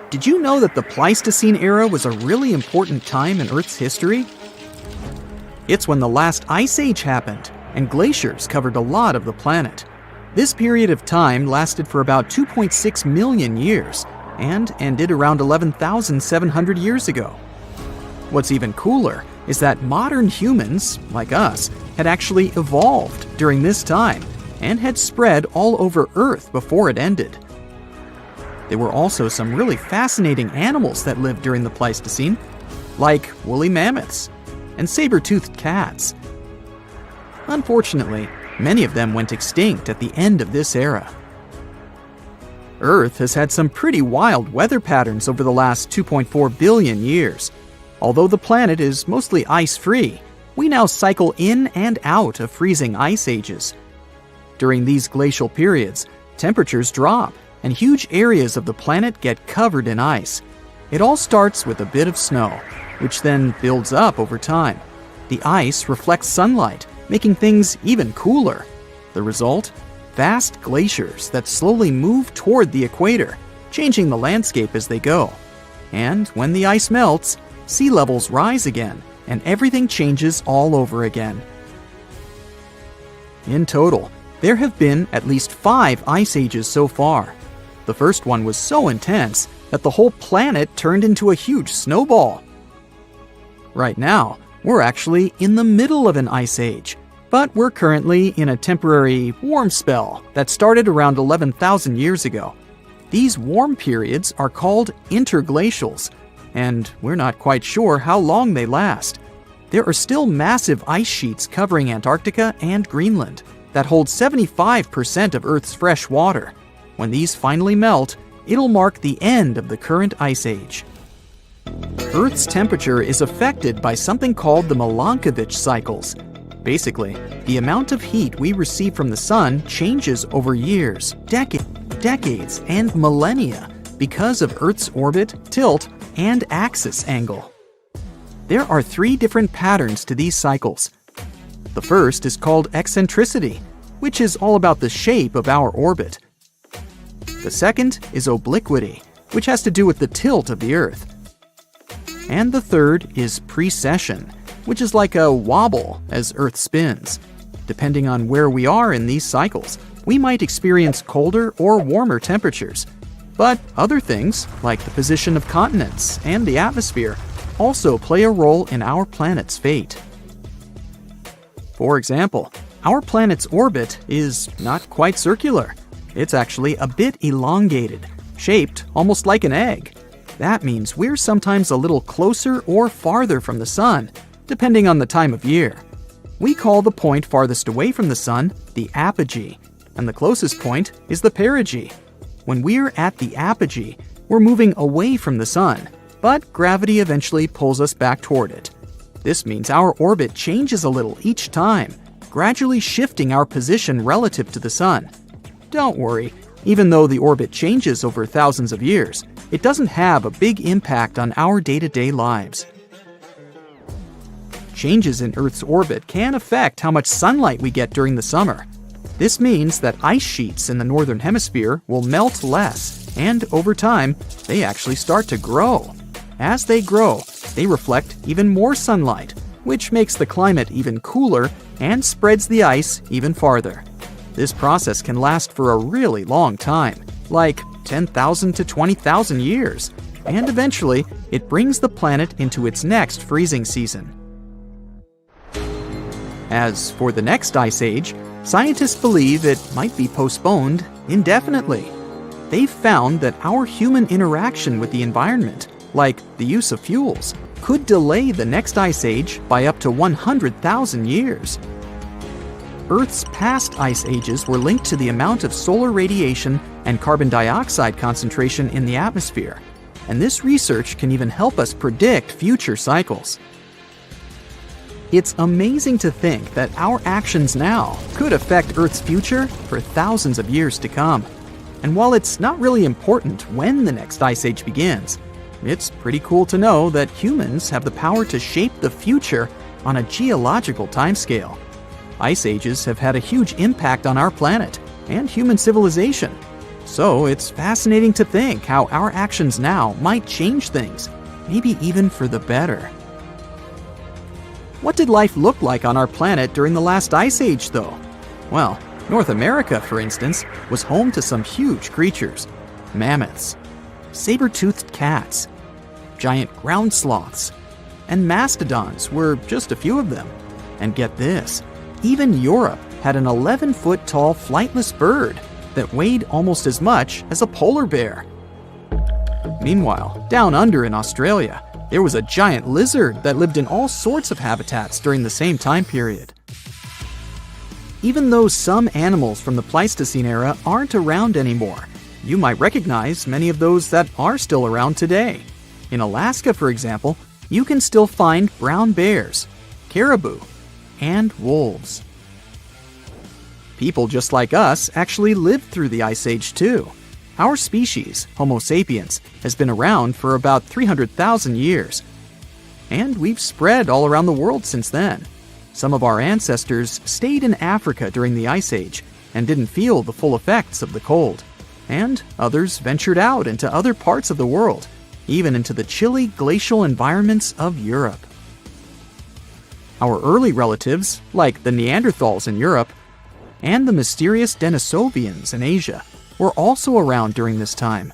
Did you know that the Pleistocene era was a really important time in Earth's history? It's when the last ice age happened, and glaciers covered a lot of the planet. This period of time lasted for about 2.6 million years, and ended around 11,700 years ago. What's even cooler is that modern humans, like us, had actually evolved during this time, and had spread all over Earth before it ended. There were also some really fascinating animals that lived during the Pleistocene, like woolly mammoths and saber-toothed cats. Unfortunately, many of them went extinct at the end of this era. Earth has had some pretty wild weather patterns over the last 2.4 billion years. Although the planet is mostly ice-free, we now cycle in and out of freezing ice ages. During these glacial periods, temperatures drop, and huge areas of the planet get covered in ice. It all starts with a bit of snow, which then builds up over time. The ice reflects sunlight, making things even cooler. The result? Vast glaciers that slowly move toward the equator, changing the landscape as they go. And when the ice melts, sea levels rise again, and everything changes all over again. In total, there have been at least 5 ice ages so far. The first one was so intense that the whole planet turned into a huge snowball. Right now, we're actually in the middle of an ice age, but we're currently in a temporary warm spell that started around 11,000 years ago. These warm periods are called interglacials, and we're not quite sure how long they last. There are still massive ice sheets covering Antarctica and Greenland that hold 75% of Earth's fresh water. When these finally melt, it'll mark the end of the current ice age. Earth's temperature is affected by something called the Milankovitch cycles. Basically, the amount of heat we receive from the sun changes over years, decades, and millennia because of Earth's orbit, tilt, and axis angle. There are 3 different patterns to these cycles. The first is called eccentricity, which is all about the shape of our orbit. The second is obliquity, which has to do with the tilt of the Earth. And the third is precession, which is like a wobble as Earth spins. Depending on where we are in these cycles, we might experience colder or warmer temperatures. But other things, like the position of continents and the atmosphere, also play a role in our planet's fate. For example, our planet's orbit is not quite circular. It's actually a bit elongated, shaped almost like an egg. That means we're sometimes a little closer or farther from the sun, depending on the time of year. We call the point farthest away from the sun the apogee, and the closest point is the perigee. When we're at the apogee, we're moving away from the sun, but gravity eventually pulls us back toward it. This means our orbit changes a little each time, gradually shifting our position relative to the sun. Don't worry, even though the orbit changes over thousands of years, it doesn't have a big impact on our day-to-day lives. Changes in Earth's orbit can affect how much sunlight we get during the summer. This means that ice sheets in the northern hemisphere will melt less, and over time, they actually start to grow. As they grow, they reflect even more sunlight, which makes the climate even cooler and spreads the ice even farther. This process can last for a really long time, like 10,000 to 20,000 years, and eventually it brings the planet into its next freezing season. As for the next ice age, scientists believe it might be postponed indefinitely. They've found that our human interaction with the environment, like the use of fuels, could delay the next ice age by up to 100,000 years. Earth's past ice ages were linked to the amount of solar radiation and carbon dioxide concentration in the atmosphere, and this research can even help us predict future cycles. It's amazing to think that our actions now could affect Earth's future for thousands of years to come. And while it's not really important when the next ice age begins, it's pretty cool to know that humans have the power to shape the future on a geological timescale. Ice ages have had a huge impact on our planet and human civilization. So it's fascinating to think how our actions now might change things, maybe even for the better. What did life look like on our planet during the last ice age, though? Well, North America, for instance, was home to some huge creatures: mammoths, saber-toothed cats, giant ground sloths, and mastodons were just a few of them. And get this, even Europe had an 11-foot tall flightless bird that weighed almost as much as a polar bear. Meanwhile, down under in Australia, there was a giant lizard that lived in all sorts of habitats during the same time period. Even though some animals from the Pleistocene era aren't around anymore, you might recognize many of those that are still around today. In Alaska, for example, you can still find brown bears, caribou, and wolves. People just like us actually lived through the Ice Age too. Our species, Homo sapiens, has been around for about 300,000 years. And we've spread all around the world since then. Some of our ancestors stayed in Africa during the Ice Age and didn't feel the full effects of the cold. And others ventured out into other parts of the world, even into the chilly glacial environments of Europe. Our early relatives, like the Neanderthals in Europe, and the mysterious Denisovians in Asia, were also around during this time.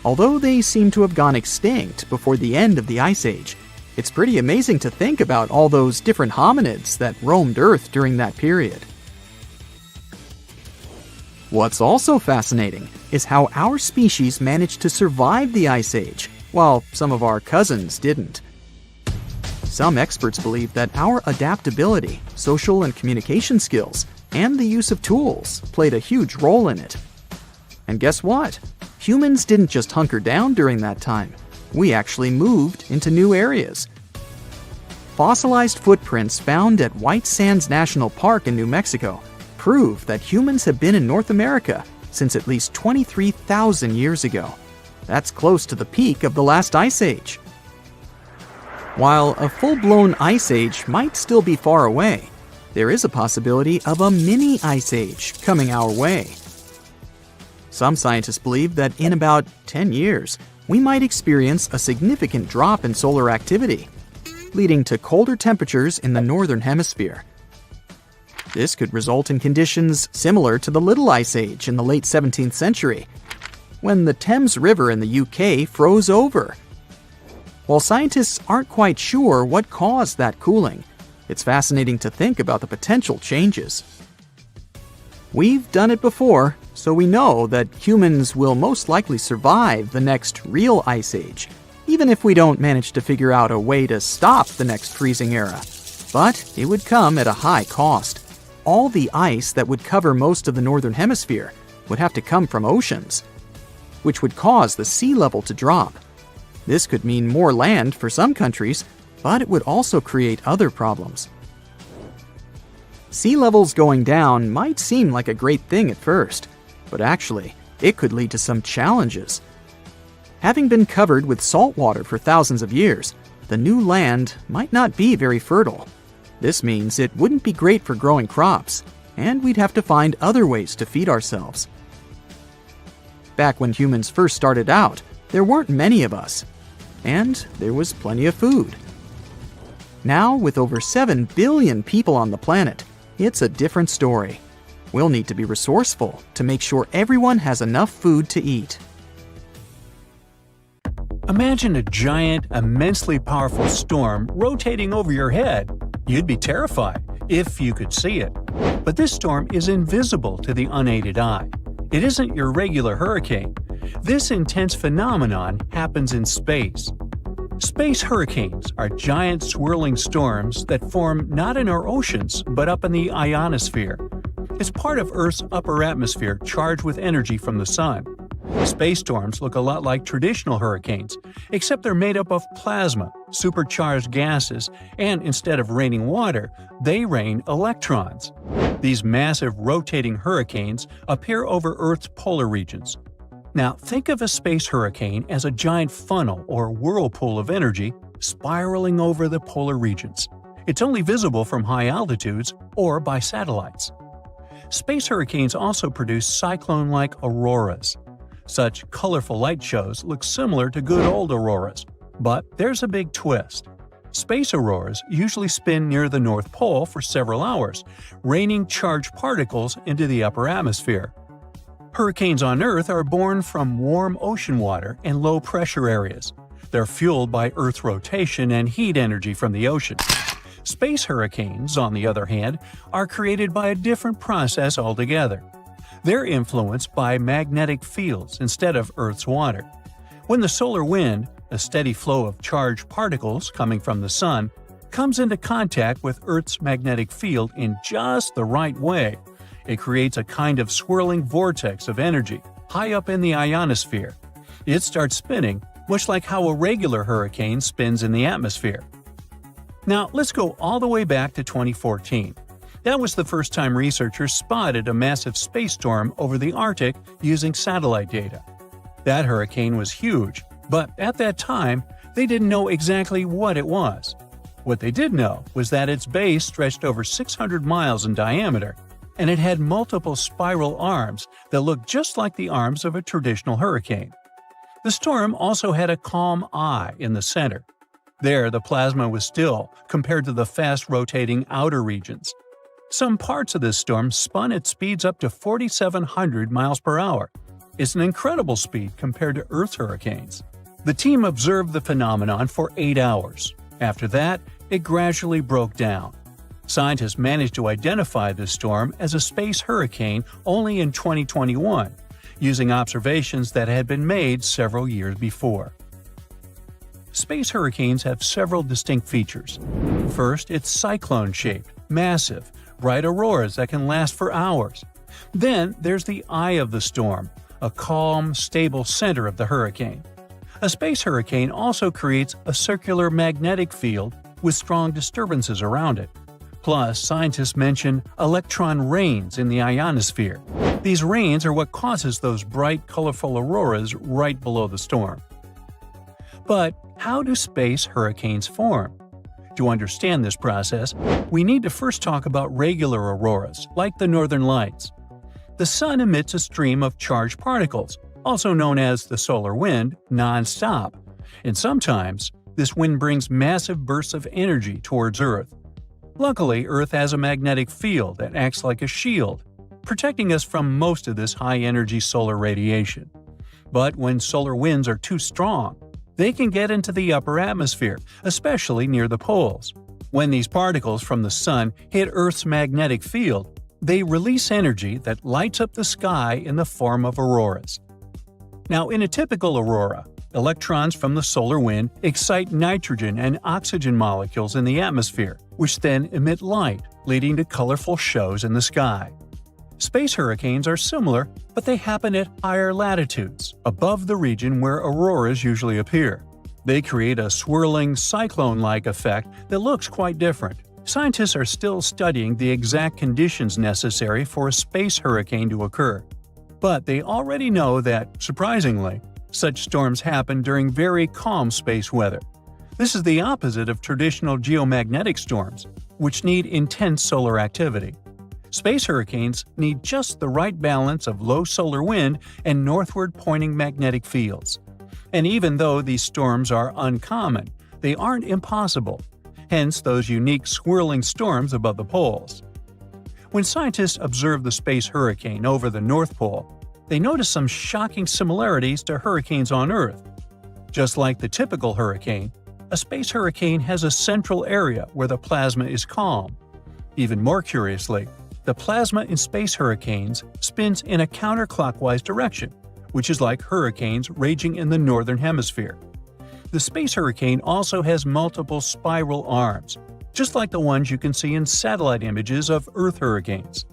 Although they seem to have gone extinct before the end of the Ice Age, it's pretty amazing to think about all those different hominids that roamed Earth during that period. What's also fascinating is how our species managed to survive the Ice Age, while some of our cousins didn't. Some experts believe that our adaptability, social and communication skills, and the use of tools played a huge role in it. And guess what? Humans didn't just hunker down during that time. We actually moved into new areas. Fossilized footprints found at White Sands National Park in New Mexico prove that humans have been in North America since at least 23,000 years ago. That's close to the peak of the last Ice Age. While a full-blown Ice Age might still be far away, there is a possibility of a mini Ice Age coming our way. Some scientists believe that in about 10 years, we might experience a significant drop in solar activity, leading to colder temperatures in the northern hemisphere. This could result in conditions similar to the Little Ice Age in the late 17th century, when the Thames River in the UK froze over. While scientists aren't quite sure what caused that cooling, it's fascinating to think about the potential changes. We've done it before, so we know that humans will most likely survive the next real Ice Age, even if we don't manage to figure out a way to stop the next freezing era. But it would come at a high cost. All the ice that would cover most of the northern hemisphere would have to come from oceans, which would cause the sea level to drop. This could mean more land for some countries, but it would also create other problems. Sea levels going down might seem like a great thing at first, but actually, it could lead to some challenges. Having been covered with salt water for thousands of years, the new land might not be very fertile. This means it wouldn't be great for growing crops, and we'd have to find other ways to feed ourselves. Back when humans first started out, there weren't many of us, and there was plenty of food. Now, with over 7 billion people on the planet, it's a different story. We'll need to be resourceful to make sure everyone has enough food to eat. Imagine a giant, immensely powerful storm rotating over your head. You'd be terrified if you could see it. But this storm is invisible to the unaided eye. It isn't your regular hurricane. This intense phenomenon happens in space. Space hurricanes are giant swirling storms that form not in our oceans, but up in the ionosphere. It's part of Earth's upper atmosphere charged with energy from the sun. Space storms look a lot like traditional hurricanes, except they're made up of plasma, supercharged gases, and instead of raining water, they rain electrons. These massive rotating hurricanes appear over Earth's polar regions. Now, think of a space hurricane as a giant funnel or whirlpool of energy spiraling over the polar regions. It's only visible from high altitudes or by satellites. Space hurricanes also produce cyclone-like auroras. Such colorful light shows look similar to good old auroras, but there's a big twist. Space auroras usually spin near the North Pole for several hours, raining charged particles into the upper atmosphere. Hurricanes on Earth are born from warm ocean water and low-pressure areas. They're fueled by Earth's rotation and heat energy from the ocean. Space hurricanes, on the other hand, are created by a different process altogether. They're influenced by magnetic fields instead of Earth's water. When the solar wind, a steady flow of charged particles coming from the sun, comes into contact with Earth's magnetic field in just the right way, it creates a kind of swirling vortex of energy high up in the ionosphere. It starts spinning, much like how a regular hurricane spins in the atmosphere. Now, let's go all the way back to 2014. That was the first time researchers spotted a massive space storm over the Arctic using satellite data. That hurricane was huge, but at that time, they didn't know exactly what it was. What they did know was that its base stretched over 600 miles in diameter, and it had multiple spiral arms that looked just like the arms of a traditional hurricane. The storm also had a calm eye in the center. There, the plasma was still compared to the fast-rotating outer regions. Some parts of this storm spun at speeds up to 4,700 miles per hour. It's an incredible speed compared to Earth's hurricanes. The team observed the phenomenon for 8 hours. After that, it gradually broke down. Scientists managed to identify this storm as a space hurricane only in 2021, using observations that had been made several years before. Space hurricanes have several distinct features. First, it's cyclone-shaped, massive, bright auroras that can last for hours. Then there's the eye of the storm, a calm, stable center of the hurricane. A space hurricane also creates a circular magnetic field with strong disturbances around it. Plus, scientists mention electron rains in the ionosphere. These rains are what causes those bright, colorful auroras right below the storm. But how do space hurricanes form? To understand this process, we need to first talk about regular auroras, like the northern lights. The sun emits a stream of charged particles, also known as the solar wind, non-stop. And sometimes, this wind brings massive bursts of energy towards Earth. Luckily, Earth has a magnetic field that acts like a shield, protecting us from most of this high-energy solar radiation. But when solar winds are too strong, they can get into the upper atmosphere, especially near the poles. When these particles from the sun hit Earth's magnetic field, they release energy that lights up the sky in the form of auroras. Now, in a typical aurora, electrons from the solar wind excite nitrogen and oxygen molecules in the atmosphere, which then emit light, leading to colorful shows in the sky. Space hurricanes are similar, but they happen at higher latitudes, above the region where auroras usually appear. They create a swirling, cyclone-like effect that looks quite different. Scientists are still studying the exact conditions necessary for a space hurricane to occur. But they already know that, surprisingly, such storms happen during very calm space weather. This is the opposite of traditional geomagnetic storms, which need intense solar activity. Space hurricanes need just the right balance of low solar wind and northward-pointing magnetic fields. And even though these storms are uncommon, they aren't impossible. Hence those unique swirling storms above the poles. When scientists observe the space hurricane over the North Pole, they notice some shocking similarities to hurricanes on Earth. Just like the typical hurricane, a space hurricane has a central area where the plasma is calm. Even more curiously, the plasma in space hurricanes spins in a counterclockwise direction, which is like hurricanes raging in the northern hemisphere. The space hurricane also has multiple spiral arms, just like the ones you can see in satellite images of Earth hurricanes.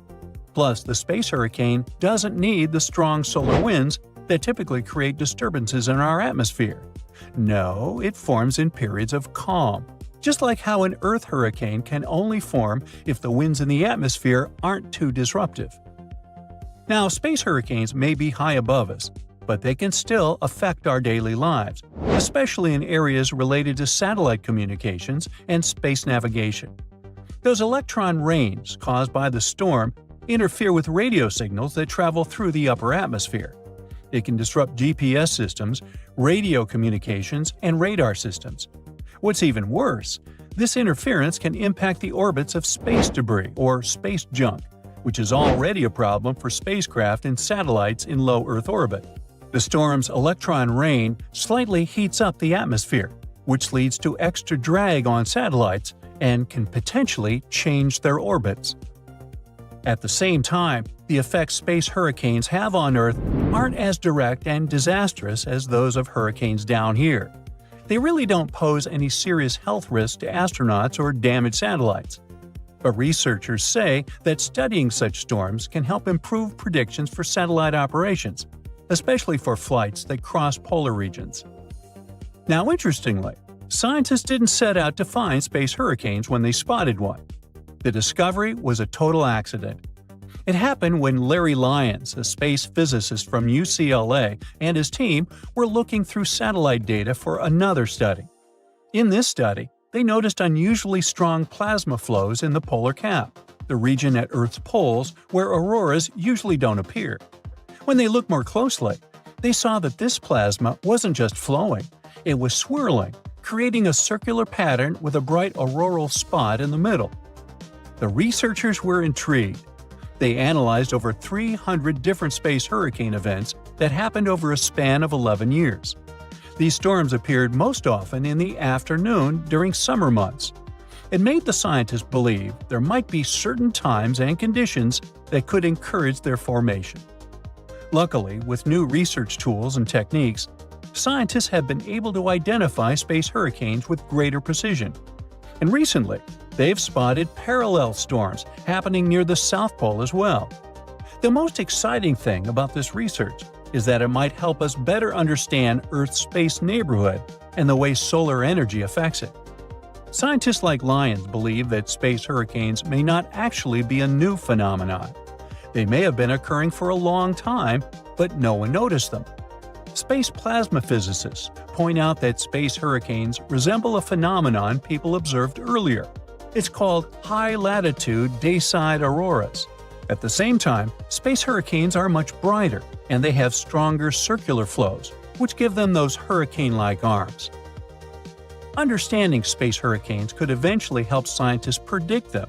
Plus, the space hurricane doesn't need the strong solar winds that typically create disturbances in our atmosphere. No, it forms in periods of calm, just like how an Earth hurricane can only form if the winds in the atmosphere aren't too disruptive. Now, space hurricanes may be high above us, but they can still affect our daily lives, especially in areas related to satellite communications and space navigation. Those electron rains caused by the storm interfere with radio signals that travel through the upper atmosphere. It can disrupt GPS systems, radio communications, and radar systems. What's even worse, this interference can impact the orbits of space debris or space junk, which is already a problem for spacecraft and satellites in low Earth orbit. The storm's electron rain slightly heats up the atmosphere, which leads to extra drag on satellites and can potentially change their orbits. At the same time, the effects space hurricanes have on Earth aren't as direct and disastrous as those of hurricanes down here. They really don't pose any serious health risk to astronauts or damage satellites. But researchers say that studying such storms can help improve predictions for satellite operations, especially for flights that cross polar regions. Now, interestingly, scientists didn't set out to find space hurricanes when they spotted one. The discovery was a total accident. It happened when Larry Lyons, a space physicist from UCLA, and his team were looking through satellite data for another study. In this study, they noticed unusually strong plasma flows in the polar cap, the region at Earth's poles where auroras usually don't appear. When they looked more closely, they saw that this plasma wasn't just flowing, it was swirling, creating a circular pattern with a bright auroral spot in the middle. The researchers were intrigued. They analyzed over 300 different space hurricane events that happened over a span of 11 years. These storms appeared most often in the afternoon during summer months. It made the scientists believe there might be certain times and conditions that could encourage their formation. Luckily, with new research tools and techniques, scientists have been able to identify space hurricanes with greater precision. And recently, they've spotted parallel storms happening near the South Pole as well. The most exciting thing about this research is that it might help us better understand Earth's space neighborhood and the way solar energy affects it. Scientists like Lyons believe that space hurricanes may not actually be a new phenomenon. They may have been occurring for a long time, but no one noticed them. Space plasma physicists point out that space hurricanes resemble a phenomenon people observed earlier. It's called high-latitude day-side auroras. At the same time, space hurricanes are much brighter, and they have stronger circular flows, which give them those hurricane-like arms. Understanding space hurricanes could eventually help scientists predict them.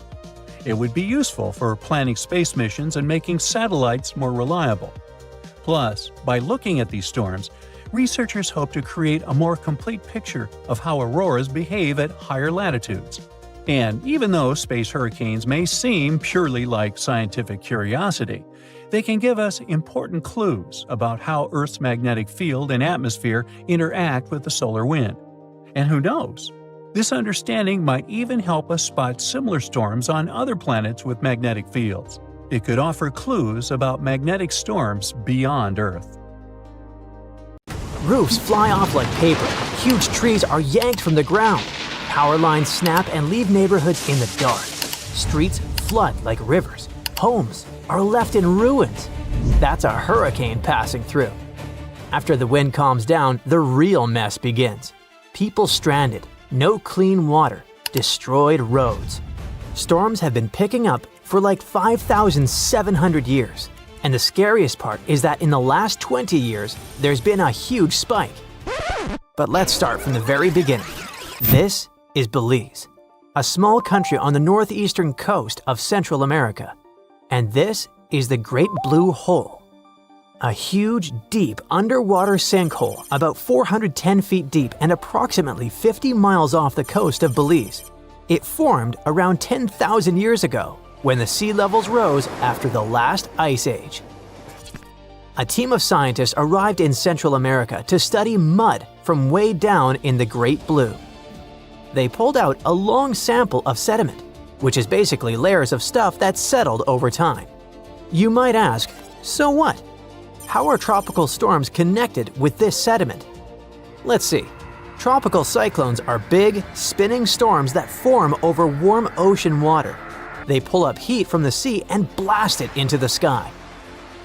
It would be useful for planning space missions and making satellites more reliable. Plus, by looking at these storms, researchers hope to create a more complete picture of how auroras behave at higher latitudes. And even though space hurricanes may seem purely like scientific curiosity, they can give us important clues about how Earth's magnetic field and atmosphere interact with the solar wind. And who knows? This understanding might even help us spot similar storms on other planets with magnetic fields. It could offer clues about magnetic storms beyond Earth. Roofs fly off like paper, huge trees are yanked from the ground, power lines snap and leave neighborhoods in the dark. Streets flood like rivers, homes are left in ruins. That's a hurricane passing through. After the wind calms down, the real mess begins. People stranded, no clean water, destroyed roads. Storms have been picking up for like 5,700 years. And the scariest part is that in the last 20 years, there's been a huge spike. But let's start from the very beginning. This is Belize, a small country on the northeastern coast of Central America. And this is the Great Blue Hole, a huge, deep underwater sinkhole about 410 feet deep and approximately 50 miles off the coast of Belize. It formed around 10,000 years ago, when the sea levels rose after the last ice age. A team of scientists arrived in Central America to study mud from way down in the Great Blue. They pulled out a long sample of sediment, which is basically layers of stuff that's settled over time. You might ask, so what? How are tropical storms connected with this sediment? Let's see. Tropical cyclones are big, spinning storms that form over warm ocean water. They pull up heat from the sea and blast it into the sky.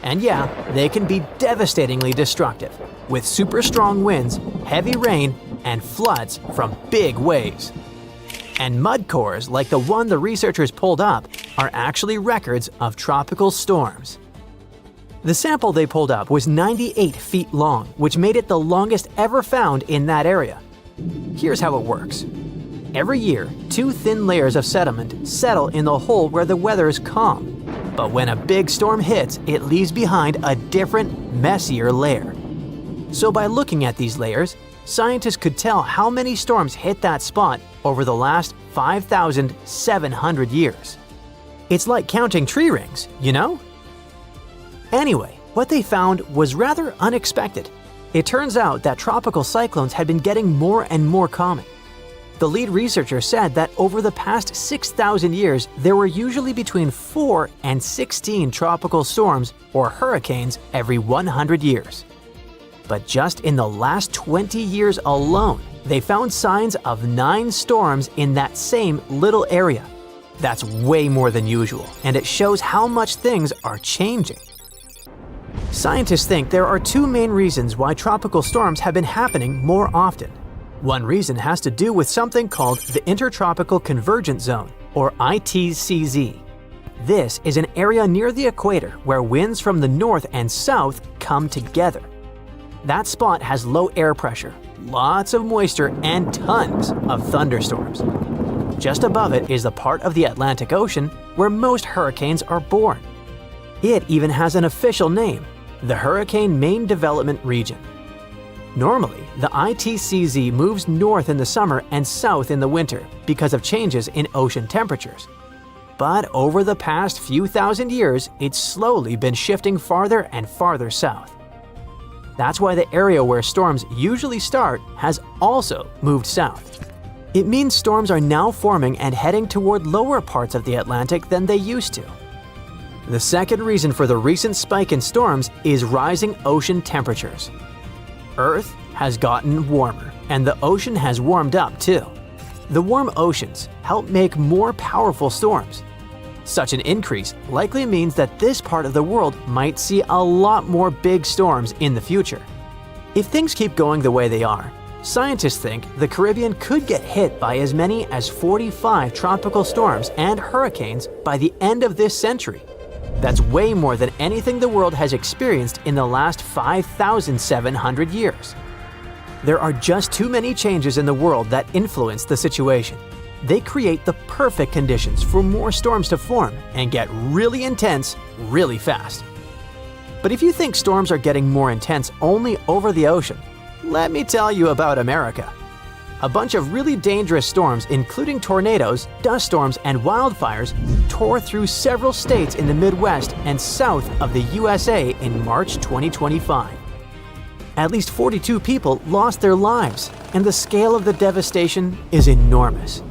And yeah, they can be devastatingly destructive, with super strong winds, heavy rain, and floods from big waves. And mud cores like the one the researchers pulled up are actually records of tropical storms. The sample they pulled up was 98 feet long, which made it the longest ever found in that area. Here's how it works. Every year, 2 thin layers of sediment settle in the hole where the weather is calm. But when a big storm hits, it leaves behind a different, messier layer. So by looking at these layers, scientists could tell how many storms hit that spot over the last 5,700 years. It's like counting tree rings, you know? Anyway, what they found was rather unexpected. It turns out that tropical cyclones had been getting more and more common. The lead researcher said that over the past 6,000 years, there were usually between 4 and 16 tropical storms or hurricanes every 100 years. But just in the last 20 years alone, they found signs of 9 storms in that same little area. That's way more than usual, and it shows how much things are changing. Scientists think there are 2 main reasons why tropical storms have been happening more often. One reason has to do with something called the Intertropical Convergence Zone, or ITCZ. This is an area near the equator where winds from the north and south come together. That spot has low air pressure, lots of moisture, and tons of thunderstorms. Just above it is the part of the Atlantic Ocean where most hurricanes are born. It even has an official name, the Hurricane Main Development Region. Normally, the ITCZ moves north in the summer and south in the winter because of changes in ocean temperatures. But over the past few thousand years, it's slowly been shifting farther and farther south. That's why the area where storms usually start has also moved south. It means storms are now forming and heading toward lower parts of the Atlantic than they used to. The second reason for the recent spike in storms is rising ocean temperatures. Earth has gotten warmer, and the ocean has warmed up too. The warm oceans help make more powerful storms. Such an increase likely means that this part of the world might see a lot more big storms in the future. If things keep going the way they are, scientists think the Caribbean could get hit by as many as 45 tropical storms and hurricanes by the end of this century. That's way more than anything the world has experienced in the last 5,700 years. There are just too many changes in the world that influence the situation. They create the perfect conditions for more storms to form and get really intense really fast. But if you think storms are getting more intense only over the ocean, let me tell you about America. A bunch of really dangerous storms, including tornadoes, dust storms, and wildfires, tore through several states in the Midwest and south of the USA in March 2025. At least 42 people lost their lives, and the scale of the devastation is enormous.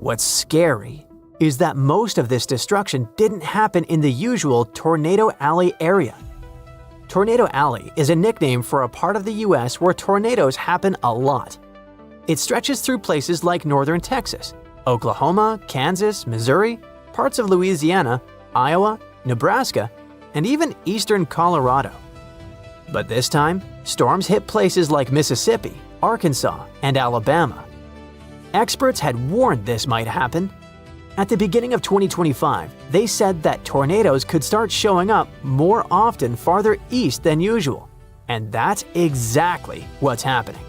What's scary is that most of this destruction didn't happen in the usual Tornado Alley area. Tornado Alley is a nickname for a part of the US where tornadoes happen a lot. It stretches through places like northern Texas, Oklahoma, Kansas, Missouri, parts of Louisiana, Iowa, Nebraska, and even eastern Colorado. But this time, storms hit places like Mississippi, Arkansas, and Alabama. Experts had warned this might happen. At the beginning of 2025, they said that tornadoes could start showing up more often farther east than usual, and that's exactly what's happening.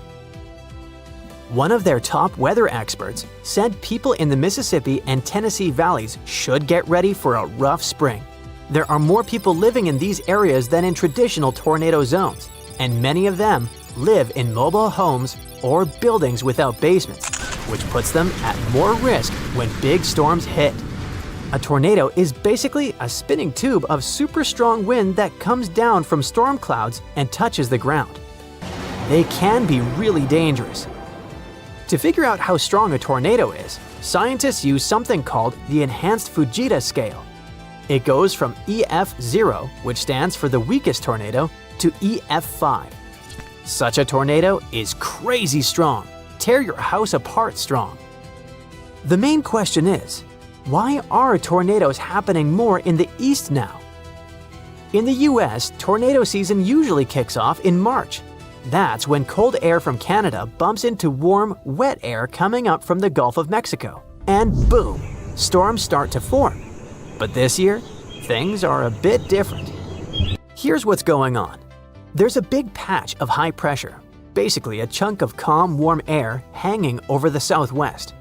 One of their top weather experts said people in the Mississippi and Tennessee valleys should get ready for a rough spring. There are more people living in these areas than in traditional tornado zones, and many of them live in mobile homes or buildings without basements, which puts them at more risk when big storms hit. A tornado is basically a spinning tube of super strong wind that comes down from storm clouds and touches the ground. They can be really dangerous. To figure out how strong a tornado is, scientists use something called the Enhanced Fujita Scale. It goes from EF0, which stands for the weakest tornado, to EF5. Such a tornado is crazy strong, tear your house apart strong. The main question is, why are tornadoes happening more in the east now? In the US, tornado season usually kicks off in March. That's when cold air from Canada bumps into warm, wet air coming up from the Gulf of Mexico. And boom, storms start to form. But this year, things are a bit different. Here's what's going on. There's a big patch of high pressure, basically a chunk of calm, warm air hanging over the southwest.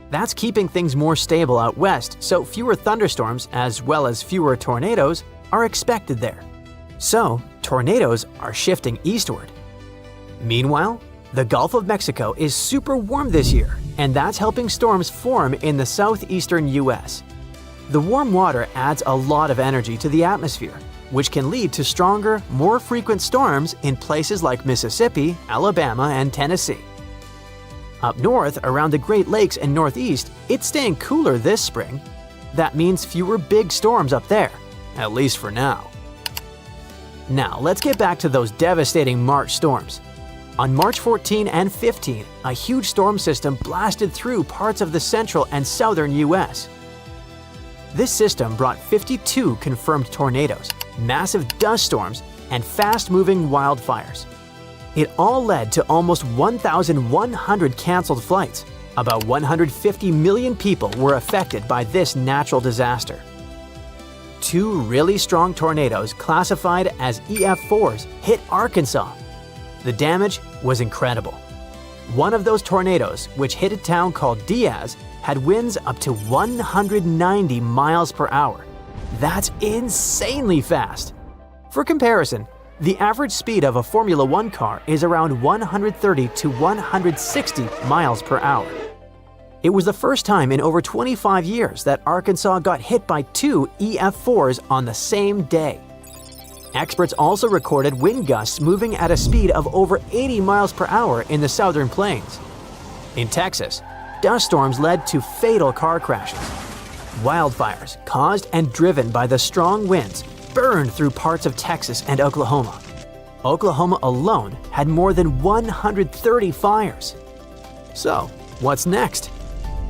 That's keeping things more stable out west, so fewer thunderstorms as well as fewer tornadoes are expected there. So, tornadoes are shifting eastward. Meanwhile, the Gulf of Mexico is super warm this year, and that's helping storms form in the southeastern US. The warm water adds a lot of energy to the atmosphere, which can lead to stronger, more frequent storms in places like Mississippi, Alabama, and Tennessee. Up north, around the Great Lakes and Northeast, it's staying cooler this spring. That means fewer big storms up there, at least for now. Now, let's get back to those devastating March storms. On March 14 and 15, a huge storm system blasted through parts of the central and southern US. This system brought 52 confirmed tornadoes, massive dust storms, and fast-moving wildfires. It all led to almost 1,100 canceled flights. About 150 million people were affected by this natural disaster. Two really strong tornadoes classified as EF4s hit Arkansas. The damage was incredible. One of those tornadoes, which hit a town called Diaz, had winds up to 190 miles per hour. That's insanely fast. For comparison, the average speed of a Formula One car is around 130 to 160 miles per hour. It was the first time in over 25 years that Arkansas got hit by two EF4s on the same day. Experts also recorded wind gusts moving at a speed of over 80 miles per hour in the southern plains. In Texas, dust storms led to fatal car crashes. Wildfires, caused and driven by the strong winds, burned through parts of Texas and Oklahoma. Oklahoma alone had more than 130 fires. So, what's next?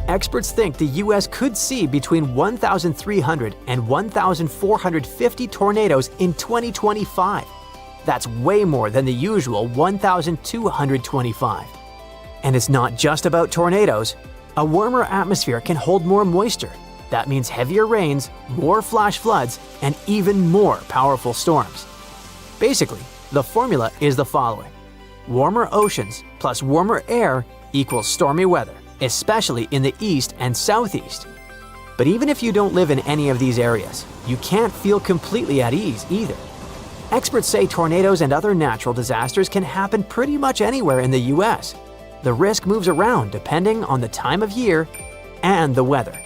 Experts think the US could see between 1,300 and 1,450 tornadoes in 2025. That's way more than the usual 1,225. And it's not just about tornadoes. A warmer atmosphere can hold more moisture. That means heavier rains, more flash floods, and even more powerful storms. Basically, the formula is the following. Warmer oceans plus warmer air equals stormy weather, especially in the east and southeast. But even if you don't live in any of these areas, you can't feel completely at ease either. Experts say tornadoes and other natural disasters can happen pretty much anywhere in the US. The risk moves around depending on the time of year and the weather.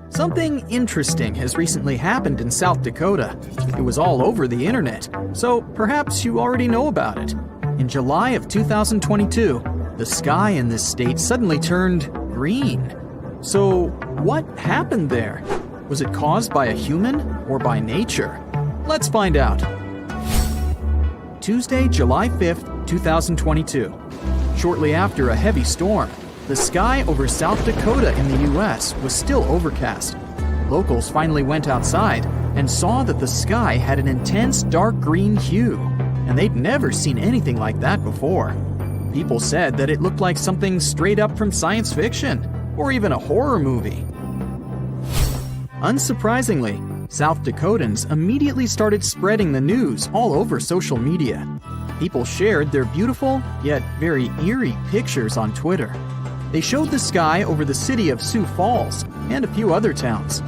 Something interesting has recently happened in South Dakota. It was all over the internet, so perhaps you already know about it. In July of 2022, the sky in this state suddenly turned green. So, what happened there? Was it caused by a human or by nature? Let's find out. Tuesday, July 5th, 2022. Shortly after a heavy storm, the sky over South Dakota in the US was still overcast. Locals finally went outside and saw that the sky had an intense dark green hue, and they'd never seen anything like that before. People said that it looked like something straight up from science fiction, or even a horror movie. Unsurprisingly, South Dakotans immediately started spreading the news all over social media. People shared their beautiful, yet very eerie pictures on Twitter. They showed the sky over the city of Sioux Falls and a few other towns.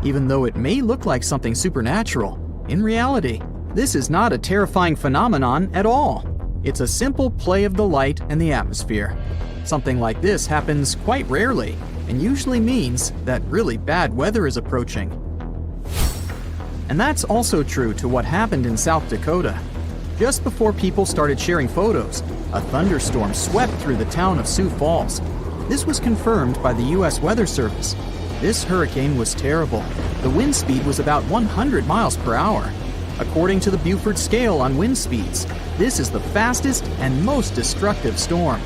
Even though it may look like something supernatural, in reality, this is not a terrifying phenomenon at all. It's a simple play of the light and the atmosphere. Something like this happens quite rarely, and usually means that really bad weather is approaching. And that's also true to what happened in South Dakota. Just before people started sharing photos, a thunderstorm swept through the town of Sioux Falls. This was confirmed by the U.S. Weather Service. This hurricane was terrible. The wind speed was about 100 miles per hour. According to the Beaufort scale on wind speeds, this is the fastest and most destructive storm.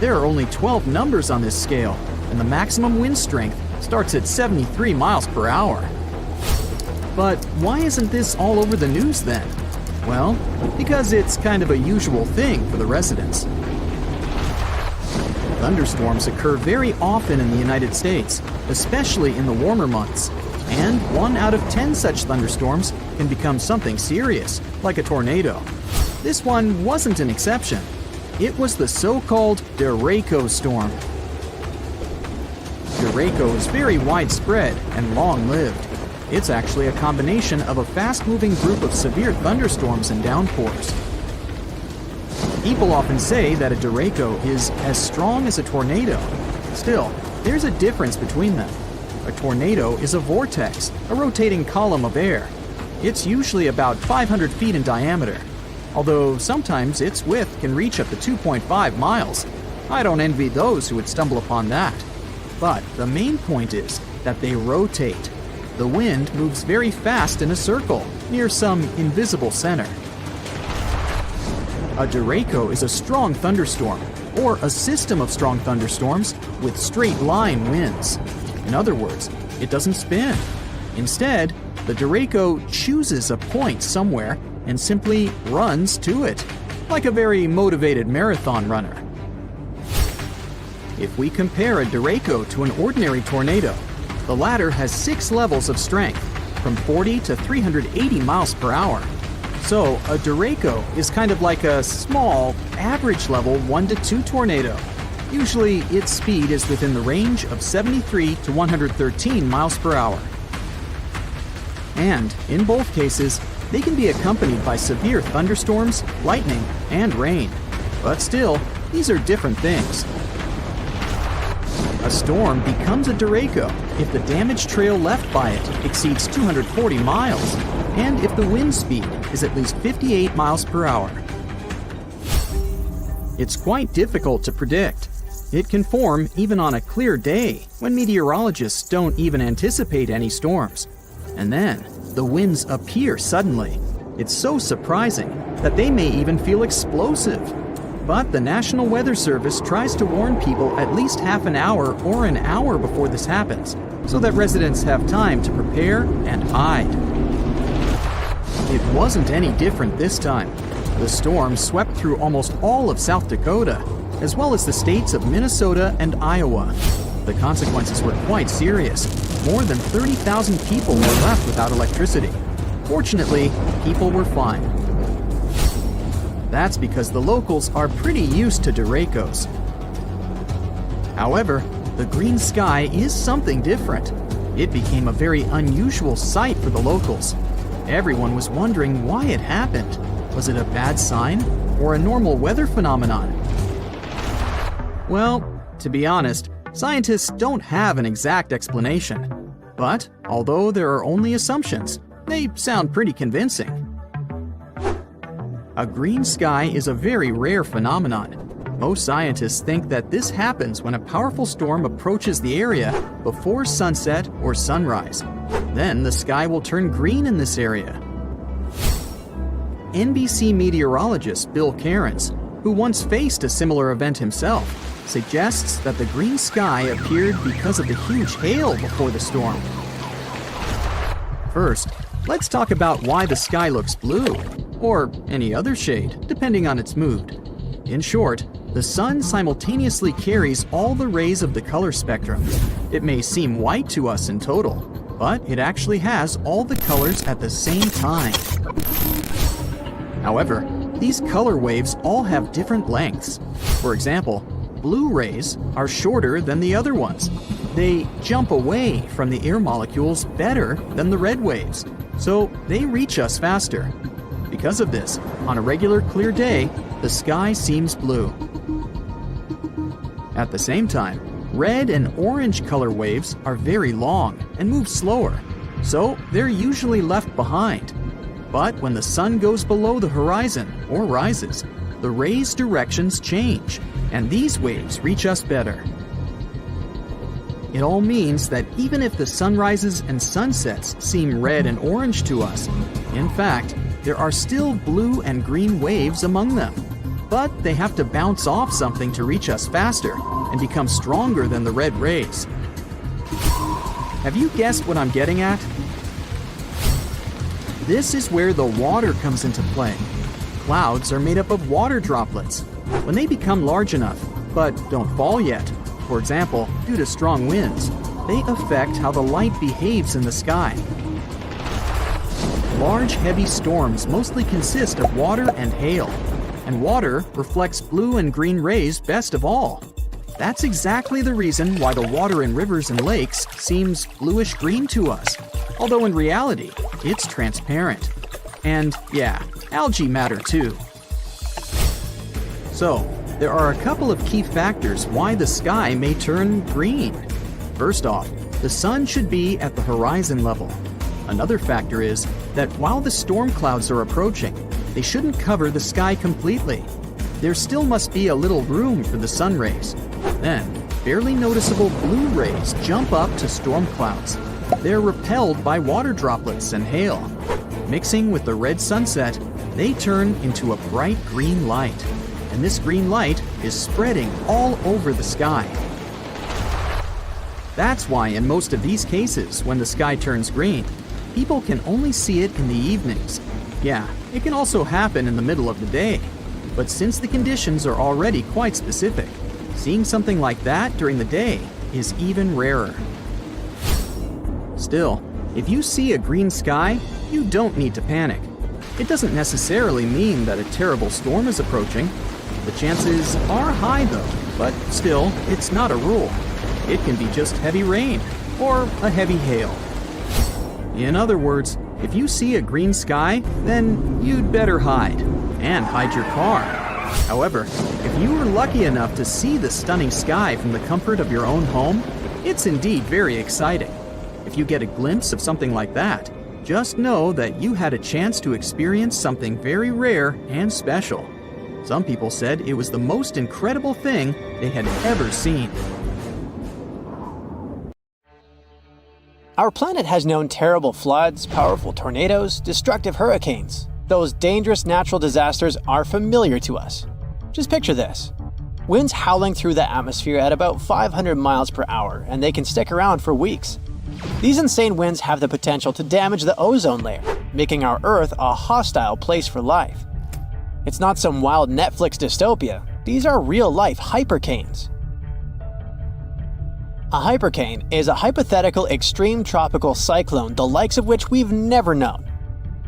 There are only 12 numbers on this scale, and the maximum wind strength starts at 73 miles per hour. But why isn't this all over the news then? Well, because it's kind of a usual thing for the residents. Thunderstorms occur very often in the United States, especially in the warmer months. And 1 out of 10 such thunderstorms can become something serious, like a tornado. This one wasn't an exception. It was the so-called derecho storm. Derecho is very widespread and long-lived. It's actually a combination of a fast-moving group of severe thunderstorms and downpours. People often say that a derecho is as strong as a tornado. Still, there's a difference between them. A tornado is a vortex, a rotating column of air. It's usually about 500 feet in diameter, although sometimes its width can reach up to 2.5 miles. I don't envy those who would stumble upon that. But the main point is that they rotate. The wind moves very fast in a circle, near some invisible center. A derecho is a strong thunderstorm, or a system of strong thunderstorms with straight-line winds. In other words, it doesn't spin. Instead, the derecho chooses a point somewhere and simply runs to it, like a very motivated marathon runner. If we compare a derecho to an ordinary tornado, the latter has 6 levels of strength, from 40 to 380 miles per hour. So, a derecho is kind of like a small, average level 1 to 2 tornado. Usually, its speed is within the range of 73 to 113 miles per hour. And, in both cases, they can be accompanied by severe thunderstorms, lightning, and rain. But still, these are different things. A storm becomes a derecho if the damage trail left by it exceeds 240 miles, and if the wind speed is at least 58 miles per hour. It's quite difficult to predict. It can form even on a clear day, when meteorologists don't even anticipate any storms. And then, the winds appear suddenly. It's so surprising that they may even feel explosive. But the National Weather Service tries to warn people at least half an hour or an hour before this happens, so that residents have time to prepare and hide. It wasn't any different this time. The storm swept through almost all of South Dakota, as well as the states of Minnesota and Iowa. The consequences were quite serious. More than 30,000 people were left without electricity. Fortunately, people were fine. That's because the locals are pretty used to derechos. However, the green sky is something different. It became a very unusual sight for the locals. Everyone was wondering why it happened. Was it a bad sign or a normal weather phenomenon? Well, to be honest, scientists don't have an exact explanation. But, although there are only assumptions, they sound pretty convincing. A green sky is a very rare phenomenon. Most scientists think that this happens when a powerful storm approaches the area before sunset or sunrise. Then the sky will turn green in this area. NBC meteorologist Bill Cairns, who once faced a similar event himself, suggests that the green sky appeared because of the huge hail before the storm. First, let's talk about why the sky looks blue, or any other shade, depending on its mood. In short, the sun simultaneously carries all the rays of the color spectrum. It may seem white to us in total, but it actually has all the colors at the same time. However, these color waves all have different lengths. For example, blue rays are shorter than the other ones. They jump away from the air molecules better than the red waves, so they reach us faster. Because of this, on a regular clear day, the sky seems blue. At the same time, red and orange color waves are very long and move slower, so they're usually left behind. But when the sun goes below the horizon or rises, the rays' directions change, and these waves reach us better. It all means that even if the sunrises and sunsets seem red and orange to us, in fact, there are still blue and green waves among them. But they have to bounce off something to reach us faster and become stronger than the red rays. Have you guessed what I'm getting at? This is where the water comes into play. Clouds are made up of water droplets. When they become large enough, but don't fall yet. For example, due to strong winds, they affect how the light behaves in the sky. Large, heavy storms mostly consist of water and hail, and water reflects blue and green rays best of all. That's exactly the reason why the water in rivers and lakes seems bluish-green to us, although in reality, it's transparent. And yeah, algae matter too. So, there are a couple of key factors why the sky may turn green. First off, the sun should be at the horizon level. Another factor is that while the storm clouds are approaching, they shouldn't cover the sky completely. There still must be a little room for the sun rays. Then, barely noticeable blue rays jump up to storm clouds. They're repelled by water droplets and hail. Mixing with the red sunset, they turn into a bright green light. And this green light is spreading all over the sky. That's why in most of these cases, when the sky turns green, people can only see it in the evenings. Yeah, it can also happen in the middle of the day. But since the conditions are already quite specific, seeing something like that during the day is even rarer. Still, if you see a green sky, you don't need to panic. It doesn't necessarily mean that a terrible storm is approaching. The chances are high though, but still, it's not a rule. It can be just heavy rain or a heavy hail. In other words, if you see a green sky, then you'd better hide, and hide your car. However, if you were lucky enough to see the stunning sky from the comfort of your own home, it's indeed very exciting. If you get a glimpse of something like that, just know that you had a chance to experience something very rare and special. Some people said it was the most incredible thing they had ever seen. Our planet has known terrible floods, powerful tornadoes, destructive hurricanes. Those dangerous natural disasters are familiar to us. Just picture this. Winds howling through the atmosphere at about 500 miles per hour, and they can stick around for weeks. These insane winds have the potential to damage the ozone layer, making our Earth a hostile place for life. It's not some wild Netflix dystopia. These are real-life hypercanes. A hypercane is a hypothetical extreme tropical cyclone the likes of which we've never known.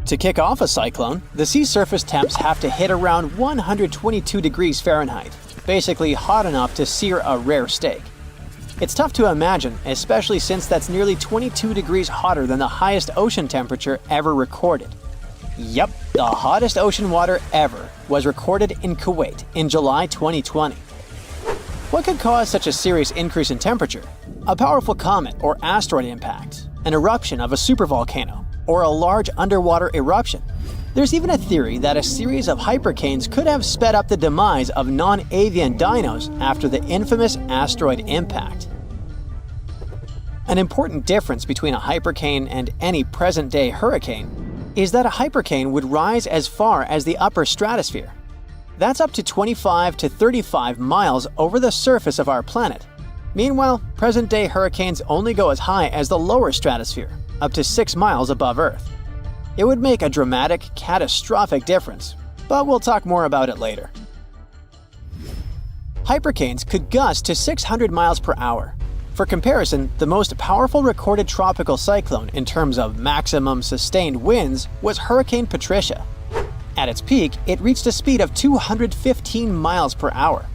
To kick off a cyclone, the sea surface temps have to hit around 122 degrees Fahrenheit, basically hot enough to sear a rare steak. It's tough to imagine, especially since that's nearly 22 degrees hotter than the highest ocean temperature ever recorded. Yep, the hottest ocean water ever was recorded in Kuwait in July 2020. What could cause such a serious increase in temperature? A powerful comet or asteroid impact, an eruption of a supervolcano, or a large underwater eruption. There's even a theory that a series of hypercanes could have sped up the demise of non-avian dinos after the infamous asteroid impact. An important difference between a hypercane and any present-day hurricane is that a hypercane would rise as far as the upper stratosphere. That's up to 25 to 35 miles over the surface of our planet. Meanwhile, present-day hurricanes only go as high as the lower stratosphere, up to 6 miles above Earth. It would make a dramatic, catastrophic difference, but we'll talk more about it later. Hypercanes could gust to 600 miles per hour. For comparison, the most powerful recorded tropical cyclone in terms of maximum sustained winds was Hurricane Patricia. At its peak, it reached a speed of 215 miles per hour.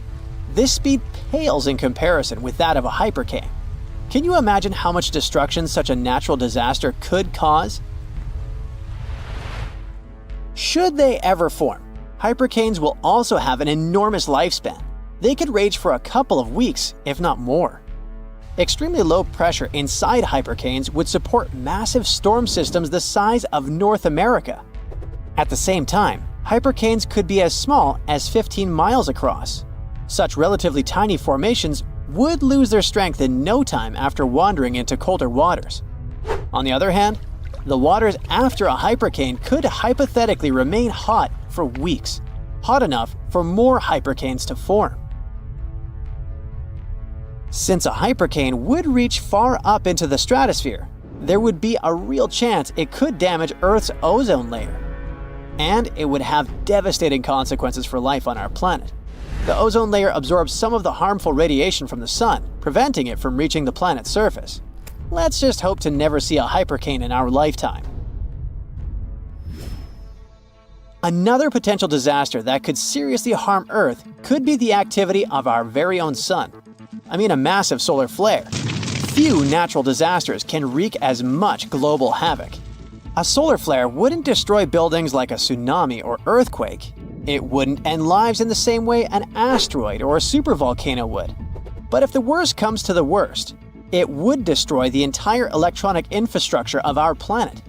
This speed pales in comparison with that of a hypercane. Can you imagine how much destruction such a natural disaster could cause? Should they ever form, hypercanes will also have an enormous lifespan. They could rage for a couple of weeks, if not more. Extremely low pressure inside hypercanes would support massive storm systems the size of North America. At the same time, hypercanes could be as small as 15 miles across. Such relatively tiny formations would lose their strength in no time after wandering into colder waters. On the other hand, the waters after a hypercane could hypothetically remain hot for weeks, hot enough for more hypercanes to form. Since a hypercane would reach far up into the stratosphere, there would be a real chance it could damage Earth's ozone layer. And it would have devastating consequences for life on our planet. The ozone layer absorbs some of the harmful radiation from the sun, preventing it from reaching the planet's surface. Let's just hope to never see a hypercane in our lifetime. Another potential disaster that could seriously harm Earth could be the activity of our very own sun. I mean a massive solar flare. Few natural disasters can wreak as much global havoc. A solar flare wouldn't destroy buildings like a tsunami or earthquake. It wouldn't end lives in the same way an asteroid or a supervolcano would. But if the worst comes to the worst, it would destroy the entire electronic infrastructure of our planet.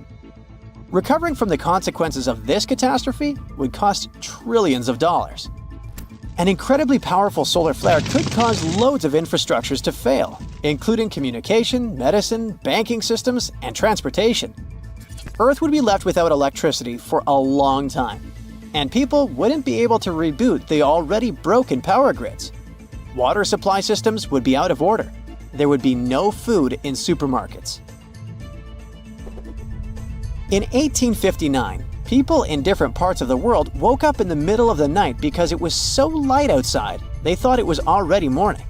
Recovering from the consequences of this catastrophe would cost trillions of dollars. An incredibly powerful solar flare could cause loads of infrastructures to fail, including communication, medicine, banking systems, and transportation. Earth would be left without electricity for a long time, and people wouldn't be able to reboot the already broken power grids. Water supply systems would be out of order. There would be no food in supermarkets. In 1859, people in different parts of the world woke up in the middle of the night because it was so light outside they thought it was already morning.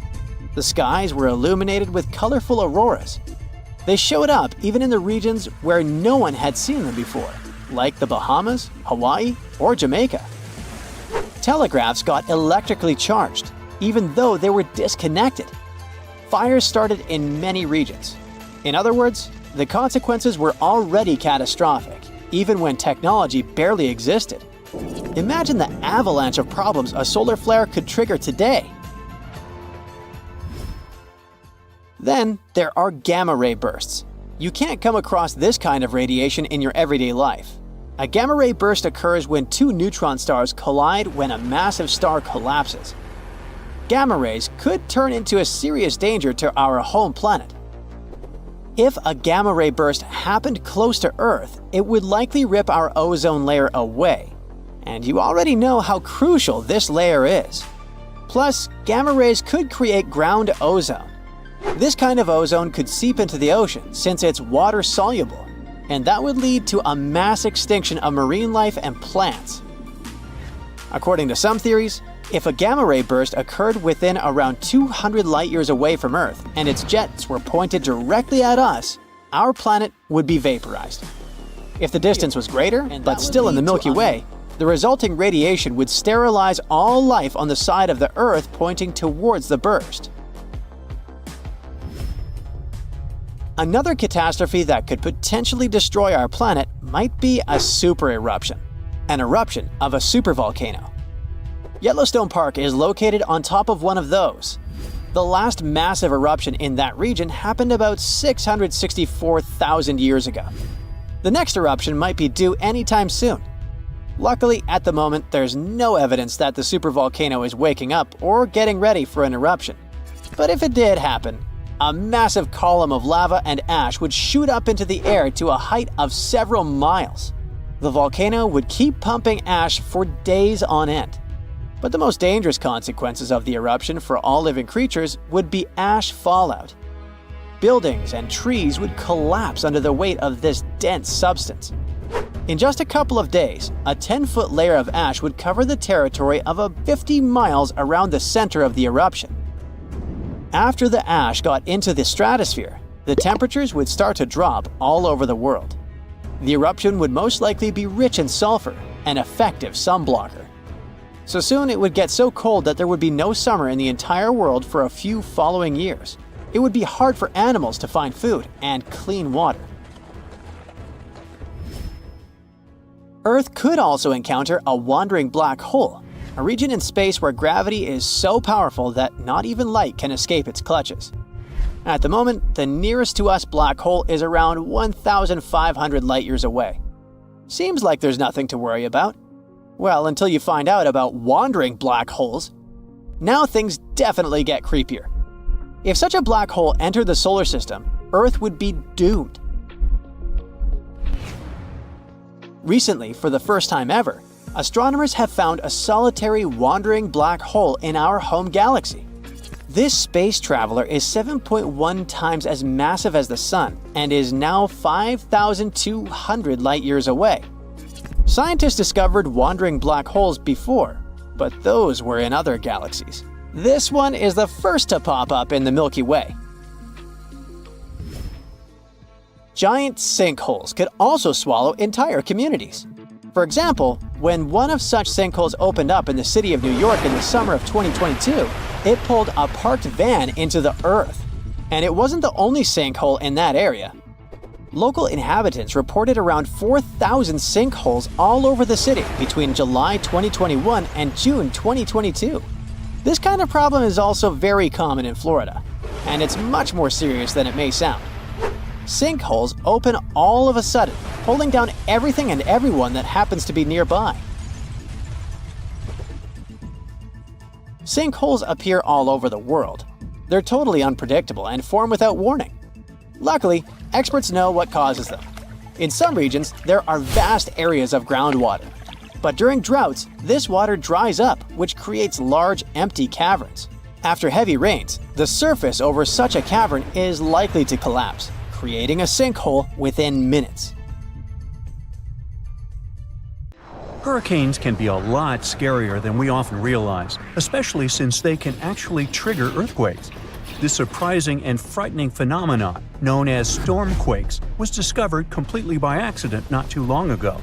The skies were illuminated with colorful auroras. They showed up even in the regions where no one had seen them before, like the Bahamas, Hawaii, or Jamaica. Telegraphs got electrically charged, even though they were disconnected. Fires started in many regions. In other words, the consequences were already catastrophic, even when technology barely existed. Imagine the avalanche of problems a solar flare could trigger today. Then there are gamma-ray bursts. You can't come across this kind of radiation in your everyday life. A gamma-ray burst occurs when two neutron stars collide when a massive star collapses. Gamma rays could turn into a serious danger to our home planet. If a gamma-ray burst happened close to Earth, it would likely rip our ozone layer away. And you already know how crucial this layer is. Plus, gamma rays could create ground ozone. This kind of ozone could seep into the ocean since it's water-soluble, and that would lead to a mass extinction of marine life and plants. According to some theories, if a gamma-ray burst occurred within around 200 light-years away from Earth and its jets were pointed directly at us, our planet would be vaporized. If the distance was greater, but still in the Milky Way, the resulting radiation would sterilize all life on the side of the Earth pointing towards the burst. Another catastrophe that could potentially destroy our planet might be a super eruption, an eruption of a supervolcano. Yellowstone Park is located on top of one of those. The last massive eruption in that region happened about 664,000 years ago. The next eruption might be due anytime soon. Luckily, at the moment, there's no evidence that the supervolcano is waking up or getting ready for an eruption. But if it did happen, a massive column of lava and ash would shoot up into the air to a height of several miles. The volcano would keep pumping ash for days on end. But the most dangerous consequences of the eruption for all living creatures would be ash fallout. Buildings and trees would collapse under the weight of this dense substance. In just a couple of days, a 10-foot layer of ash would cover the territory of 50 miles around the center of the eruption. After the ash got into the stratosphere, the temperatures would start to drop all over the world. The eruption would most likely be rich in sulfur, an effective sunblocker. So soon it would get so cold that there would be no summer in the entire world for a few following years. It would be hard for animals to find food and clean water. Earth could also encounter a wandering black hole, a region in space where gravity is so powerful that not even light can escape its clutches. At the moment, the nearest to us black hole is around 1,500 light-years away. Seems like there's nothing to worry about. Well, until you find out about wandering black holes. Now things definitely get creepier. If such a black hole entered the solar system, Earth would be doomed. Recently, for the first time ever, astronomers have found a solitary wandering black hole in our home galaxy. This space traveler is 7.1 times as massive as the Sun and is now 5,200 light-years away. Scientists discovered wandering black holes before, but those were in other galaxies. This one is the first to pop up in the Milky Way. Giant sinkholes could also swallow entire communities. For example, when one of such sinkholes opened up in the city of New York in the summer of 2022, it pulled a parked van into the earth. And it wasn't the only sinkhole in that area. Local inhabitants reported around 4,000 sinkholes all over the city between July 2021 and June 2022. This kind of problem is also very common in Florida, and it's much more serious than it may sound. Sinkholes open all of a sudden, pulling down everything and everyone that happens to be nearby. Sinkholes appear all over the world. They're totally unpredictable and form without warning. Luckily, experts know what causes them. In some regions, there are vast areas of groundwater. But during droughts, this water dries up, which creates large, empty caverns. After heavy rains, the surface over such a cavern is likely to collapse, creating a sinkhole within minutes. Hurricanes can be a lot scarier than we often realize, especially since they can actually trigger earthquakes. This surprising and frightening phenomenon, known as stormquakes, was discovered completely by accident not too long ago.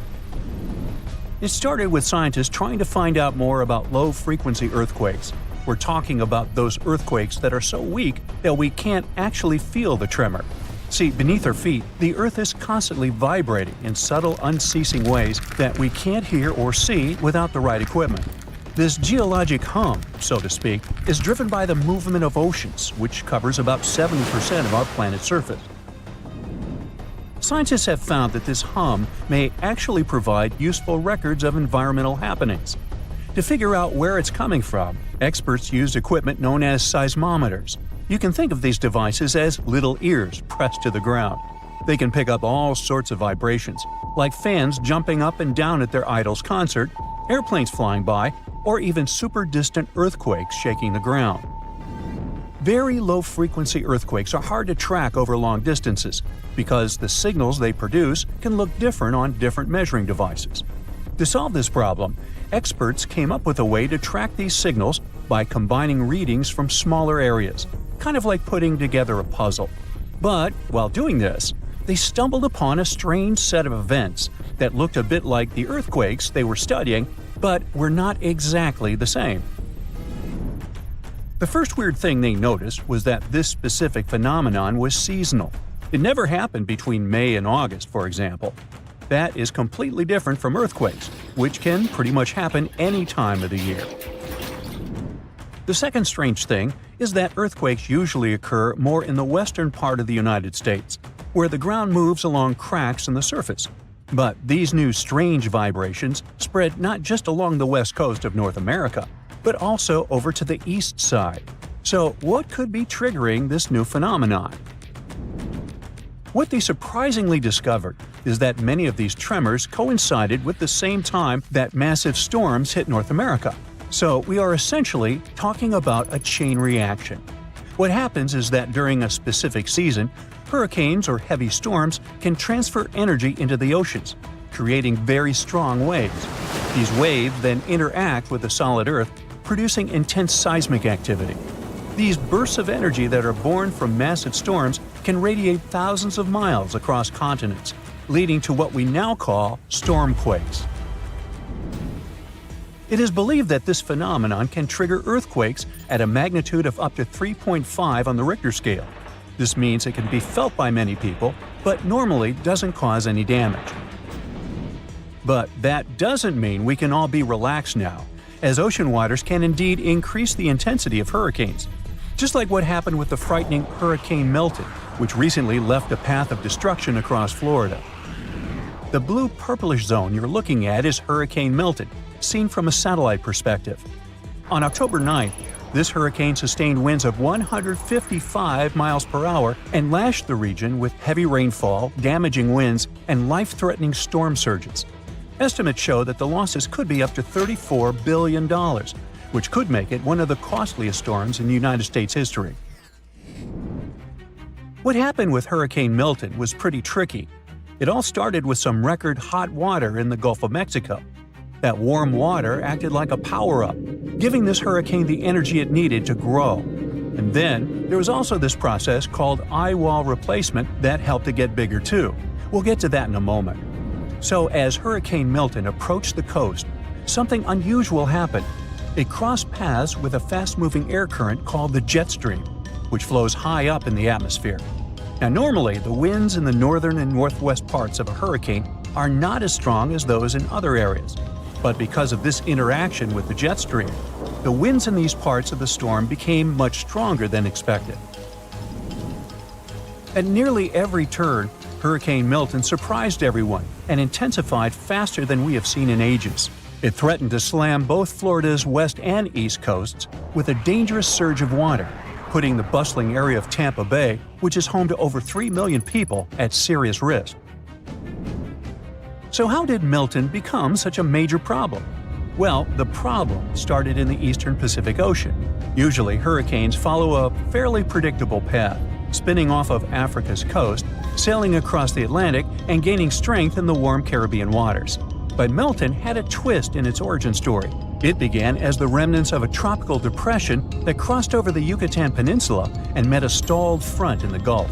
It started with scientists trying to find out more about low-frequency earthquakes. We're talking about those earthquakes that are so weak that we can't actually feel the tremor. See, beneath our feet, the Earth is constantly vibrating in subtle, unceasing ways that we can't hear or see without the right equipment. This geologic hum, so to speak, is driven by the movement of oceans, which covers about 70% of our planet's surface. Scientists have found that this hum may actually provide useful records of environmental happenings. To figure out where it's coming from, experts used equipment known as seismometers. You can think of these devices as little ears pressed to the ground. They can pick up all sorts of vibrations, like fans jumping up and down at their idol's concert, airplanes flying by, or even super distant earthquakes shaking the ground. Very low-frequency earthquakes are hard to track over long distances because the signals they produce can look different on different measuring devices. To solve this problem, experts came up with a way to track these signals by combining readings from smaller areas, kind of like putting together a puzzle. But while doing this, they stumbled upon a strange set of events that looked a bit like the earthquakes they were studying, but were not exactly the same. The first weird thing they noticed was that this specific phenomenon was seasonal. It never happened between May and August, for example. That is completely different from earthquakes, which can pretty much happen any time of the year. The second strange thing is that earthquakes usually occur more in the western part of the United States, where the ground moves along cracks in the surface. But these new strange vibrations spread not just along the west coast of North America, but also over to the east side. So what could be triggering this new phenomenon? What they surprisingly discovered is that many of these tremors coincided with the same time that massive storms hit North America. So we are essentially talking about a chain reaction. What happens is that during a specific season, hurricanes or heavy storms can transfer energy into the oceans, creating very strong waves. These waves then interact with the solid Earth, producing intense seismic activity. These bursts of energy that are born from massive storms can radiate thousands of miles across continents, leading to what we now call stormquakes. It is believed that this phenomenon can trigger earthquakes at a magnitude of up to 3.5 on the Richter scale. This means it can be felt by many people, but normally doesn't cause any damage. But that doesn't mean we can all be relaxed now, as ocean waters can indeed increase the intensity of hurricanes. Just like what happened with the frightening Hurricane Milton, which recently left a path of destruction across Florida. The blue-purplish zone you're looking at is Hurricane Milton, seen from a satellite perspective. On October 9th, this hurricane sustained winds of 155 miles per hour and lashed the region with heavy rainfall, damaging winds, and life-threatening storm surges. Estimates show that the losses could be up to $34 billion, which could make it one of the costliest storms in United States history. What happened with Hurricane Milton was pretty tricky. It all started with some record hot water in the Gulf of Mexico. That warm water acted like a power-up, giving this hurricane the energy it needed to grow. And then, there was also this process called eye wall replacement that helped it get bigger too. We'll get to that in a moment. So as Hurricane Milton approached the coast, something unusual happened. It crossed paths with a fast-moving air current called the jet stream, which flows high up in the atmosphere. Now normally, the winds in the northern and northwest parts of a hurricane are not as strong as those in other areas. But because of this interaction with the jet stream, the winds in these parts of the storm became much stronger than expected. At nearly every turn, Hurricane Milton surprised everyone and intensified faster than we have seen in ages. It threatened to slam both Florida's west and east coasts with a dangerous surge of water, putting the bustling area of Tampa Bay, which is home to over 3 million people, at serious risk. So how did Milton become such a major problem? Well, the problem started in the eastern Pacific Ocean. Usually, hurricanes follow a fairly predictable path, spinning off of Africa's coast, sailing across the Atlantic, and gaining strength in the warm Caribbean waters. But Milton had a twist in its origin story. It began as the remnants of a tropical depression that crossed over the Yucatan Peninsula and met a stalled front in the Gulf.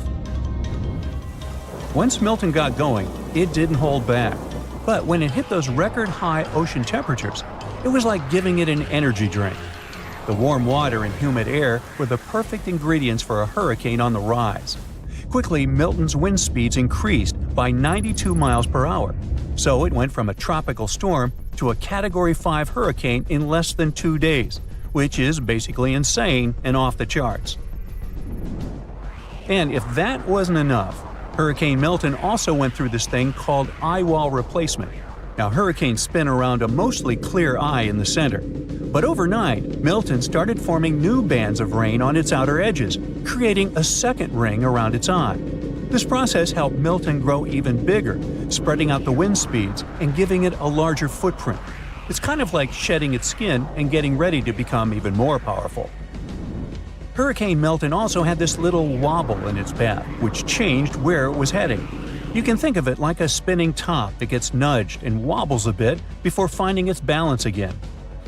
Once Milton got going, it didn't hold back. But when it hit those record-high ocean temperatures, it was like giving it an energy drink. The warm water and humid air were the perfect ingredients for a hurricane on the rise. Quickly, Milton's wind speeds increased by 92 miles per hour, so it went from a tropical storm to a Category 5 hurricane in less than 2 days, which is basically insane and off the charts. And if that wasn't enough, Hurricane Milton also went through this thing called eye wall replacement. Now, hurricanes spin around a mostly clear eye in the center. But overnight, Milton started forming new bands of rain on its outer edges, creating a second ring around its eye. This process helped Milton grow even bigger, spreading out the wind speeds and giving it a larger footprint. It's kind of like shedding its skin and getting ready to become even more powerful. Hurricane Milton also had this little wobble in its path, which changed where it was heading. You can think of it like a spinning top that gets nudged and wobbles a bit before finding its balance again.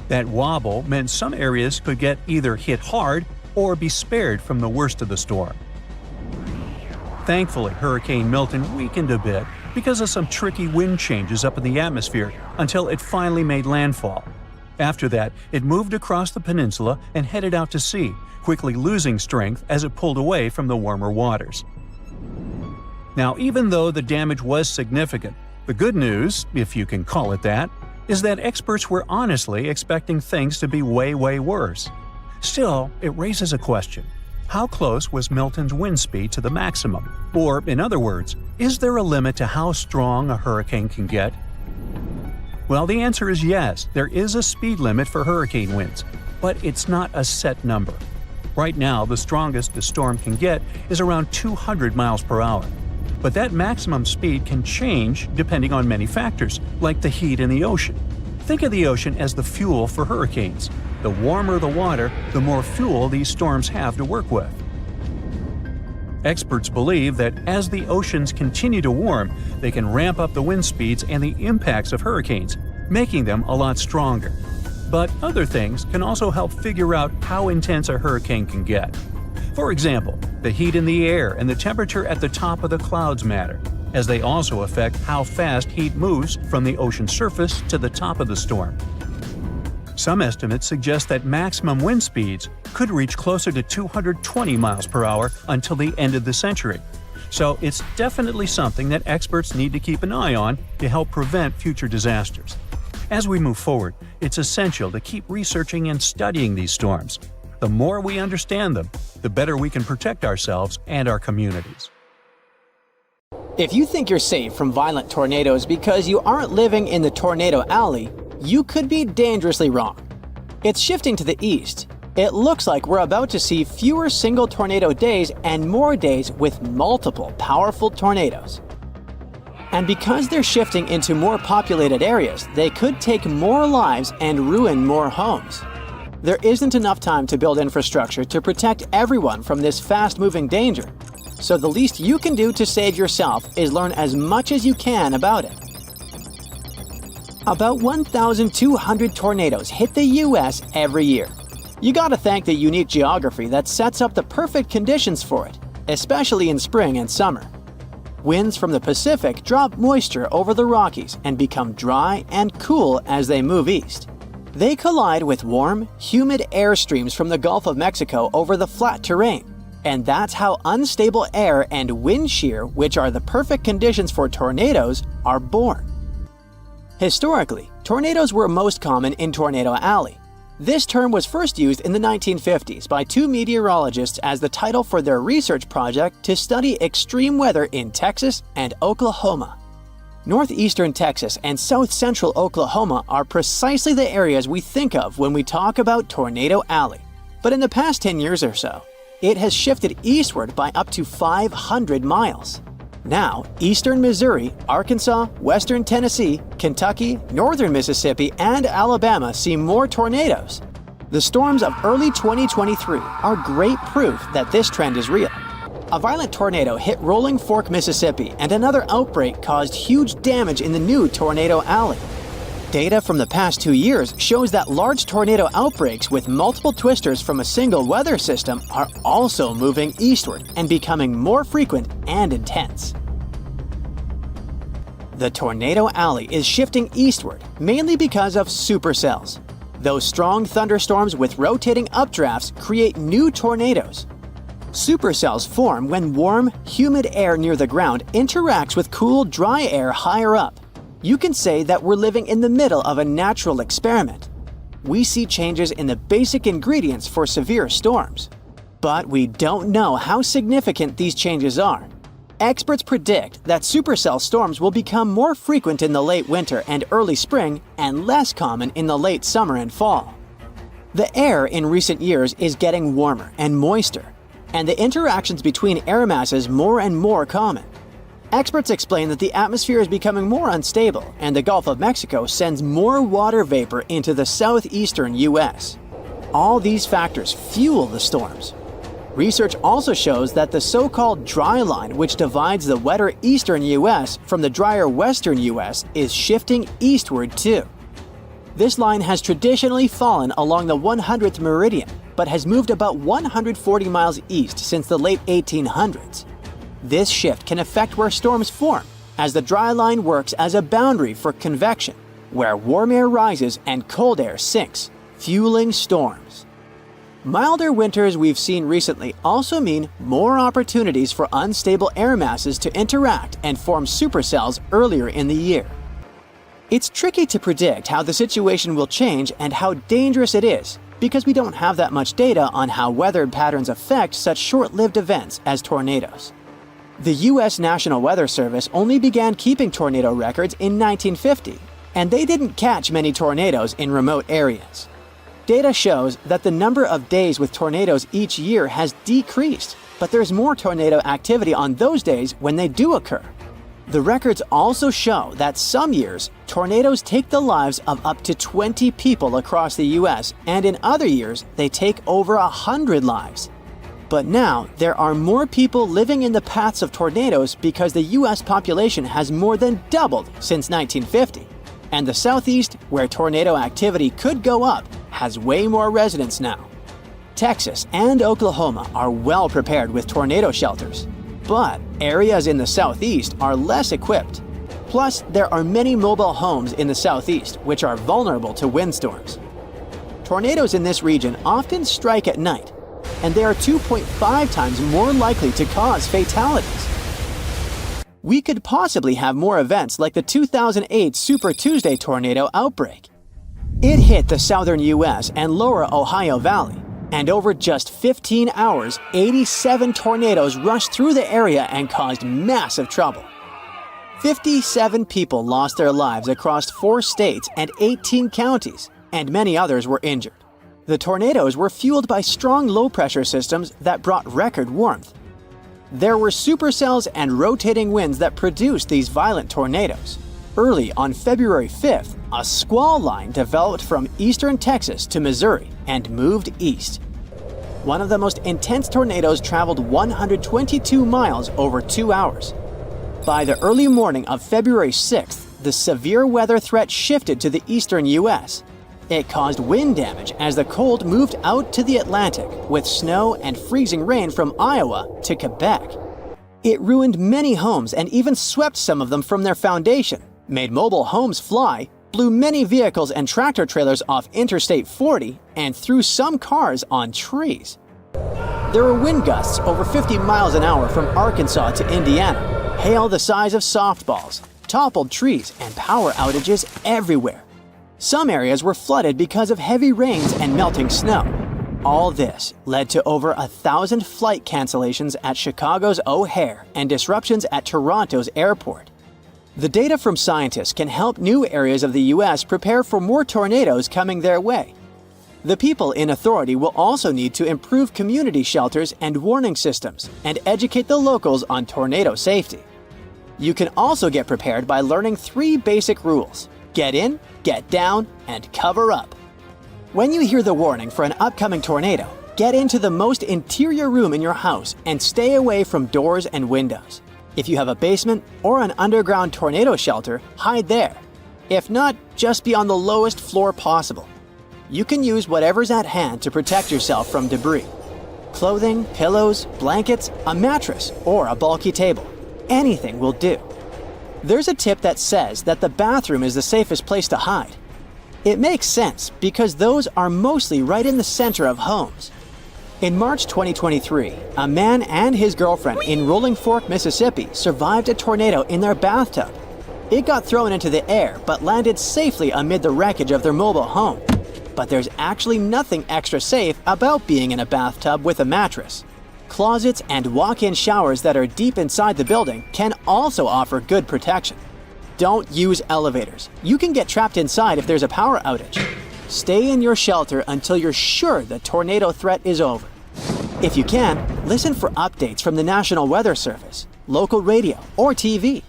That wobble meant some areas could get either hit hard or be spared from the worst of the storm. Thankfully, Hurricane Milton weakened a bit because of some tricky wind changes up in the atmosphere until it finally made landfall. After that, it moved across the peninsula and headed out to sea, quickly losing strength as it pulled away from the warmer waters. Now, even though the damage was significant, the good news, if you can call it that, is that experts were honestly expecting things to be way worse. Still, it raises a question. How close was Milton's wind speed to the maximum? Or, in other words, is there a limit to how strong a hurricane can get? Well, the answer is yes, there is a speed limit for hurricane winds, but it's not a set number. Right now, the strongest the storm can get is around 200 miles per hour. But that maximum speed can change depending on many factors, like the heat in the ocean. Think of the ocean as the fuel for hurricanes. The warmer the water, the more fuel these storms have to work with. Experts believe that as the oceans continue to warm, they can ramp up the wind speeds and the impacts of hurricanes, making them a lot stronger. But other things can also help figure out how intense a hurricane can get. For example, the heat in the air and the temperature at the top of the clouds matter, as they also affect how fast heat moves from the ocean surface to the top of the storm. Some estimates suggest that maximum wind speeds could reach closer to 220 miles per hour until the end of the century. So it's definitely something that experts need to keep an eye on to help prevent future disasters. As we move forward, it's essential to keep researching and studying these storms. The more we understand them, the better we can protect ourselves and our communities. If you think you're safe from violent tornadoes because you aren't living in the tornado alley, you could be dangerously wrong. It's shifting to the east. It looks like we're about to see fewer single tornado days and more days with multiple powerful tornadoes. And because they're shifting into more populated areas, they could take more lives and ruin more homes. There isn't enough time to build infrastructure to protect everyone from this fast-moving danger. So the least you can do to save yourself is learn as much as you can about it. About 1,200 tornadoes hit the US every year. You gotta thank the unique geography that sets up the perfect conditions for it, especially in spring and summer. Winds from the Pacific drop moisture over the Rockies and become dry and cool as they move east. They collide with warm, humid air streams from the Gulf of Mexico over the flat terrain, and that's how unstable air and wind shear, which are the perfect conditions for tornadoes, are born. Historically, tornadoes were most common in Tornado Alley. This term was first used in the 1950s by two meteorologists as the title for their research project to study extreme weather in Texas and Oklahoma. Northeastern Texas and south-central Oklahoma are precisely the areas we think of when we talk about Tornado Alley. But in the past 10 years or so, it has shifted eastward by up to 500 miles. Now, eastern Missouri, Arkansas, western Tennessee, Kentucky, northern Mississippi, and Alabama see more tornadoes. The storms of early 2023 are great proof that this trend is real. A violent tornado hit Rolling Fork, Mississippi, and another outbreak caused huge damage in the new Tornado Alley. Data from the past 2 years shows that large tornado outbreaks with multiple twisters from a single weather system are also moving eastward and becoming more frequent and intense. The Tornado Alley is shifting eastward mainly because of supercells. Those strong thunderstorms with rotating updrafts create new tornadoes. Supercells form when warm, humid air near the ground interacts with cool, dry air higher up. You can say that we're living in the middle of a natural experiment. We see changes in the basic ingredients for severe storms. But we don't know how significant these changes are. Experts predict that supercell storms will become more frequent in the late winter and early spring and less common in the late summer and fall. The air in recent years is getting warmer and moister, and the interactions between air masses more and more common. Experts explain that the atmosphere is becoming more unstable and the Gulf of Mexico sends more water vapor into the southeastern U.S. All these factors fuel the storms. Research also shows that the so-called dry line, which divides the wetter eastern U.S. from the drier western U.S., is shifting eastward too. This line has traditionally fallen along the 100th meridian, but has moved about 140 miles east since the late 1800s. This shift can affect where storms form, as the dry line works as a boundary for convection, where warm air rises and cold air sinks, fueling storms. Milder winters we've seen recently also mean more opportunities for unstable air masses to interact and form supercells earlier in the year. It's tricky to predict how the situation will change and how dangerous it is, because we don't have that much data on how weather patterns affect such short-lived events as tornadoes. The U.S. National Weather Service only began keeping tornado records in 1950, and they didn't catch many tornadoes in remote areas. Data shows that the number of days with tornadoes each year has decreased, but there's more tornado activity on those days when they do occur. The records also show that some years, tornadoes take the lives of up to 20 people across the U.S., and in other years, they take over 100 lives. But now, there are more people living in the paths of tornadoes because the U.S. population has more than doubled since 1950. And the Southeast, where tornado activity could go up, has way more residents now. Texas and Oklahoma are well prepared with tornado shelters, but areas in the Southeast are less equipped. Plus, there are many mobile homes in the Southeast which are vulnerable to windstorms. Tornadoes in this region often strike at night, and they are 2.5 times more likely to cause fatalities. We could possibly have more events like the 2008 Super Tuesday tornado outbreak. It hit the southern U.S. and lower Ohio Valley, and over just 15 hours, 87 tornadoes rushed through the area and caused massive trouble. 57 people lost their lives across 4 states and 18 counties, and many others were injured. The tornadoes were fueled by strong low-pressure systems that brought record warmth. There were supercells and rotating winds that produced these violent tornadoes. Early on February 5th, a squall line developed from eastern Texas to Missouri and moved east. One of the most intense tornadoes traveled 122 miles over 2 hours. By the early morning of February 6th, the severe weather threat shifted to the eastern U.S. It caused wind damage as the cold moved out to the Atlantic, with snow and freezing rain from Iowa to Quebec. It ruined many homes and even swept some of them from their foundation, made mobile homes fly, blew many vehicles and tractor trailers off Interstate 40, and threw some cars on trees. There were wind gusts over 50 miles an hour from Arkansas to Indiana, hail the size of softballs, toppled trees, and power outages everywhere. Some areas were flooded because of heavy rains and melting snow. All this led to over 1,000 flight cancellations at Chicago's O'Hare and disruptions at Toronto's airport. The data from scientists can help new areas of the U.S. prepare for more tornadoes coming their way. The people in authority will also need to improve community shelters and warning systems and educate the locals on tornado safety. You can also get prepared by learning 3 basic rules: get in, get down, and cover up. When you hear the warning for an upcoming tornado, get into the most interior room in your house and stay away from doors and windows. If you have a basement or an underground tornado shelter, hide there. If not, just be on the lowest floor possible. You can use whatever's at hand to protect yourself from debris. Clothing, pillows, blankets, a mattress, or a bulky table. Anything will do. There's a tip that says that the bathroom is the safest place to hide. It makes sense because those are mostly right in the center of homes. In March 2023, a man and his girlfriend in Rolling Fork, Mississippi survived a tornado in their bathtub. It got thrown into the air but landed safely amid the wreckage of their mobile home. But there's actually nothing extra safe about being in a bathtub with a mattress. Closets and walk-in showers that are deep inside the building can also offer good protection. Don't use elevators. You can get trapped inside if there's a power outage. Stay in your shelter until you're sure the tornado threat is over. If you can, listen for updates from the National Weather Service, local radio, or TV.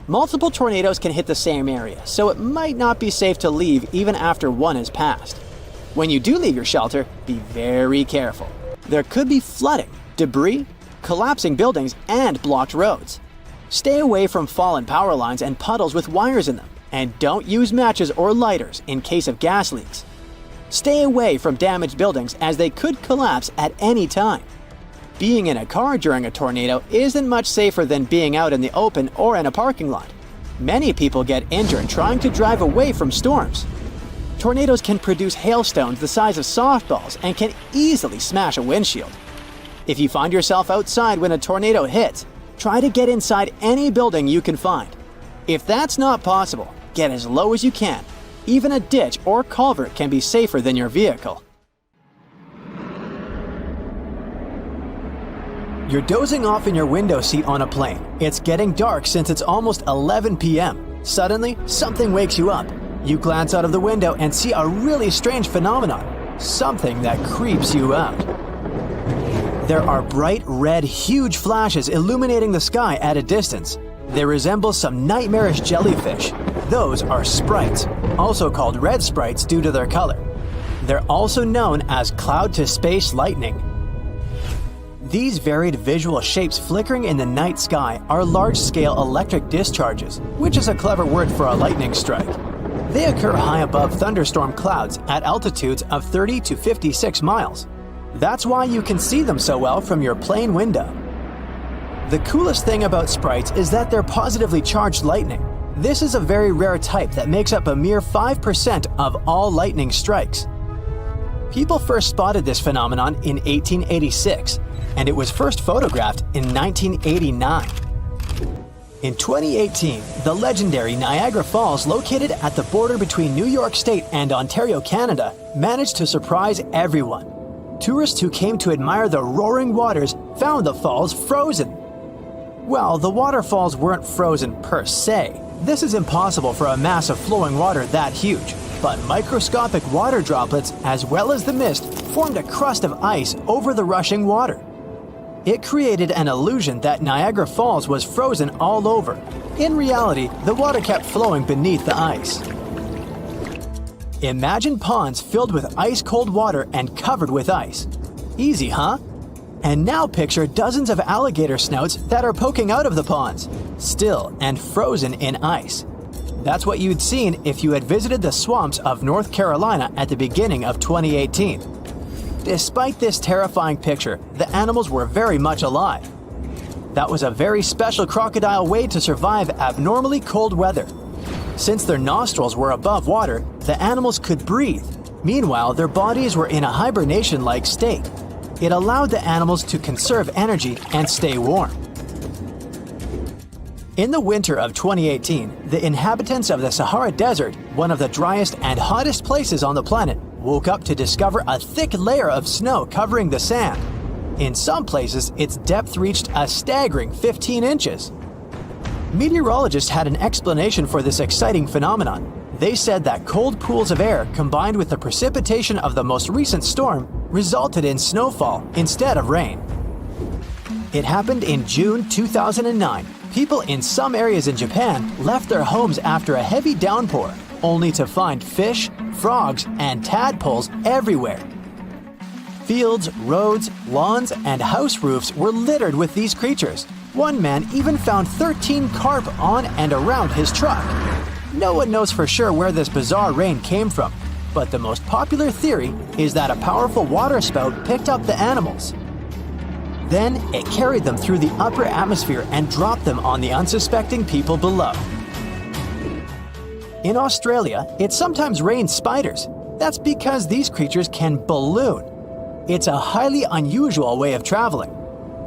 Multiple tornadoes can hit the same area, so it might not be safe to leave even after one has passed. When you do leave your shelter, be very careful. There could be flooding, debris, collapsing buildings, and blocked roads. Stay away from fallen power lines and puddles with wires in them, and don't use matches or lighters in case of gas leaks. Stay away from damaged buildings as they could collapse at any time. Being in a car during a tornado isn't much safer than being out in the open or in a parking lot. Many people get injured trying to drive away from storms. Tornadoes can produce hailstones the size of softballs and can easily smash a windshield. If you find yourself outside when a tornado hits, try to get inside any building you can find. If that's not possible, get as low as you can. Even a ditch or culvert can be safer than your vehicle. You're dozing off in your window seat on a plane. It's getting dark since it's almost 11 p.m. Suddenly, something wakes you up. You glance out of the window and see a really strange phenomenon. Something that creeps you out. There are bright red, huge flashes illuminating the sky at a distance. They resemble some nightmarish jellyfish. Those are sprites, also called red sprites due to their color. They're also known as cloud-to-space lightning. These varied visual shapes flickering in the night sky are large-scale electric discharges, which is a clever word for a lightning strike. They occur high above thunderstorm clouds at altitudes of 30 to 56 miles. That's why you can see them so well from your plane window. The coolest thing about sprites is that they're positively charged lightning. This is a very rare type that makes up a mere 5% of all lightning strikes. People first spotted this phenomenon in 1886, and it was first photographed in 1989. In 2018, the legendary Niagara Falls, located at the border between New York State and Ontario, Canada, managed to surprise everyone. Tourists who came to admire the roaring waters found the falls frozen. Well, the waterfalls weren't frozen per se. This is impossible for a mass of flowing water that huge. But microscopic water droplets, as well as the mist, formed a crust of ice over the rushing water. It created an illusion that Niagara Falls was frozen all over. In reality, the water kept flowing beneath the ice. Imagine ponds filled with ice-cold water and covered with ice. Easy, huh? And now picture dozens of alligator snouts that are poking out of the ponds, still and frozen in ice. That's what you'd seen if you had visited the swamps of North Carolina at the beginning of 2018. Despite this terrifying picture, the animals were very much alive. That was a very special crocodile way to survive abnormally cold weather. Since their nostrils were above water, the animals could breathe. Meanwhile, their bodies were in a hibernation-like state. It allowed the animals to conserve energy and stay warm. In the winter of 2018, the inhabitants of the Sahara Desert, one of the driest and hottest places on the planet, woke up to discover a thick layer of snow covering the sand. In some places, its depth reached a staggering 15 inches. Meteorologists had an explanation for this exciting phenomenon. They said that cold pools of air combined with the precipitation of the most recent storm resulted in snowfall instead of rain. It happened in June 2009. People in some areas in Japan left their homes after a heavy downpour, only to find fish, frogs, and tadpoles everywhere. Fields, roads, lawns, and house roofs were littered with these creatures. One man even found 13 carp on and around his truck. No one knows for sure where this bizarre rain came from, but the most popular theory is that a powerful waterspout picked up the animals. Then it carried them through the upper atmosphere and dropped them on the unsuspecting people below. In Australia, it sometimes rains spiders. That's because these creatures can balloon. It's a highly unusual way of traveling.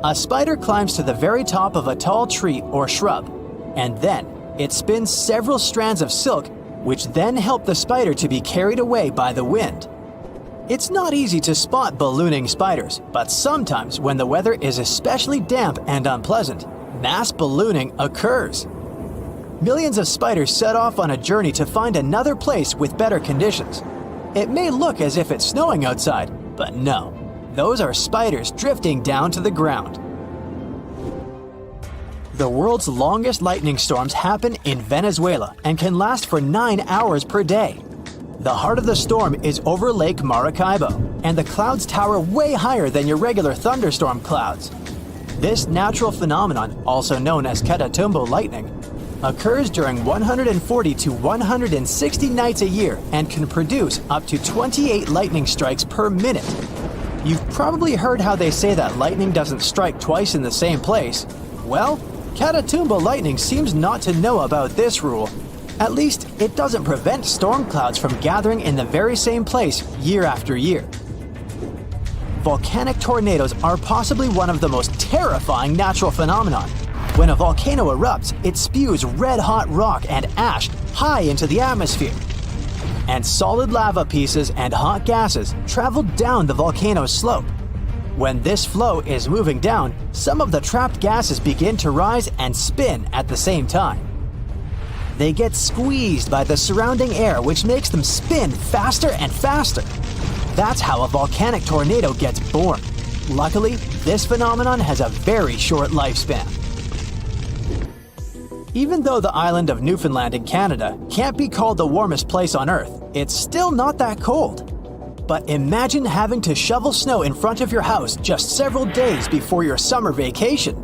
A spider climbs to the very top of a tall tree or shrub, and then it spins several strands of silk, which then help the spider to be carried away by the wind. It's not easy to spot ballooning spiders, but sometimes when the weather is especially damp and unpleasant, mass ballooning occurs. Millions of spiders set off on a journey to find another place with better conditions. It may look as if it's snowing outside, but no, those are spiders drifting down to the ground. The world's longest lightning storms happen in Venezuela and can last for 9 hours per day. The heart of the storm is over Lake Maracaibo, and the clouds tower way higher than your regular thunderstorm clouds. This natural phenomenon, also known as Catatumbo lightning, occurs during 140 to 160 nights a year and can produce up to 28 lightning strikes per minute. You've probably heard how they say that lightning doesn't strike twice in the same place. Well, Catatumbo lightning seems not to know about this rule. At least, it doesn't prevent storm clouds from gathering in the very same place year after year. Volcanic tornadoes are possibly one of the most terrifying natural phenomena. When a volcano erupts, it spews red-hot rock and ash high into the atmosphere. And solid lava pieces and hot gases travel down the volcano's slope. When this flow is moving down, some of the trapped gases begin to rise and spin at the same time. They get squeezed by the surrounding air, which makes them spin faster and faster. That's how a volcanic tornado gets born. Luckily, this phenomenon has a very short lifespan. Even though the island of Newfoundland in Canada can't be called the warmest place on Earth, it's still not that cold. But imagine having to shovel snow in front of your house just several days before your summer vacation.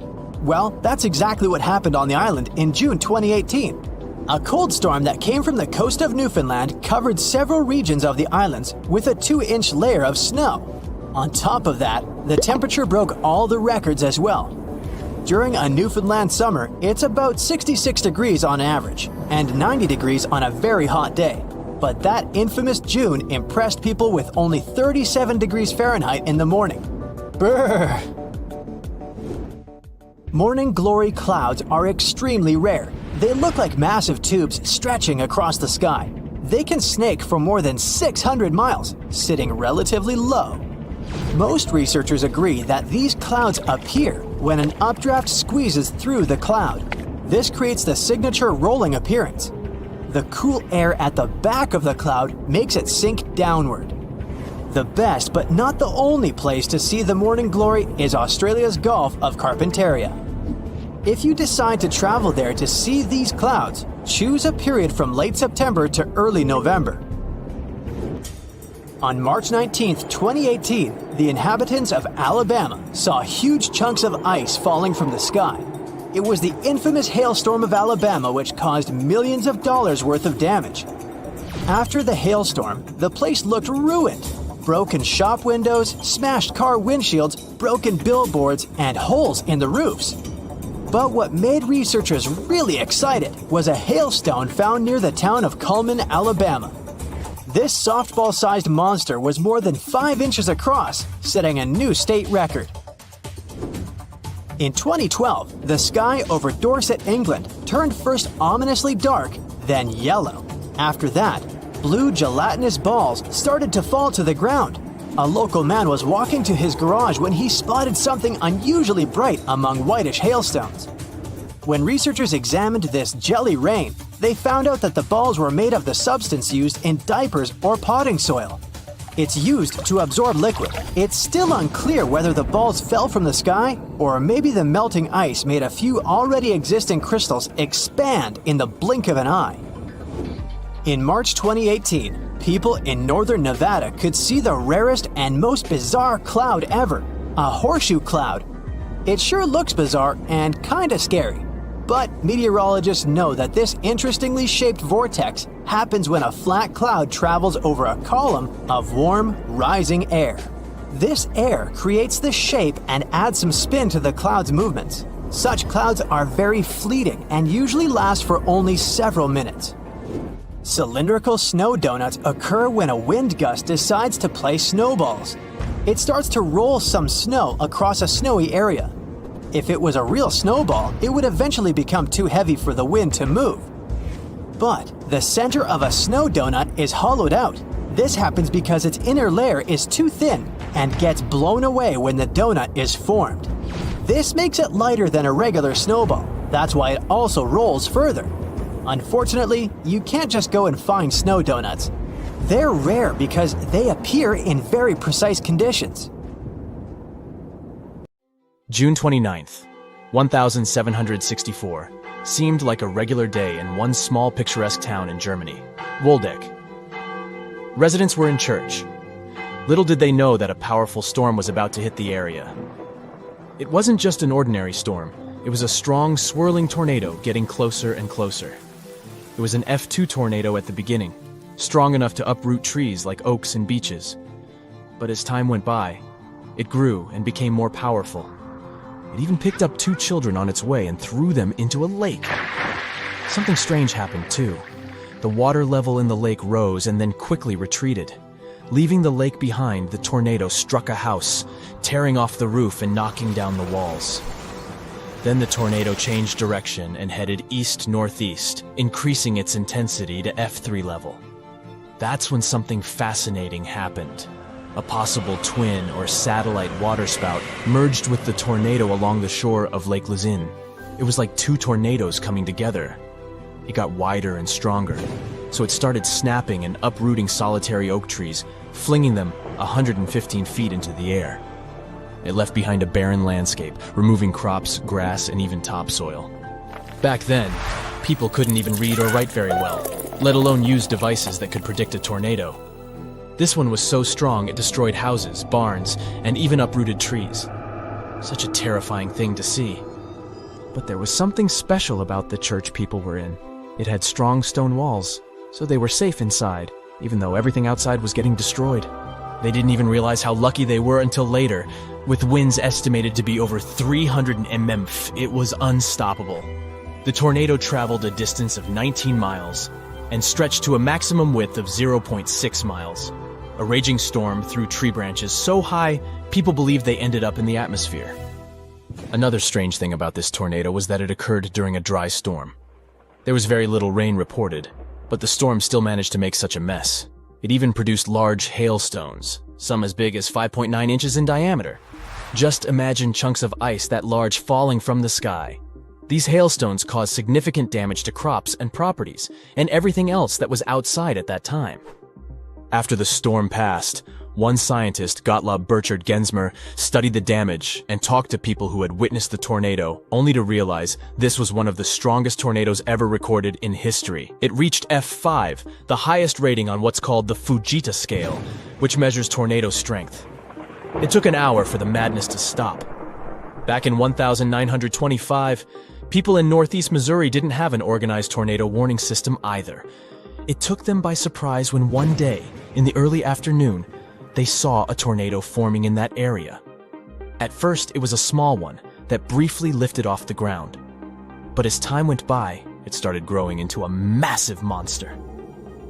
Well, that's exactly what happened on the island in June 2018. A cold storm that came from the coast of Newfoundland covered several regions of the islands with a 2-inch layer of snow. On top of that, the temperature broke all the records as well. During a Newfoundland summer, it's about 66 degrees on average, and 90 degrees on a very hot day. But that infamous June impressed people with only 37 degrees Fahrenheit in the morning. Brrr! Morning glory clouds are extremely rare. They look like massive tubes stretching across the sky. They can snake for more than 600 miles, sitting relatively low. Most researchers agree that these clouds appear when an updraft squeezes through the cloud. This creates the signature rolling appearance. The cool air at the back of the cloud makes it sink downward. The best but not the only place to see the morning glory is Australia's Gulf of Carpentaria. If you decide to travel there to see these clouds, choose a period from late September to early November. On March 19, 2018, the inhabitants of Alabama saw huge chunks of ice falling from the sky. It was the infamous hailstorm of Alabama which caused millions of dollars worth of damage. After the hailstorm, the place looked ruined. Broken shop windows, smashed car windshields, broken billboards, and holes in the roofs. But what made researchers really excited was a hailstone found near the town of Cullman, Alabama. This softball-sized monster was more than 5 inches across, setting a new state record. In 2012, the sky over Dorset, England, turned first ominously dark, then yellow. After that, blue gelatinous balls started to fall to the ground. A local man was walking to his garage when he spotted something unusually bright among whitish hailstones. When researchers examined this jelly rain, they found out that the balls were made of the substance used in diapers or potting soil. It's used to absorb liquid. It's still unclear whether the balls fell from the sky, or maybe the melting ice made a few already existing crystals expand in the blink of an eye. In March 2018, people in northern Nevada could see the rarest and most bizarre cloud ever, a horseshoe cloud. It sure looks bizarre and kinda scary, but meteorologists know that this interestingly shaped vortex happens when a flat cloud travels over a column of warm, rising air. This air creates the shape and adds some spin to the cloud's movements. Such clouds are very fleeting and usually last for only several minutes. Cylindrical snow donuts occur when a wind gust decides to play snowballs. It starts to roll some snow across a snowy area. If it was a real snowball, it would eventually become too heavy for the wind to move. But the center of a snow donut is hollowed out. This happens because its inner layer is too thin and gets blown away when the donut is formed. This makes it lighter than a regular snowball. That's why it also rolls further. Unfortunately, you can't just go and find snow donuts. They're rare because they appear in very precise conditions. June 29th, 1764, seemed like a regular day in one small picturesque town in Germany, Waldeck. Residents were in church. Little did they know that a powerful storm was about to hit the area. It wasn't just an ordinary storm, it was a strong, swirling tornado getting closer and closer. It was an F2 tornado at the beginning, strong enough to uproot trees like oaks and beeches. But as time went by, it grew and became more powerful. It even picked up 2 children on its way and threw them into a lake. Something strange happened too. The water level in the lake rose and then quickly retreated. Leaving the lake behind, the tornado struck a house, tearing off the roof and knocking down the walls. Then the tornado changed direction and headed east-northeast, increasing its intensity to F3 level. That's when something fascinating happened. A possible twin or satellite waterspout merged with the tornado along the shore of Lake Luzin. It was like 2 tornadoes coming together. It got wider and stronger, so it started snapping and uprooting solitary oak trees, flinging them 115 feet into the air. It left behind a barren landscape, removing crops, grass, and even topsoil. Back then, people couldn't even read or write very well, let alone use devices that could predict a tornado. This one was so strong it destroyed houses, barns, and even uprooted trees. Such a terrifying thing to see. But there was something special about the church people were in. It had strong stone walls, so they were safe inside, even though everything outside was getting destroyed. They didn't even realize how lucky they were until later. With winds estimated to be over 300 mph, it was unstoppable. The tornado traveled a distance of 19 miles and stretched to a maximum width of 0.6 miles. A raging storm threw tree branches so high, people believed they ended up in the atmosphere. Another strange thing about this tornado was that it occurred during a dry storm. There was very little rain reported, but the storm still managed to make such a mess. It even produced large hailstones, some as big as 5.9 inches in diameter. Just imagine chunks of ice that large falling from the sky. These hailstones caused significant damage to crops and properties, and everything else that was outside at that time. After the storm passed, one scientist, Gottlob Burchard Gensmer, studied the damage and talked to people who had witnessed the tornado, only to realize this was one of the strongest tornadoes ever recorded in history. It reached F5, the highest rating on what's called the Fujita scale, which measures tornado strength. It took an hour for the madness to stop. Back in 1925, people in northeast Missouri didn't have an organized tornado warning system either. It took them by surprise when one day, in the early afternoon, they saw a tornado forming in that area. At first, it was a small one that briefly lifted off the ground. But as time went by, it started growing into a massive monster.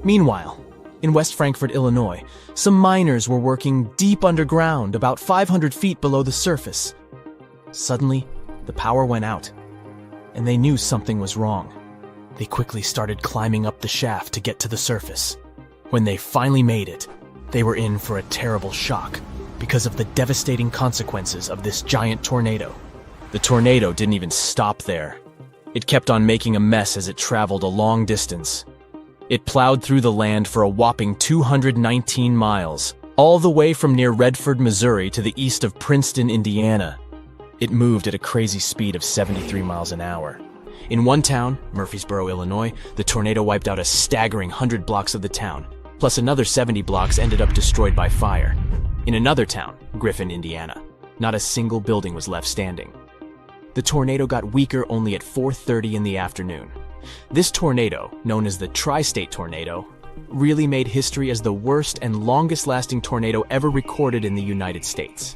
Meanwhile, in West Frankfort, Illinois, some miners were working deep underground, about 500 feet below the surface. Suddenly, the power went out, and they knew something was wrong. They quickly started climbing up the shaft to get to the surface. When they finally made it, they were in for a terrible shock because of the devastating consequences of this giant tornado. The tornado didn't even stop there. It kept on making a mess as it traveled a long distance. It plowed through the land for a whopping 219 miles, all the way from near Redford, Missouri to the east of Princeton, Indiana. It moved at a crazy speed of 73 miles an hour. In one town, Murfreesboro, Illinois, the tornado wiped out a staggering 100 blocks of the town, plus another 70 blocks ended up destroyed by fire. In another town, Griffin, Indiana, not a single building was left standing. The tornado got weaker only at 4:30 in the afternoon. This tornado, known as the Tri-State Tornado, really made history as the worst and longest-lasting tornado ever recorded in the United States.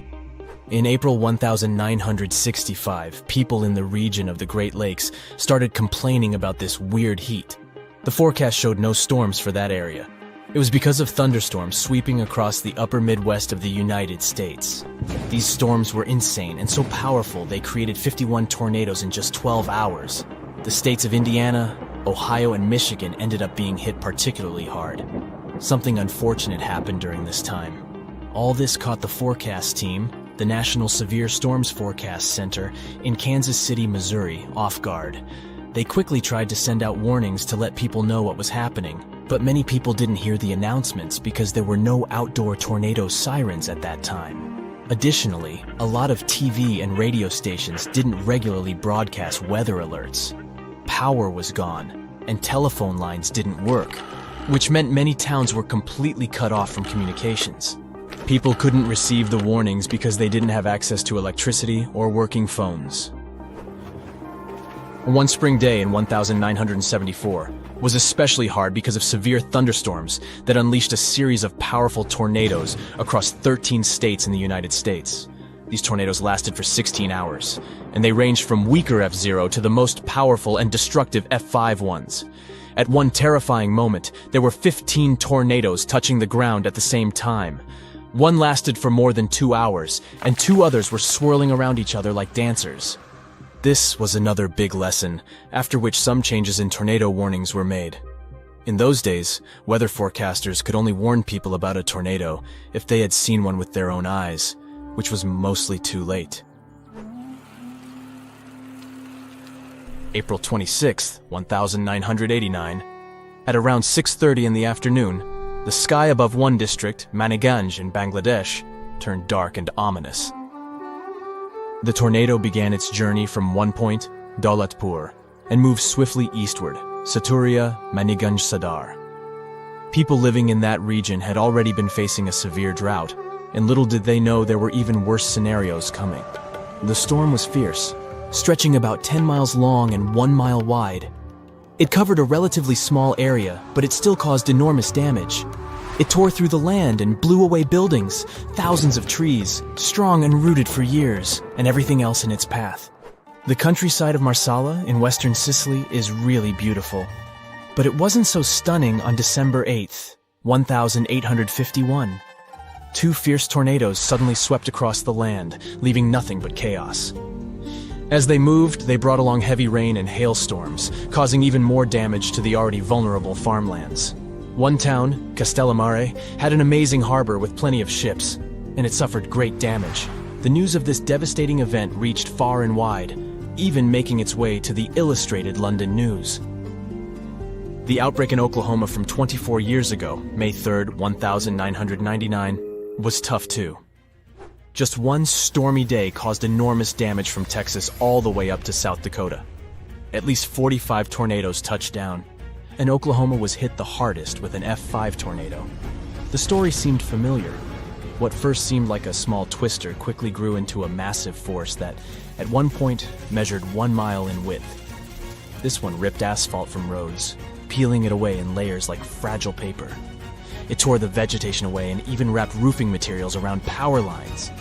In April 1965, people in the region of the Great Lakes started complaining about this weird heat. The forecast showed no storms for that area. It was because of thunderstorms sweeping across the upper Midwest of the United States. These storms were insane and so powerful they created 51 tornadoes in just 12 hours. The states of Indiana, Ohio, and Michigan ended up being hit particularly hard. Something unfortunate happened during this time. All this caught the forecast team, the National Severe Storms Forecast Center in Kansas City, Missouri, off guard. They quickly tried to send out warnings to let people know what was happening, but many people didn't hear the announcements because there were no outdoor tornado sirens at that time. Additionally, a lot of TV and radio stations didn't regularly broadcast weather alerts. Power was gone, and telephone lines didn't work, which meant many towns were completely cut off from communications. People couldn't receive the warnings because they didn't have access to electricity or working phones. One spring day in 1974 was especially hard because of severe thunderstorms that unleashed a series of powerful tornadoes across 13 states in the United States. These tornadoes lasted for 16 hours, and they ranged from weaker F0 to the most powerful and destructive F5 ones. At one terrifying moment, there were 15 tornadoes touching the ground at the same time. One lasted for more than 2 hours, and 2 others were swirling around each other like dancers. This was another big lesson, after which some changes in tornado warnings were made. In those days, weather forecasters could only warn people about a tornado if they had seen one with their own eyes, which was mostly too late. April 26, 1989, at around 6:30 in the afternoon, the sky above one district, Maniganj in Bangladesh, turned dark and ominous. The tornado began its journey from one point, Daulatpur, and moved swiftly eastward, Saturia, Maniganj Sadar. People living in that region had already been facing a severe drought, and little did they know there were even worse scenarios coming. The storm was fierce, stretching about 10 miles long and 1 mile wide. It covered a relatively small area, but it still caused enormous damage. It tore through the land and blew away buildings, thousands of trees, strong and rooted for years, and everything else in its path. The countryside of Marsala in western Sicily is really beautiful. But it wasn't so stunning on December 8th, 1851. 2 fierce tornadoes suddenly swept across the land, leaving nothing but chaos. As they moved, they brought along heavy rain and hailstorms, causing even more damage to the already vulnerable farmlands. One town, Castellammare, had an amazing harbor with plenty of ships, and it suffered great damage. The news of this devastating event reached far and wide, even making its way to the Illustrated London News. The outbreak in Oklahoma from 24 years ago, May 3rd, 1999, was tough too. Just one stormy day caused enormous damage from Texas all the way up to South Dakota. At least 45 tornadoes touched down, and Oklahoma was hit the hardest with an F5 tornado. The story seemed familiar. What first seemed like a small twister quickly grew into a massive force that, at one point, measured 1 mile in width. This one ripped asphalt from roads, peeling it away in layers like fragile paper. It tore the vegetation away and even wrapped roofing materials around power lines.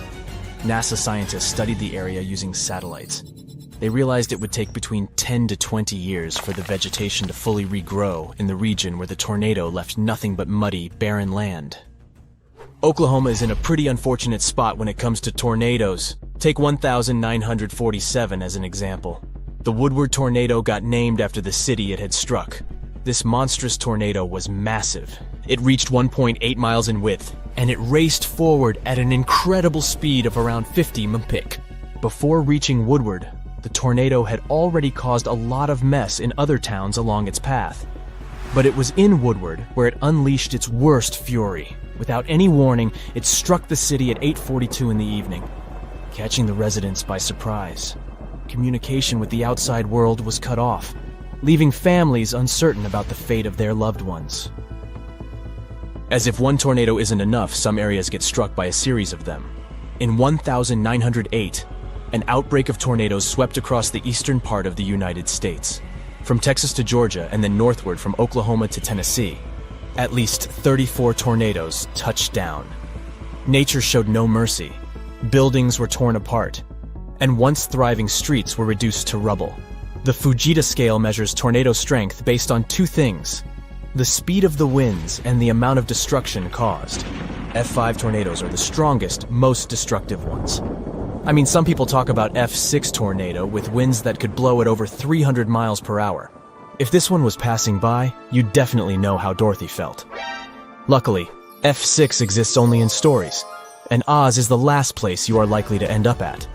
NASA scientists studied the area using satellites. They realized it would take between 10 to 20 years for the vegetation to fully regrow in the region where the tornado left nothing but muddy, barren land. Oklahoma is in a pretty unfortunate spot when it comes to tornadoes. Take 1947 as an example. The Woodward tornado got named after the city it had struck. This monstrous tornado was massive. It reached 1.8 miles in width, and it raced forward at an incredible speed of around 50 mph. Before reaching Woodward, the tornado had already caused a lot of mess in other towns along its path. But it was in Woodward where it unleashed its worst fury. Without any warning, it struck the city at 8:42 in the evening, catching the residents by surprise. Communication with the outside world was cut off, leaving families uncertain about the fate of their loved ones. As if one tornado isn't enough, some areas get struck by a series of them. In 1908, an outbreak of tornadoes swept across the eastern part of the United States, from Texas to Georgia and then northward from Oklahoma to Tennessee. At least 34 tornadoes touched down. Nature showed no mercy. Buildings were torn apart, and once thriving streets were reduced to rubble. The Fujita scale measures tornado strength based on two things: the speed of the winds and the amount of destruction caused. F5 tornadoes are the strongest, most destructive ones. I mean, some people talk about F6 tornado with winds that could blow at over 300 miles per hour. If this one was passing by, you'd definitely know how Dorothy felt. Luckily, F6 exists only in stories, and Oz is the last place you are likely to end up at.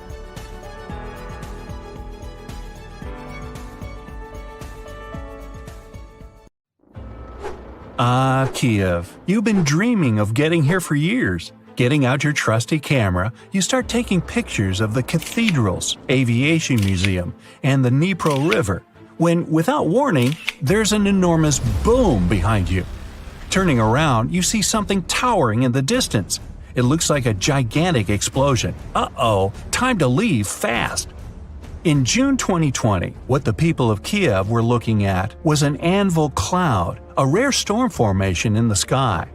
Ah, Kiev, you've been dreaming of getting here for years. Getting out your trusty camera, you start taking pictures of the cathedrals, aviation museum, and the Dnipro River, when, without warning, there's an enormous boom behind you. Turning around, you see something towering in the distance. It looks like a gigantic explosion. Uh-oh, time to leave fast. In June 2020, what the people of Kiev were looking at was an anvil cloud, a rare storm formation in the sky.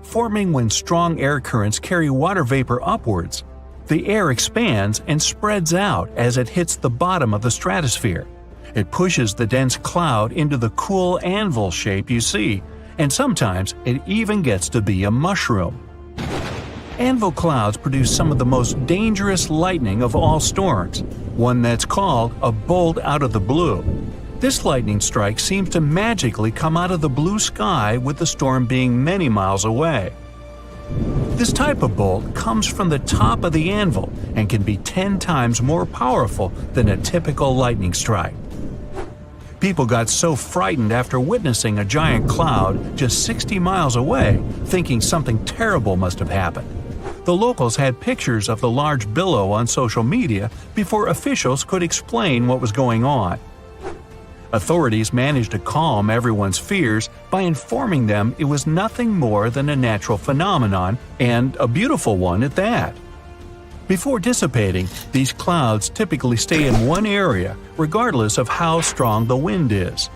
Forming when strong air currents carry water vapor upwards, the air expands and spreads out as it hits the bottom of the stratosphere. It pushes the dense cloud into the cool anvil shape you see, and sometimes it even gets to be a mushroom. Anvil clouds produce some of the most dangerous lightning of all storms, one that's called a bolt out of the blue. This lightning strike seems to magically come out of the blue sky with the storm being many miles away. This type of bolt comes from the top of the anvil and can be 10 times more powerful than a typical lightning strike. People got so frightened after witnessing a giant cloud just 60 miles away, thinking something terrible must have happened. The locals had pictures of the large billow on social media before officials could explain what was going on. Authorities managed to calm everyone's fears by informing them it was nothing more than a natural phenomenon, and a beautiful one at that. Before dissipating, these clouds typically stay in one area, regardless of how strong the wind is.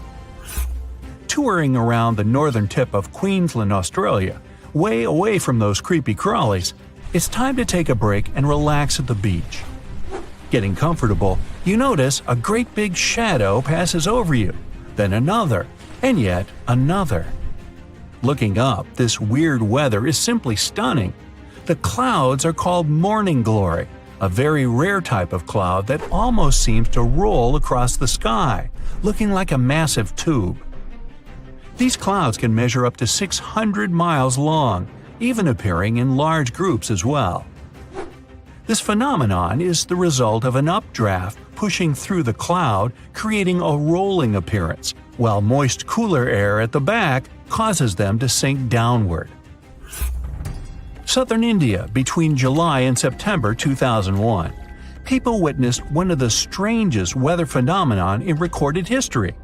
Touring around the northern tip of Queensland, Australia, way away from those creepy crawlies, it's time to take a break and relax at the beach. Getting comfortable, you notice a great big shadow passes over you, then another, and yet another. Looking up, this weird weather is simply stunning. The clouds are called morning glory, a very rare type of cloud that almost seems to roll across the sky, looking like a massive tube. These clouds can measure up to 600 miles long, even appearing in large groups as well. This phenomenon is the result of an updraft pushing through the cloud, creating a rolling appearance, while moist cooler air at the back causes them to sink downward. Southern India between July and September 2001. People witnessed one of the strangest weather phenomenon in recorded history.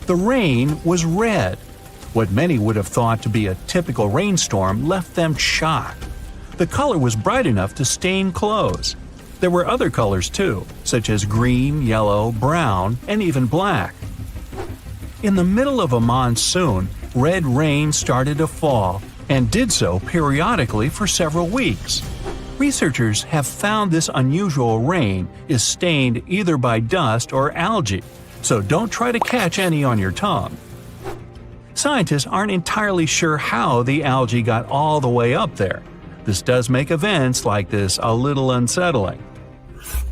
The rain was red. What many would have thought to be a typical rainstorm left them shocked. The color was bright enough to stain clothes. There were other colors too, such as green, yellow, brown, and even black. In the middle of a monsoon, red rain started to fall, and did so periodically for several weeks. Researchers have found this unusual rain is stained either by dust or algae, so don't try to catch any on your tongue. Scientists aren't entirely sure how the algae got all the way up there. This does make events like this a little unsettling.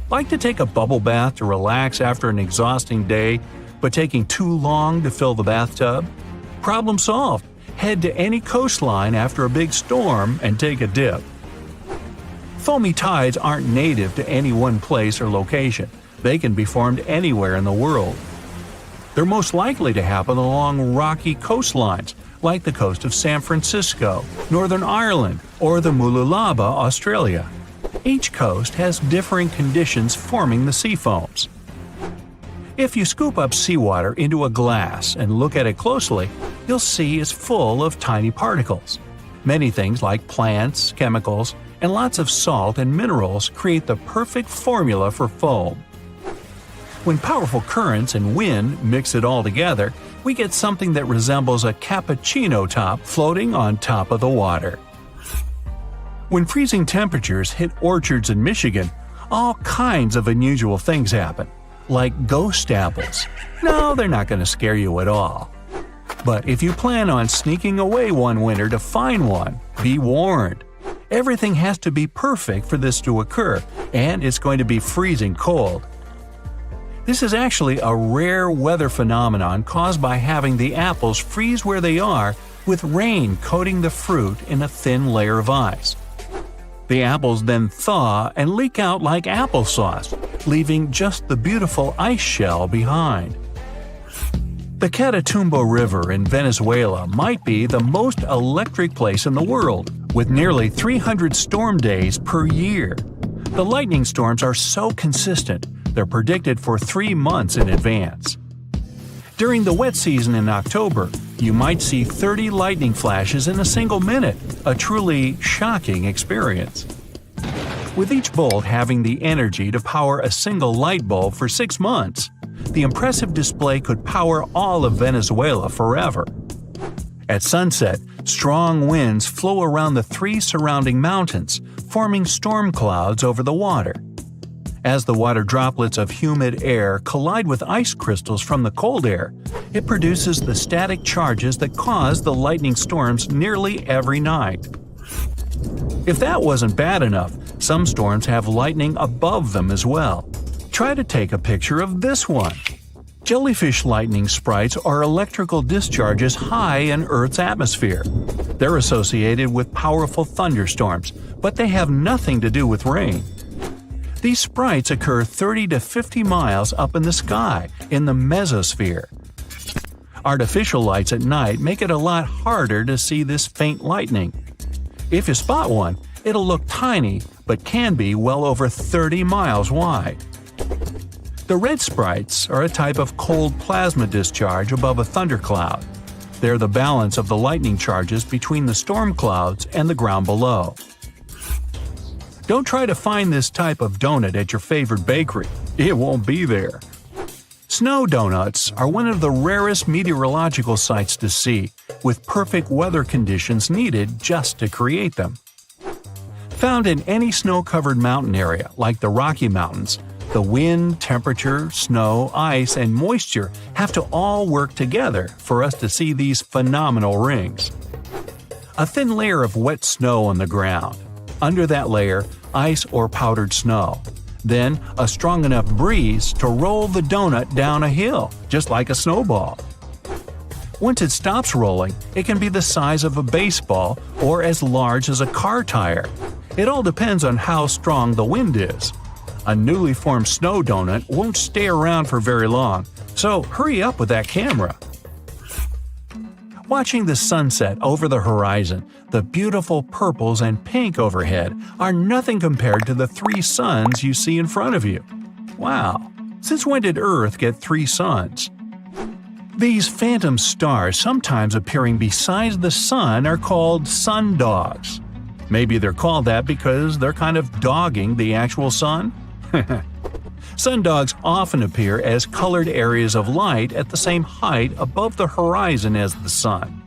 Like to take a bubble bath to relax after an exhausting day, but taking too long to fill the bathtub? Problem solved. Head to any coastline after a big storm and take a dip. Foamy tides aren't native to any one place or location. They can be formed anywhere in the world. They're most likely to happen along rocky coastlines, like the coast of San Francisco, Northern Ireland, or the Mululaba, Australia. Each coast has differing conditions forming the sea foams. If you scoop up seawater into a glass and look at it closely, you'll see it's full of tiny particles. Many things like plants, chemicals, and lots of salt and minerals create the perfect formula for foam. When powerful currents and wind mix it all together, we get something that resembles a cappuccino top floating on top of the water. When freezing temperatures hit orchards in Michigan, all kinds of unusual things happen, like ghost apples. No, they're not going to scare you at all. But if you plan on sneaking away one winter to find one, be warned. Everything has to be perfect for this to occur, and it's going to be freezing cold. This is actually a rare weather phenomenon caused by having the apples freeze where they are with rain coating the fruit in a thin layer of ice. The apples then thaw and leak out like applesauce, leaving just the beautiful ice shell behind. The Catatumbo River in Venezuela might be the most electric place in the world, with nearly 300 storm days per year. The lightning storms are so consistent, they're predicted for 3 months in advance. During the wet season in October, you might see 30 lightning flashes in a single minute, a truly shocking experience. With each bolt having the energy to power a single light bulb for 6 months, the impressive display could power all of Venezuela forever. At sunset, strong winds flow around the 3 surrounding mountains, forming storm clouds over the water. As the water droplets of humid air collide with ice crystals from the cold air, it produces the static charges that cause the lightning storms nearly every night. If that wasn't bad enough, some storms have lightning above them as well. Try to take a picture of this one. Jellyfish lightning sprites are electrical discharges high in Earth's atmosphere. They're associated with powerful thunderstorms, but they have nothing to do with rain. These sprites occur 30 to 50 miles up in the sky, in the mesosphere. Artificial lights at night make it a lot harder to see this faint lightning. If you spot one, it'll look tiny, but can be well over 30 miles wide. The red sprites are a type of cold plasma discharge above a thundercloud. They're the balance of the lightning charges between the storm clouds and the ground below. Don't try to find this type of donut at your favorite bakery. It won't be there. Snow donuts are one of the rarest meteorological sights to see, with perfect weather conditions needed just to create them. Found in any snow-covered mountain area, like the Rocky Mountains, the wind, temperature, snow, ice, and moisture have to all work together for us to see these phenomenal rings. A thin layer of wet snow on the ground. Under that layer, ice or powdered snow. Then, a strong enough breeze to roll the donut down a hill, just like a snowball. Once it stops rolling, it can be the size of a baseball or as large as a car tire. It all depends on how strong the wind is. A newly formed snow donut won't stay around for very long, so hurry up with that camera. Watching the sunset over the horizon, the beautiful purples and pink overhead are nothing compared to the 3 suns you see in front of you. Wow, since when did Earth get 3 suns? These phantom stars sometimes appearing beside the sun are called sundogs. Maybe they're called that because they're kind of dogging the actual sun? Sundogs often appear as colored areas of light at the same height above the horizon as the sun.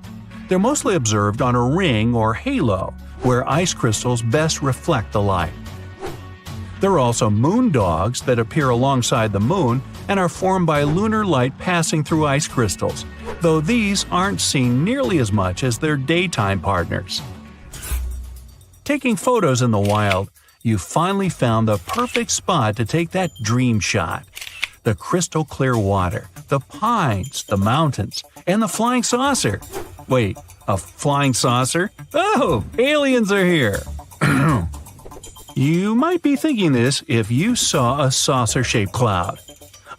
They're mostly observed on a ring or halo, where ice crystals best reflect the light. There are also moon dogs that appear alongside the moon and are formed by lunar light passing through ice crystals, though these aren't seen nearly as much as their daytime partners. Taking photos in the wild, you finally found the perfect spot to take that dream shot. The crystal clear water, the pines, the mountains, and the flying saucer. Wait, a flying saucer? Oh, aliens are here! You might be thinking this if you saw a saucer-shaped cloud.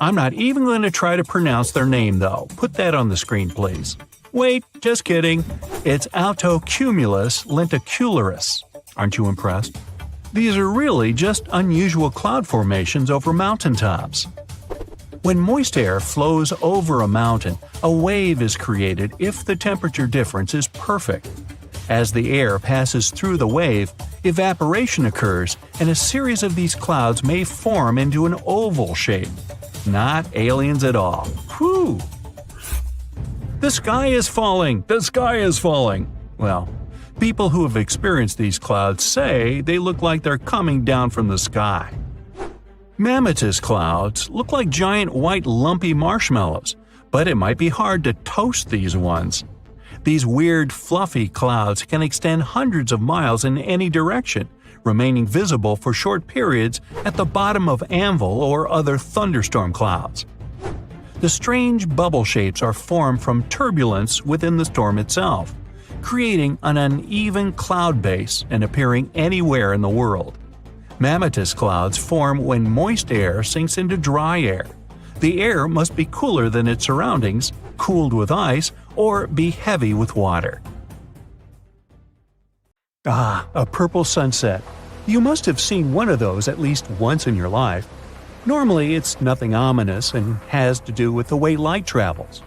I'm not even going to try to pronounce their name though. Put that on the screen, please. Wait, just kidding. It's altocumulus lenticularis. Aren't you impressed? These are really just unusual cloud formations over mountaintops. When moist air flows over a mountain, a wave is created if the temperature difference is perfect. As the air passes through the wave, evaporation occurs and a series of these clouds may form into an oval shape. Not aliens at all. Whew! The sky is falling! The sky is falling! Well, people who have experienced these clouds say they look like they're coming down from the sky. Mammatus clouds look like giant white lumpy marshmallows, but it might be hard to toast these ones. These weird, fluffy clouds can extend hundreds of miles in any direction, remaining visible for short periods at the bottom of anvil or other thunderstorm clouds. The strange bubble shapes are formed from turbulence within the storm itself, creating an uneven cloud base and appearing anywhere in the world. Mammatus clouds form when moist air sinks into dry air. The air must be cooler than its surroundings, cooled with ice, or be heavy with water. Ah, a purple sunset. You must have seen one of those at least once in your life. Normally, it's nothing ominous and has to do with the way light travels.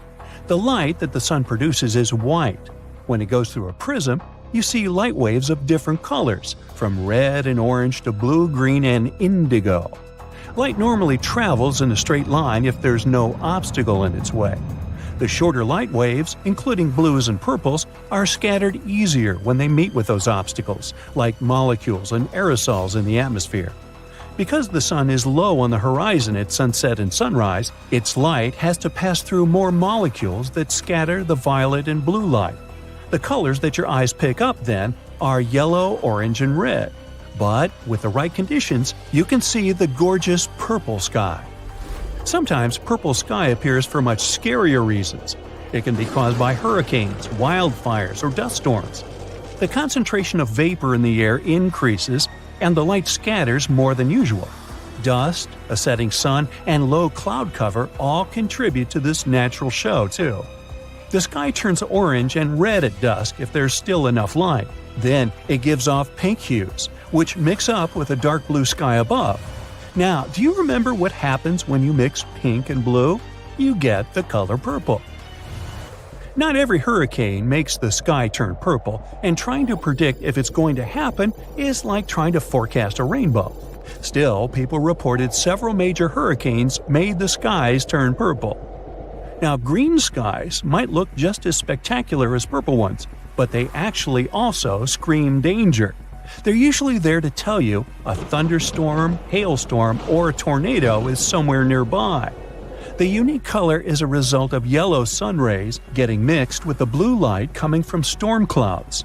The light that the sun produces is white. When it goes through a prism, you see light waves of different colors, from red and orange to blue, green, and indigo. Light normally travels in a straight line if there's no obstacle in its way. The shorter light waves, including blues and purples, are scattered easier when they meet with those obstacles, like molecules and aerosols in the atmosphere. Because the sun is low on the horizon at sunset and sunrise, its light has to pass through more molecules that scatter the violet and blue light. The colors that your eyes pick up, then, are yellow, orange, and red. But with the right conditions, you can see the gorgeous purple sky. Sometimes purple sky appears for much scarier reasons. It can be caused by hurricanes, wildfires, or dust storms. The concentration of vapor in the air increases, and the light scatters more than usual. Dust, a setting sun, and low cloud cover all contribute to this natural show, too. The sky turns orange and red at dusk if there's still enough light. Then it gives off pink hues, which mix up with a dark blue sky above. Now, do you remember what happens when you mix pink and blue? You get the color purple. Not every hurricane makes the sky turn purple, and trying to predict if it's going to happen is like trying to forecast a rainbow. Still, people reported several major hurricanes made the skies turn purple. Now, green skies might look just as spectacular as purple ones, but they actually also scream danger. They're usually there to tell you a thunderstorm, hailstorm, or a tornado is somewhere nearby. The unique color is a result of yellow sun rays getting mixed with the blue light coming from storm clouds.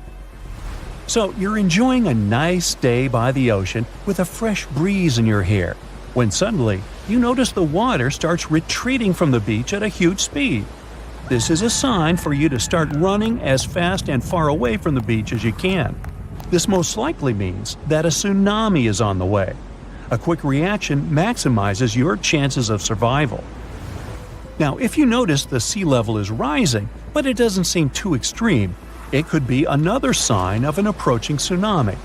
So you're enjoying a nice day by the ocean with a fresh breeze in your hair, when suddenly you notice the water starts retreating from the beach at a huge speed. This is a sign for you to start running as fast and far away from the beach as you can. This most likely means that a tsunami is on the way. A quick reaction maximizes your chances of survival. Now, if you notice the sea level is rising, but it doesn't seem too extreme, it could be another sign of an approaching tsunami.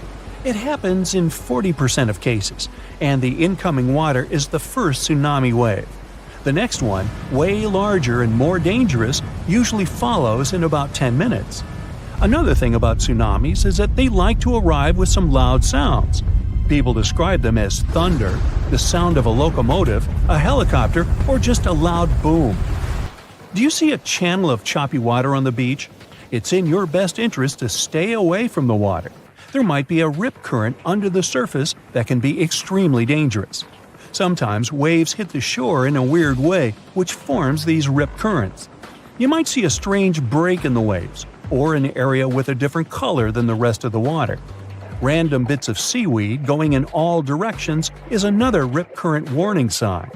It happens in 40% of cases, and the incoming water is the first tsunami wave. The next one, way larger and more dangerous, usually follows in about 10 minutes. Another thing about tsunamis is that they like to arrive with some loud sounds. People describe them as thunder, the sound of a locomotive, a helicopter, or just a loud boom. Do you see a channel of choppy water on the beach? It's in your best interest to stay away from the water. There might be a rip current under the surface that can be extremely dangerous. Sometimes waves hit the shore in a weird way, which forms these rip currents. You might see a strange break in the waves, or an area with a different color than the rest of the water. Random bits of seaweed going in all directions is another rip current warning sign.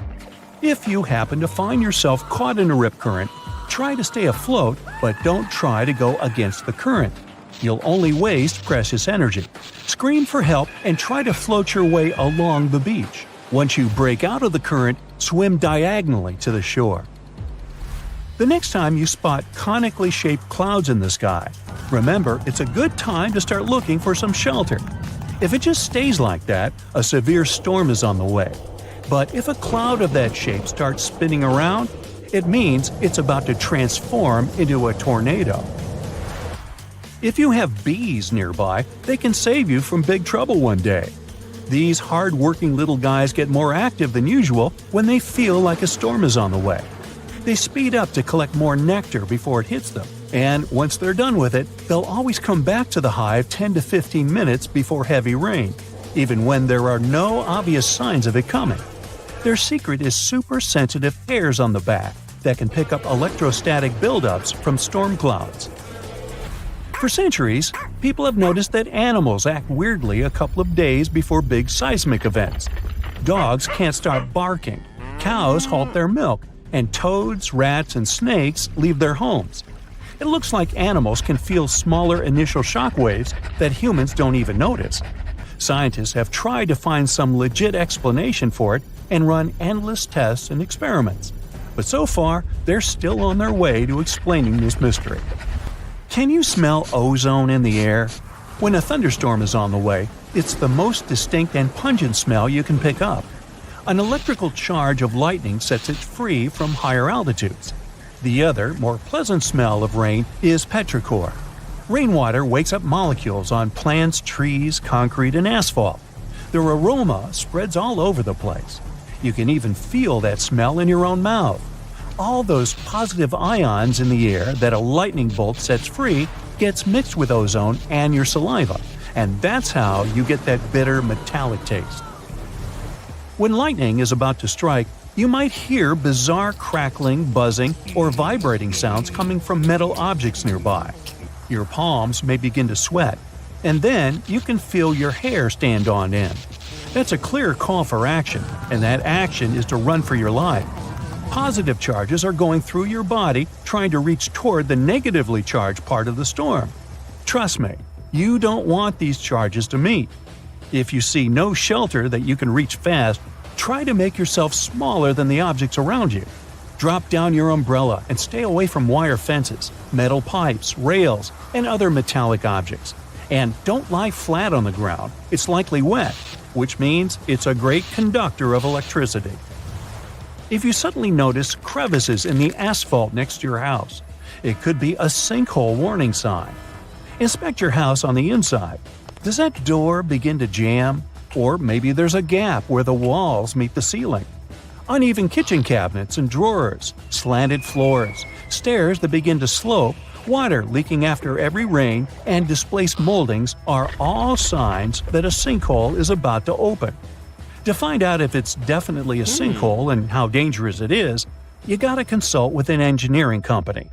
If you happen to find yourself caught in a rip current, try to stay afloat, but don't try to go against the current. You'll only waste precious energy. Scream for help and try to float your way along the beach. Once you break out of the current, swim diagonally to the shore. The next time you spot conically shaped clouds in the sky, remember it's a good time to start looking for some shelter. If it just stays like that, a severe storm is on the way. But if a cloud of that shape starts spinning around, it means it's about to transform into a tornado. If you have bees nearby, they can save you from big trouble one day. These hard-working little guys get more active than usual when they feel like a storm is on the way. They speed up to collect more nectar before it hits them, and once they're done with it, they'll always come back to the hive 10 to 15 minutes before heavy rain, even when there are no obvious signs of it coming. Their secret is super-sensitive hairs on the back that can pick up electrostatic buildups from storm clouds. For centuries, people have noticed that animals act weirdly a couple of days before big seismic events. Dogs can't stop barking, cows halt their milk, and toads, rats, and snakes leave their homes. It looks like animals can feel smaller initial shock waves that humans don't even notice. Scientists have tried to find some legit explanation for it and run endless tests and experiments. But so far, they're still on their way to explaining this mystery. Can you smell ozone in the air? When a thunderstorm is on the way, it's the most distinct and pungent smell you can pick up. An electrical charge of lightning sets it free from higher altitudes. The other, more pleasant smell of rain is petrichor. Rainwater wakes up molecules on plants, trees, concrete, and asphalt. Their aroma spreads all over the place. You can even feel that smell in your own mouth. All those positive ions in the air that a lightning bolt sets free gets mixed with ozone and your saliva, and that's how you get that bitter metallic taste. When lightning is about to strike, you might hear bizarre crackling, buzzing, or vibrating sounds coming from metal objects nearby. Your palms may begin to sweat, and then you can feel your hair stand on end. That's a clear call for action, and that action is to run for your life. Positive charges are going through your body trying to reach toward the negatively charged part of the storm. Trust me, you don't want these charges to meet. If you see no shelter that you can reach fast, try to make yourself smaller than the objects around you. Drop down your umbrella and stay away from wire fences, metal pipes, rails, and other metallic objects. And don't lie flat on the ground, it's likely wet, which means it's a great conductor of electricity. If you suddenly notice crevices in the asphalt next to your house, it could be a sinkhole warning sign. Inspect your house on the inside. Does that door begin to jam? Or maybe there's a gap where the walls meet the ceiling. Uneven kitchen cabinets and drawers, slanted floors, stairs that begin to slope, water leaking after every rain, and displaced moldings are all signs that a sinkhole is about to open. To find out if it's definitely a sinkhole and how dangerous it is, you gotta consult with an engineering company.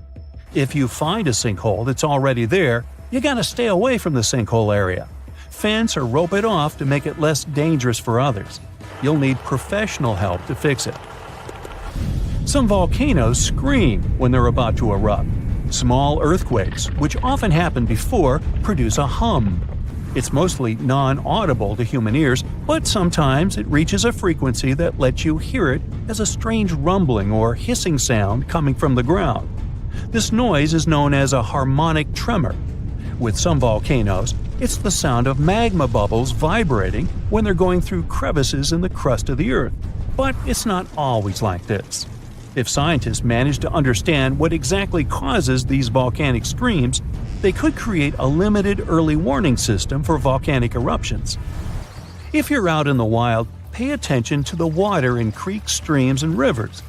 If you find a sinkhole that's already there, you gotta stay away from the sinkhole area. Fence or rope it off to make it less dangerous for others. You'll need professional help to fix it. Some volcanoes scream when they're about to erupt. Small earthquakes, which often happen before, produce a hum. It's mostly non-audible to human ears, but sometimes it reaches a frequency that lets you hear it as a strange rumbling or hissing sound coming from the ground. This noise is known as a harmonic tremor. With some volcanoes, it's the sound of magma bubbles vibrating when they're going through crevices in the crust of the earth. But it's not always like this. If scientists manage to understand what exactly causes these volcanic screams, they could create a limited early warning system for volcanic eruptions. If you're out in the wild, pay attention to the water in creeks, streams, and rivers.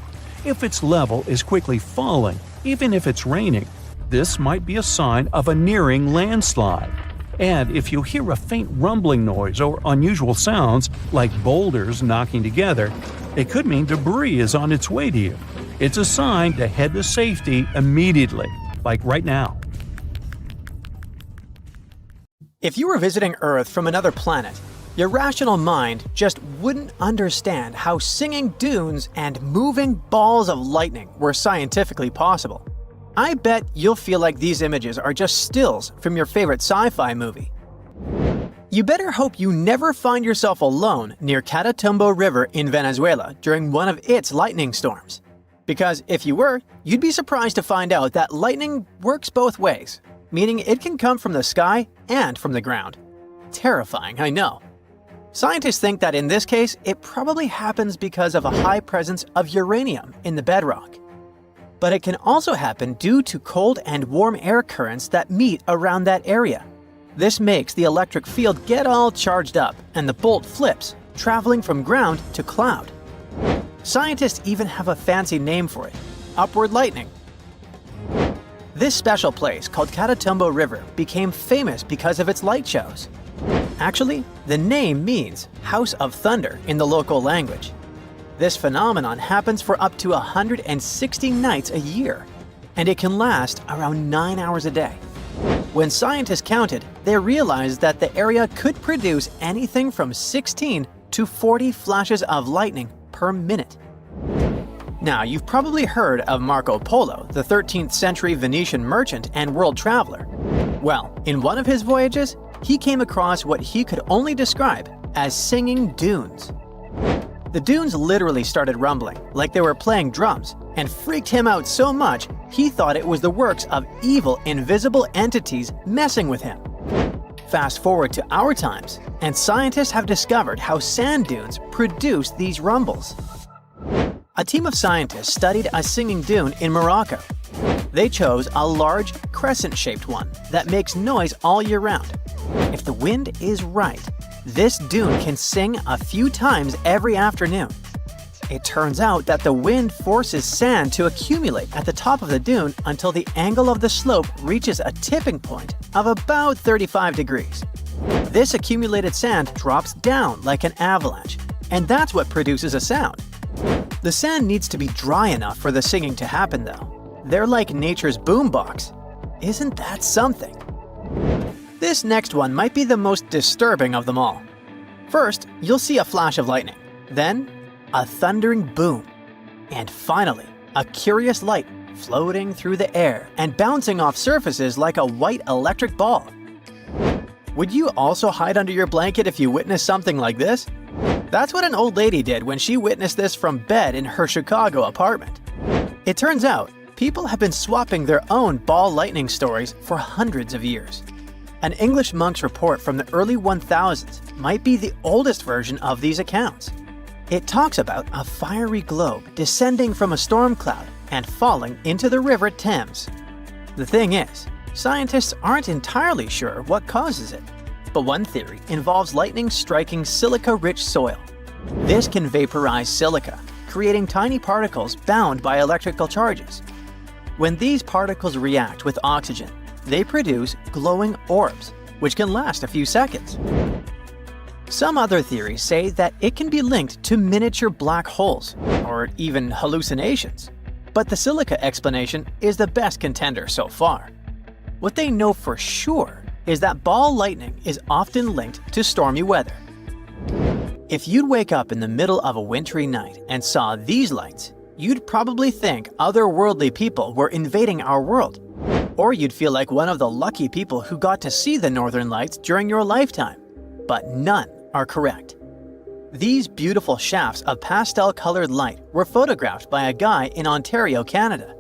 If its level is quickly falling, even if it's raining, this might be a sign of a nearing landslide. And if you hear a faint rumbling noise or unusual sounds, like boulders knocking together, it could mean debris is on its way to you. It's a sign to head to safety immediately, like right now. If you were visiting Earth from another planet, your rational mind just wouldn't understand how singing dunes and moving balls of lightning were scientifically possible. I bet you'll feel like these images are just stills from your favorite sci-fi movie. You better hope you never find yourself alone near Catatumbo River in Venezuela during one of its lightning storms. Because if you were, you'd be surprised to find out that lightning works both ways, meaning it can come from the sky and from the ground. Terrifying, I know. Scientists think that in this case, it probably happens because of a high presence of uranium in the bedrock. But it can also happen due to cold and warm air currents that meet around that area. This makes the electric field get all charged up and the bolt flips, traveling from ground to cloud. Scientists even have a fancy name for it: upward lightning. This special place called Catatumbo River became famous because of its light shows. Actually, the name means House of Thunder in the local language. This phenomenon happens for up to 160 nights a year, and it can last around 9 hours a day. When scientists counted, they realized that the area could produce anything from 16 to 40 flashes of lightning per minute. Now, you've probably heard of Marco Polo, the 13th century Venetian merchant and world traveler. Well, in one of his voyages, he came across what he could only describe as singing dunes. The dunes literally started rumbling, like they were playing drums, and freaked him out so much he thought it was the works of evil, invisible entities messing with him. Fast forward to our times, and scientists have discovered how sand dunes produce these rumbles. A team of scientists studied a singing dune in Morocco. They chose a large, crescent-shaped one that makes noise all year round. If the wind is right, this dune can sing a few times every afternoon. It turns out that the wind forces sand to accumulate at the top of the dune until the angle of the slope reaches a tipping point of about 35 degrees. This accumulated sand drops down like an avalanche, and that's what produces a sound. The sand needs to be dry enough for the singing to happen, though. They're like nature's boombox. Isn't that something? This next one might be the most disturbing of them all. First, you'll see a flash of lightning, then a thundering boom, and finally, a curious light floating through the air and bouncing off surfaces like a white electric ball. Would you also hide under your blanket if you witnessed something like this? That's what an old lady did when she witnessed this from bed in her Chicago apartment. It turns out, people have been swapping their own ball lightning stories for hundreds of years. An English monk's report from the early 1000s might be the oldest version of these accounts. It talks about a fiery globe descending from a storm cloud and falling into the river Thames. The thing is, scientists aren't entirely sure what causes it, but one theory involves lightning striking silica-rich soil. This can vaporize silica, creating tiny particles bound by electrical charges. When these particles react with oxygen, they produce glowing orbs, which can last a few seconds. Some other theories say that it can be linked to miniature black holes, or even hallucinations. But the silica explanation is the best contender so far. What they know for sure is that ball lightning is often linked to stormy weather. If you'd wake up in the middle of a wintry night and saw these lights, you'd probably think otherworldly people were invading our world. Or you'd feel like one of the lucky people who got to see the northern lights during your lifetime. But none are correct. These beautiful shafts of pastel-colored light were photographed by a guy in Ontario, Canada.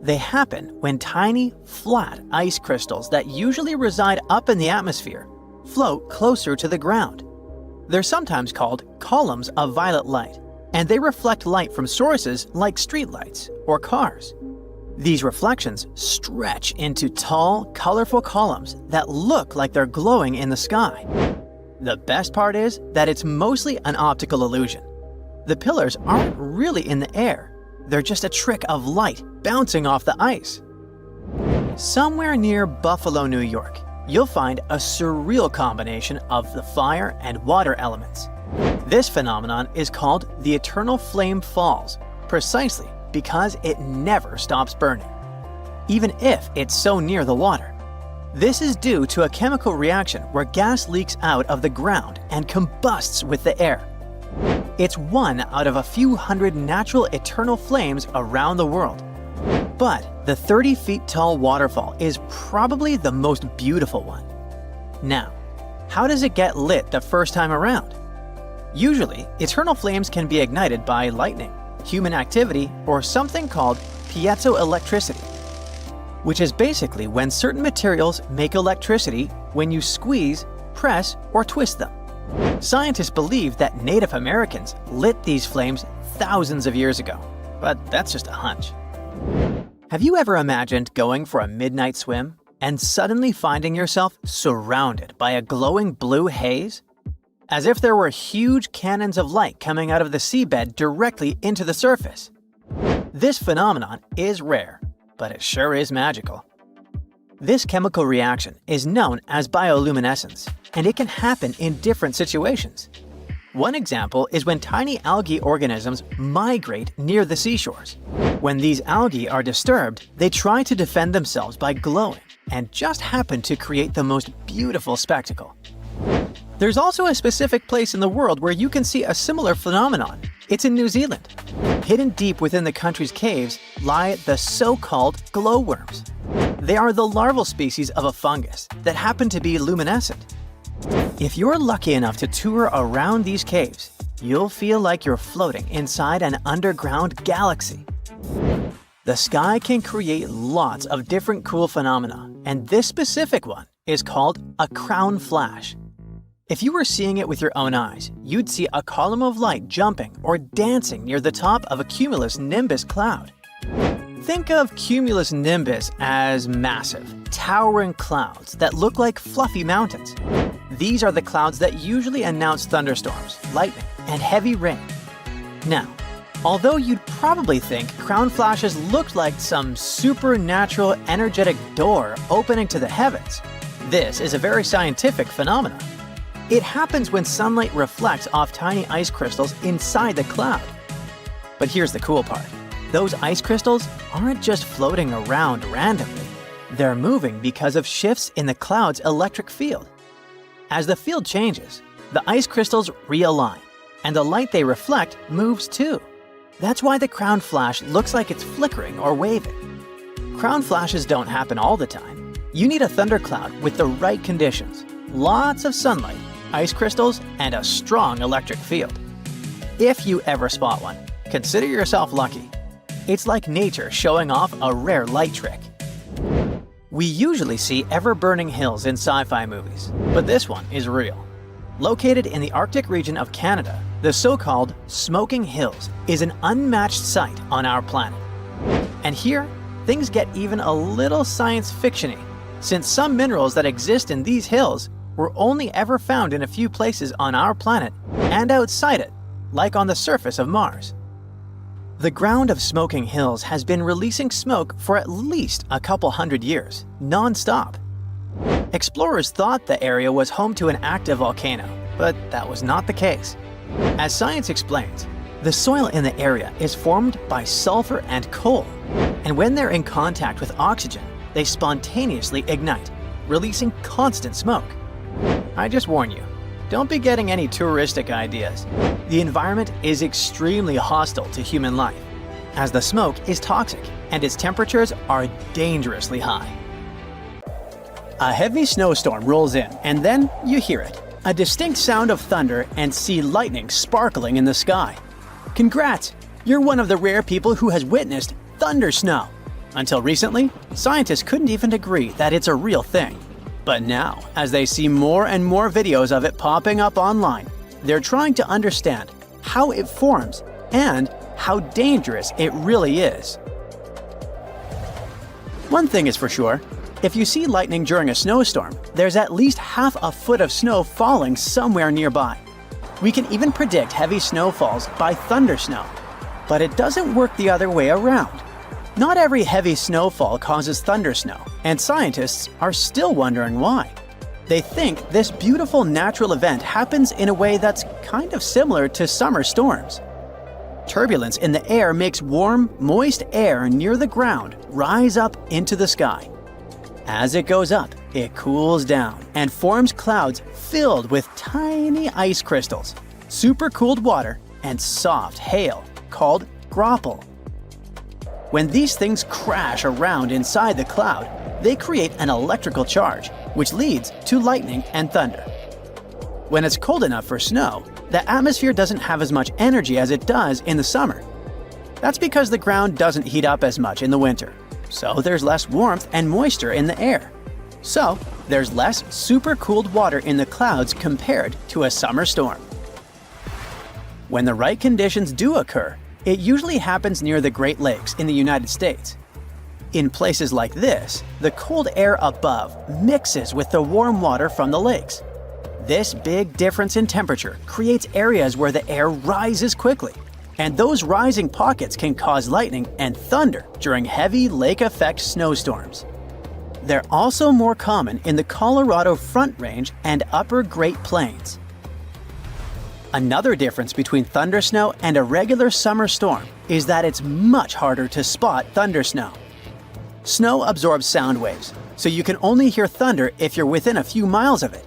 They happen when tiny, flat ice crystals that usually reside up in the atmosphere float closer to the ground. They're sometimes called columns of violet light, and they reflect light from sources like streetlights or cars. These reflections stretch into tall, colorful columns that look like they're glowing in the sky. The best part is that it's mostly an optical illusion. The pillars aren't really in the air. They're just a trick of light bouncing off the ice. Somewhere near Buffalo, New York, you'll find a surreal combination of the fire and water elements. This phenomenon is called the Eternal Flame Falls, precisely because it never stops burning, even if it's so near the water. This is due to a chemical reaction where gas leaks out of the ground and combusts with the air. It's one out of a few hundred natural eternal flames around the world. But the 30 feet tall waterfall is probably the most beautiful one. Now, how does it get lit the first time around? Usually, eternal flames can be ignited by lightning, human activity, or something called piezoelectricity, which is basically when certain materials make electricity when you squeeze, press, or twist them. Scientists believe that Native Americans lit these flames thousands of years ago, but that's just a hunch. Have you ever imagined going for a midnight swim and suddenly finding yourself surrounded by a glowing blue haze? As if there were huge cannons of light coming out of the seabed directly into the surface. This phenomenon is rare, but it sure is magical. This chemical reaction is known as bioluminescence, and it can happen in different situations. One example is when tiny algae organisms migrate near the seashores. When these algae are disturbed, they try to defend themselves by glowing, and just happen to create the most beautiful spectacle. There's also a specific place in the world where you can see a similar phenomenon. It's in New Zealand. Hidden deep within the country's caves lie the so-called glowworms. They are the larval species of a fungus that happen to be luminescent. If you're lucky enough to tour around these caves, you'll feel like you're floating inside an underground galaxy. The sky can create lots of different cool phenomena, and this specific one is called a crown flash. If you were seeing it with your own eyes, you'd see a column of light jumping or dancing near the top of a cumulus nimbus cloud. Think of cumulus nimbus as massive, towering clouds that look like fluffy mountains. These are the clouds that usually announce thunderstorms, lightning, and heavy rain. Now, although you'd probably think crown flashes looked like some supernatural energetic door opening to the heavens, this is a very scientific phenomenon. It happens when sunlight reflects off tiny ice crystals inside the cloud. But here's the cool part. Those ice crystals aren't just floating around randomly. They're moving because of shifts in the cloud's electric field. As the field changes, the ice crystals realign, and the light they reflect moves too. That's why the crown flash looks like it's flickering or waving. Crown flashes don't happen all the time. You need a thundercloud with the right conditions, lots of sunlight, ice crystals, and a strong electric field. If you ever spot one, consider yourself lucky. It's like nature showing off a rare light trick. We usually see ever-burning hills in sci-fi movies, but this one is real. Located in the Arctic region of Canada, the so-called Smoking Hills is an unmatched sight on our planet. And here, things get even a little science fiction-y, since some minerals that exist in these hills were only ever found in a few places on our planet and outside it, like on the surface of Mars. The ground of Smoking Hills has been releasing smoke for at least a couple hundred years, non-stop. Explorers thought the area was home to an active volcano, but that was not the case. As science explains, the soil in the area is formed by sulfur and coal, and when they're in contact with oxygen, they spontaneously ignite, releasing constant smoke. I just warn you, don't be getting any touristic ideas. The environment is extremely hostile to human life, as the smoke is toxic and its temperatures are dangerously high. A heavy snowstorm rolls in, and then you hear it. A distinct sound of thunder and see lightning sparkling in the sky. Congrats! You're one of the rare people who has witnessed thunder snow. Until recently, scientists couldn't even agree that it's a real thing. But now, as they see more and more videos of it popping up online, they're trying to understand how it forms and how dangerous it really is. One thing is for sure, if you see lightning during a snowstorm, there's at least half a foot of snow falling somewhere nearby. We can even predict heavy snowfalls by thunder snow, but it doesn't work the other way around. Not every heavy snowfall causes thunder snow, and scientists are still wondering why. They think this beautiful natural event happens in a way that's kind of similar to summer storms. Turbulence in the air makes warm, moist air near the ground rise up into the sky. As it goes up, it cools down and forms clouds filled with tiny ice crystals, supercooled water, and soft hail called graupel. When these things crash around inside the cloud, they create an electrical charge, which leads to lightning and thunder. When it's cold enough for snow, the atmosphere doesn't have as much energy as it does in the summer. That's because the ground doesn't heat up as much in the winter, so there's less warmth and moisture in the air. So, there's less supercooled water in the clouds compared to a summer storm. When the right conditions do occur, it usually happens near the Great Lakes in the United States. In places like this, the cold air above mixes with the warm water from the lakes. This big difference in temperature creates areas where the air rises quickly, and those rising pockets can cause lightning and thunder during heavy lake-effect snowstorms. They're also more common in the Colorado Front Range and Upper Great Plains. Another difference between thunder snow and a regular summer storm is that it's much harder to spot thunder snow. Snow absorbs sound waves, so you can only hear thunder if you're within a few miles of it.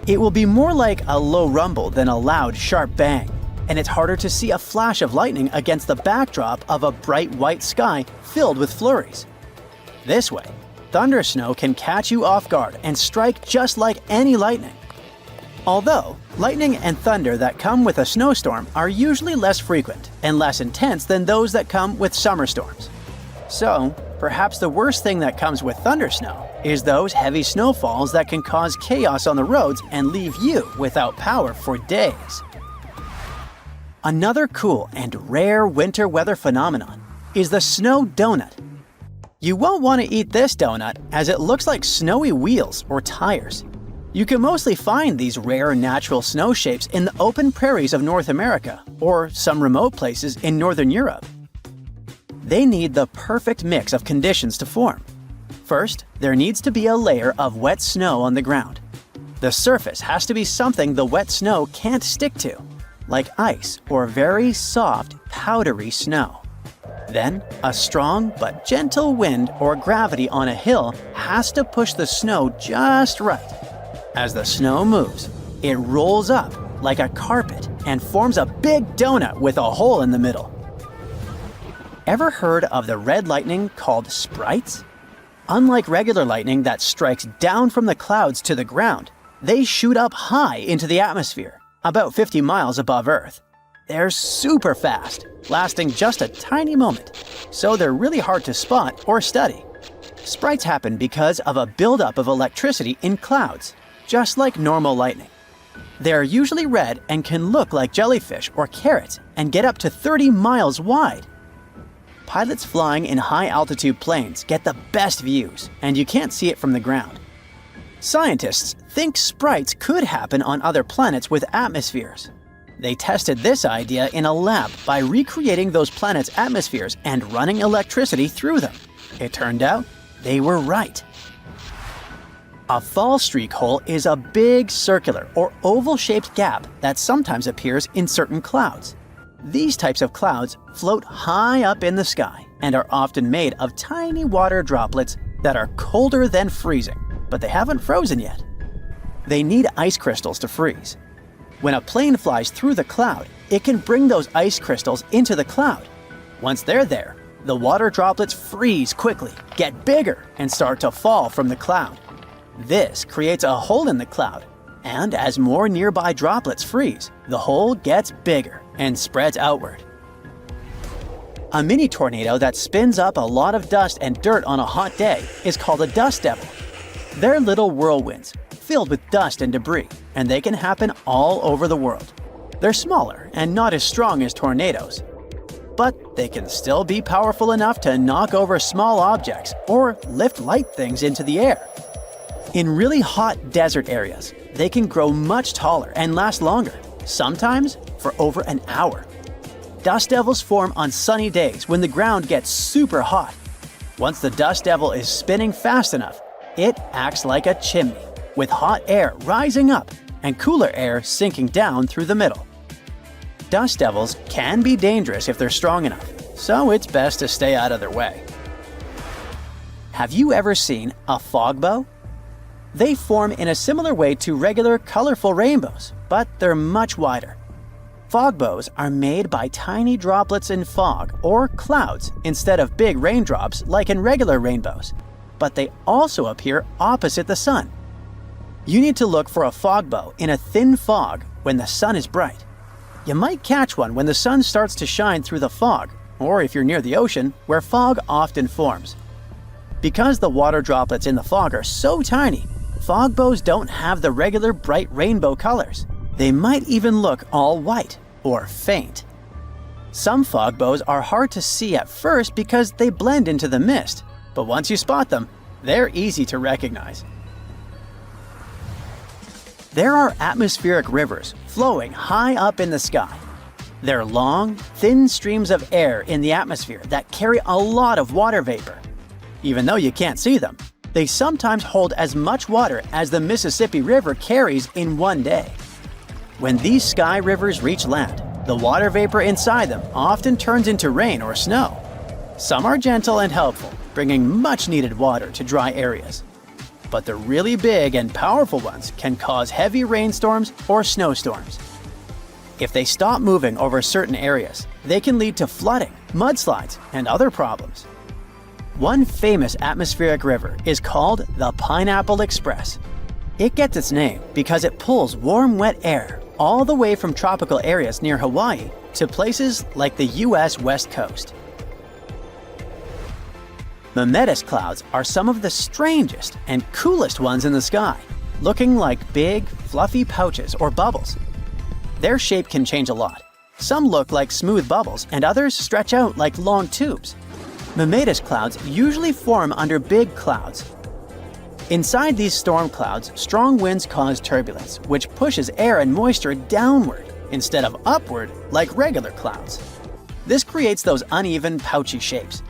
It will be more like a low rumble than a loud, sharp bang, and it's harder to see a flash of lightning against the backdrop of a bright white sky filled with flurries. This way, thunder snow can catch you off guard and strike just like any lightning. Although, lightning and thunder that come with a snowstorm are usually less frequent and less intense than those that come with summer storms. So, perhaps the worst thing that comes with thunder snow is those heavy snowfalls that can cause chaos on the roads and leave you without power for days. Another cool and rare winter weather phenomenon is the snow donut. You won't want to eat this donut as it looks like snowy wheels or tires. You can mostly find these rare natural snow shapes in the open prairies of North America or some remote places in Northern Europe. They need the perfect mix of conditions to form. First, there needs to be a layer of wet snow on the ground. The surface has to be something the wet snow can't stick to, like ice or very soft, powdery snow. Then, a strong but gentle wind or gravity on a hill has to push the snow just right. As the snow moves, it rolls up like a carpet and forms a big donut with a hole in the middle. Ever heard of the red lightning called sprites? Unlike regular lightning that strikes down from the clouds to the ground, they shoot up high into the atmosphere, about 50 miles above Earth. They're super fast, lasting just a tiny moment, so they're really hard to spot or study. Sprites happen because of a buildup of electricity in clouds, just like normal lightning. They are usually red and can look like jellyfish or carrots and get up to 30 miles wide. Pilots flying in high-altitude planes get the best views, and you can't see it from the ground. Scientists think sprites could happen on other planets with atmospheres. They tested this idea in a lab by recreating those planets' atmospheres and running electricity through them. It turned out they were right. A fall streak hole is a big circular or oval-shaped gap that sometimes appears in certain clouds. These types of clouds float high up in the sky and are often made of tiny water droplets that are colder than freezing, but they haven't frozen yet. They need ice crystals to freeze. When a plane flies through the cloud, it can bring those ice crystals into the cloud. Once they're there, the water droplets freeze quickly, get bigger, and start to fall from the cloud. This creates a hole in the cloud, and as more nearby droplets freeze, the hole gets bigger and spreads outward. A mini tornado that spins up a lot of dust and dirt on a hot day is called a dust devil. They're little whirlwinds filled with dust and debris, and they can happen all over the world. They're smaller and not as strong as tornadoes. but they can still be powerful enough to knock over small objects or lift light things into the air. In really hot desert areas, they can grow much taller and last longer, sometimes for over an hour. Dust devils form on sunny days when the ground gets super hot. Once the dust devil is spinning fast enough, it acts like a chimney, with hot air rising up and cooler air sinking down through the middle. Dust devils can be dangerous if they're strong enough, so it's best to stay out of their way. Have you ever seen a fog bow? They form in a similar way to regular colorful rainbows, but they're much wider. Fog bows are made by tiny droplets in fog or clouds instead of big raindrops like in regular rainbows, but they also appear opposite the sun. You need to look for a fog bow in a thin fog when the sun is bright. You might catch one when the sun starts to shine through the fog, or if you're near the ocean, where fog often forms. Because the water droplets in the fog are so tiny, fog bows don't have the regular bright rainbow colors. They might even look all white or faint. Some fog bows are hard to see at first because they blend into the mist, but once you spot them, they're easy to recognize. There are atmospheric rivers flowing high up in the sky. They're long, thin streams of air in the atmosphere that carry a lot of water vapor. Even though you can't see them, they sometimes hold as much water as the Mississippi River carries in one day. When these sky rivers reach land, the water vapor inside them often turns into rain or snow. Some are gentle and helpful, bringing much-needed water to dry areas. But the really big and powerful ones can cause heavy rainstorms or snowstorms. If they stop moving over certain areas, they can lead to flooding, mudslides, and other problems. One famous atmospheric river is called the Pineapple Express. It gets its name because it pulls warm, wet air all the way from tropical areas near Hawaii to places like the US West Coast. Cumulus clouds are some of the strangest and coolest ones in the sky, looking like big, fluffy pouches or bubbles. Their shape can change a lot. Some look like smooth bubbles and others stretch out like long tubes. Cumulus clouds usually form under big clouds. Inside these storm clouds, strong winds cause turbulence, which pushes air and moisture downward instead of upward like regular clouds. This creates those uneven, pouchy shapes.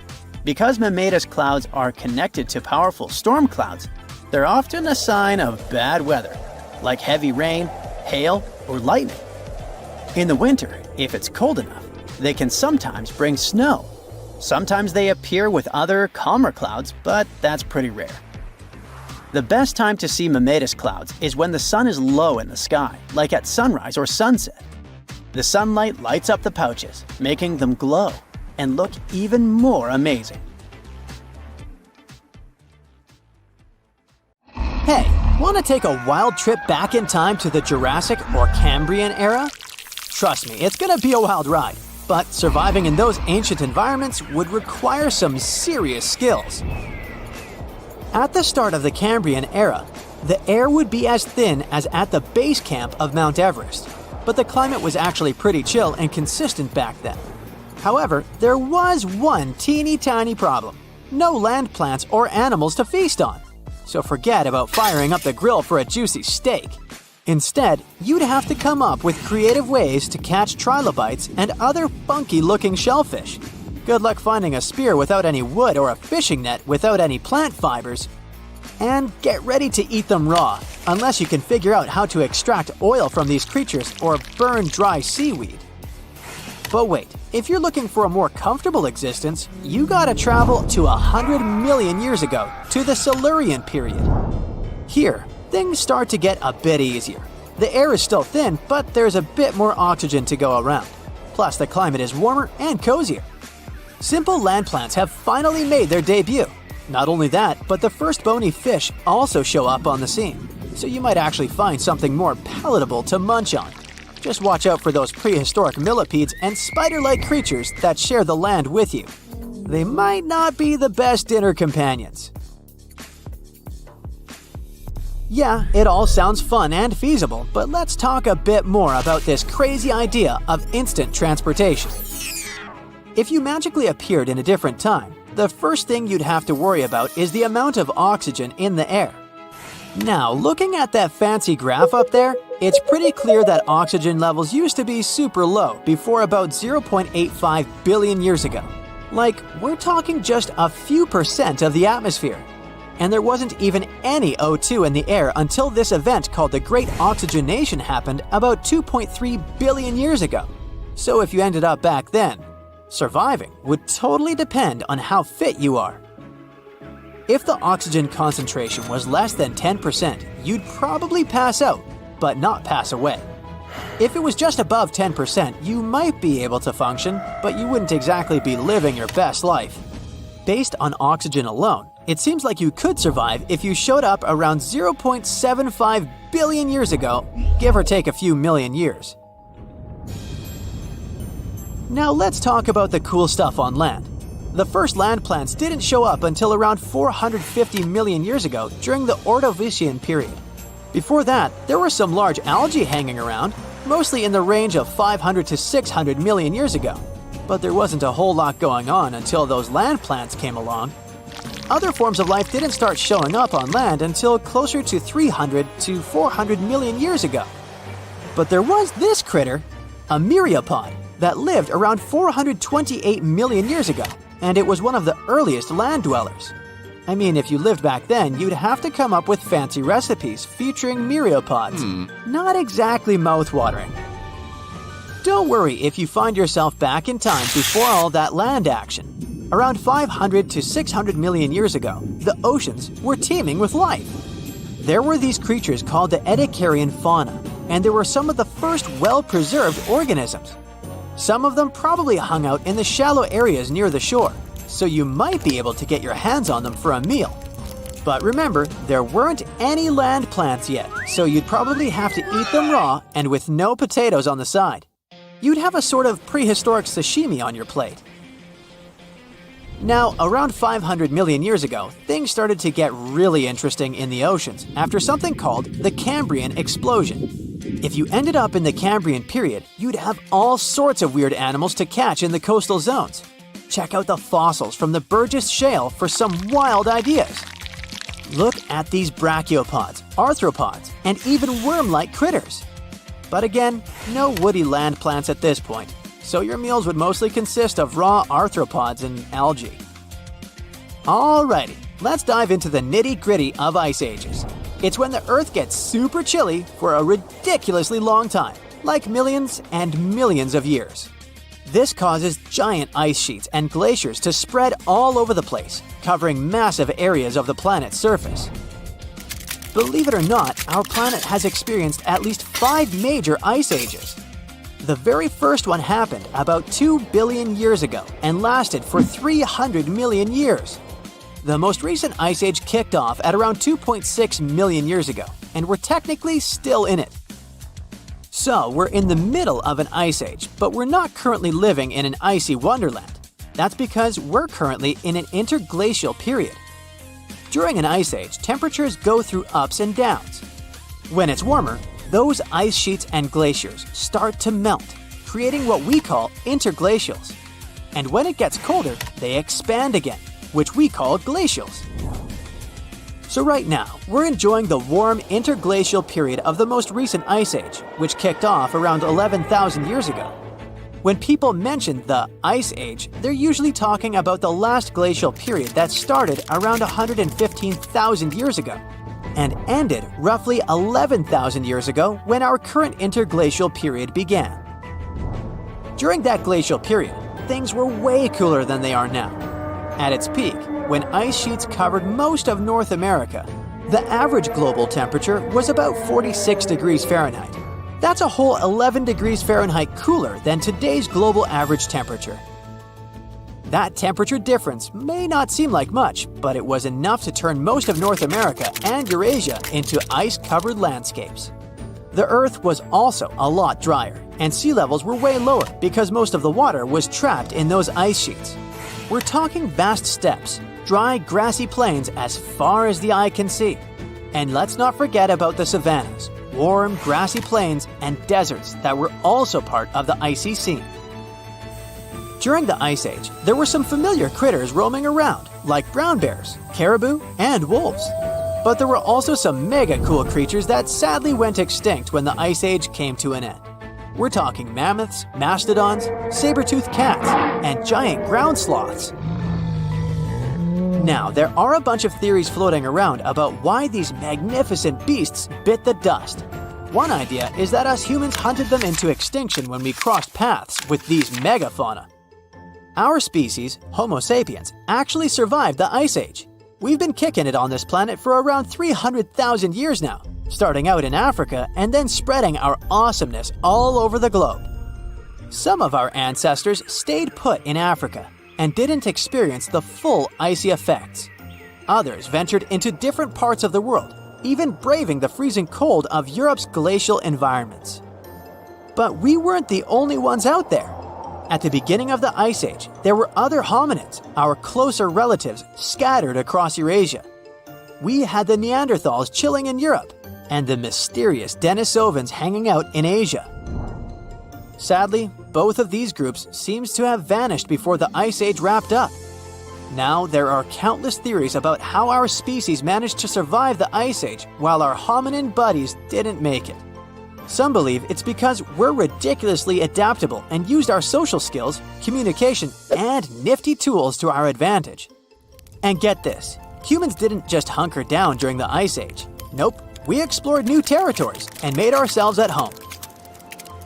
Because cumulus clouds are connected to powerful storm clouds, they're often a sign of bad weather, like heavy rain, hail, or lightning. In the winter, if it's cold enough, they can sometimes bring snow. Sometimes they appear with other, calmer clouds, but that's pretty rare. The best time to see cumulus clouds is when the sun is low in the sky, like at sunrise or sunset. The sunlight lights up the pouches, making them glow and look even more amazing. Hey, want to take a wild trip back in time to the Jurassic or Cambrian era? Trust me, it's going to be a wild ride, but surviving in those ancient environments would require some serious skills. At the start of the Cambrian era, the air would be as thin as at the base camp of Mount Everest, but the climate was actually pretty chill and consistent back then. However, there was one teeny tiny problem: no land plants or animals to feast on. So forget about firing up the grill for a juicy steak. Instead, you'd have to come up with creative ways to catch trilobites and other funky-looking shellfish. Good luck finding a spear without any wood or a fishing net without any plant fibers. And get ready to eat them raw, unless you can figure out how to extract oil from these creatures or burn dry seaweed. But wait, if you're looking for a more comfortable existence, you gotta travel to 100 million years ago, to the Silurian period. Here, things start to get a bit easier. The air is still thin, but there's a bit more oxygen to go around. Plus, the climate is warmer and cozier. Simple land plants have finally made their debut. Not only that, but the first bony fish also show up on the scene, so you might actually find something more palatable to munch on. Just watch out for those prehistoric millipedes and spider-like creatures that share the land with you. They might not be the best dinner companions. Yeah, it all sounds fun and feasible, but let's talk a bit more about this crazy idea of instant transportation. If you magically appeared in a different time, the first thing you'd have to worry about is the amount of oxygen in the air. Now, looking at that fancy graph up there, it's pretty clear that oxygen levels used to be super low before about 0.85 billion years ago. Like, we're talking just a few % of the atmosphere. And there wasn't even any O2 in the air until this event called the Great Oxygenation happened about 2.3 billion years ago. So if you ended up back then, surviving would totally depend on how fit you are. If the oxygen concentration was less than 10%, you'd probably pass out, but not pass away. If it was just above 10%, you might be able to function, but you wouldn't exactly be living your best life. Based on oxygen alone, it seems like you could survive if you showed up around 0.75 billion years ago, give or take a few million years. Now let's talk about the cool stuff on land. The first land plants didn't show up until around 450 million years ago during the Ordovician period. Before that, there were some large algae hanging around, mostly in the range of 500 to 600 million years ago. But there wasn't a whole lot going on until those land plants came along. Other forms of life didn't start showing up on land until closer to 300 to 400 million years ago. But there was this critter, a myriapod, that lived around 428 million years ago, and it was one of the earliest land dwellers. I mean, if you lived back then, you'd have to come up with fancy recipes featuring myriapods. Not exactly mouth-watering. Don't worry if you find yourself back in time before all that land action. Around 500 to 600 million years ago, the oceans were teeming with life. There were these creatures called the Ediacaran fauna, and they were some of the first well-preserved organisms. Some of them probably hung out in the shallow areas near the shore, so you might be able to get your hands on them for a meal. But remember, there weren't any land plants yet, so you'd probably have to eat them raw and with no potatoes on the side. You'd have a sort of prehistoric sashimi on your plate. Now, around 500 million years ago, things started to get really interesting in the oceans after something called the Cambrian explosion. If you ended up in the Cambrian period, you'd have all sorts of weird animals to catch in the coastal zones. Check out the fossils from the Burgess Shale for some wild ideas. Look at these brachiopods, arthropods, and even worm-like critters. But again, no woody land plants at this point, so your meals would mostly consist of raw arthropods and algae. Alrighty, let's dive into the nitty-gritty of ice ages. It's when the Earth gets super chilly for a ridiculously long time, like millions and millions of years. This causes giant ice sheets and glaciers to spread all over the place, covering massive areas of the planet's surface. Believe it or not, our planet has experienced at least 5 major ice ages. The very first one happened about 2 billion years ago and lasted for 300 million years. The most recent ice age kicked off at around 2.6 million years ago, and we're technically still in it. So, we're in the middle of an ice age, but we're not currently living in an icy wonderland. That's because we're currently in an interglacial period. During an ice age, temperatures go through ups and downs. When it's warmer, those ice sheets and glaciers start to melt, creating what we call interglacials. And when it gets colder, they expand again, which we call glacials. So right now, we're enjoying the warm interglacial period of the most recent ice age, which kicked off around 11,000 years ago. When people mention the Ice Age, they're usually talking about the last glacial period that started around 115,000 years ago and ended roughly 11,000 years ago when our current interglacial period began. During that glacial period, things were way cooler than they are now. At its peak, when ice sheets covered most of North America, the average global temperature was about 46 degrees Fahrenheit. That's a whole 11 degrees Fahrenheit cooler than today's global average temperature. That temperature difference may not seem like much, but it was enough to turn most of North America and Eurasia into ice-covered landscapes. The Earth was also a lot drier, and sea levels were way lower because most of the water was trapped in those ice sheets. We're talking vast steppes, dry, grassy plains as far as the eye can see. And let's not forget about the savannas, warm, grassy plains, and deserts that were also part of the icy scene. During the Ice Age, there were some familiar critters roaming around, like brown bears, caribou, and wolves. But there were also some mega cool creatures that sadly went extinct when the Ice Age came to an end. We're talking mammoths, mastodons, saber-toothed cats, and giant ground sloths. Now, there are a bunch of theories floating around about why these magnificent beasts bit the dust. One idea is that us humans hunted them into extinction when we crossed paths with these megafauna. Our species, Homo sapiens, actually survived the Ice Age. We've been kicking it on this planet for around 300,000 years now, starting out in Africa and then spreading our awesomeness all over the globe. Some of our ancestors stayed put in Africa and didn't experience the full icy effects. Others ventured into different parts of the world, even braving the freezing cold of Europe's glacial environments. But we weren't the only ones out there. At the beginning of the Ice Age, there were other hominids, our closer relatives, scattered across Eurasia. We had the Neanderthals chilling in Europe, and the mysterious Denisovans hanging out in Asia. Sadly, both of these groups seems to have vanished before the Ice Age wrapped up. Now, there are countless theories about how our species managed to survive the Ice Age while our hominin buddies didn't make it. Some believe it's because we're ridiculously adaptable and used our social skills, communication, and nifty tools to our advantage. And get this, humans didn't just hunker down during the Ice Age. Nope, we explored new territories and made ourselves at home.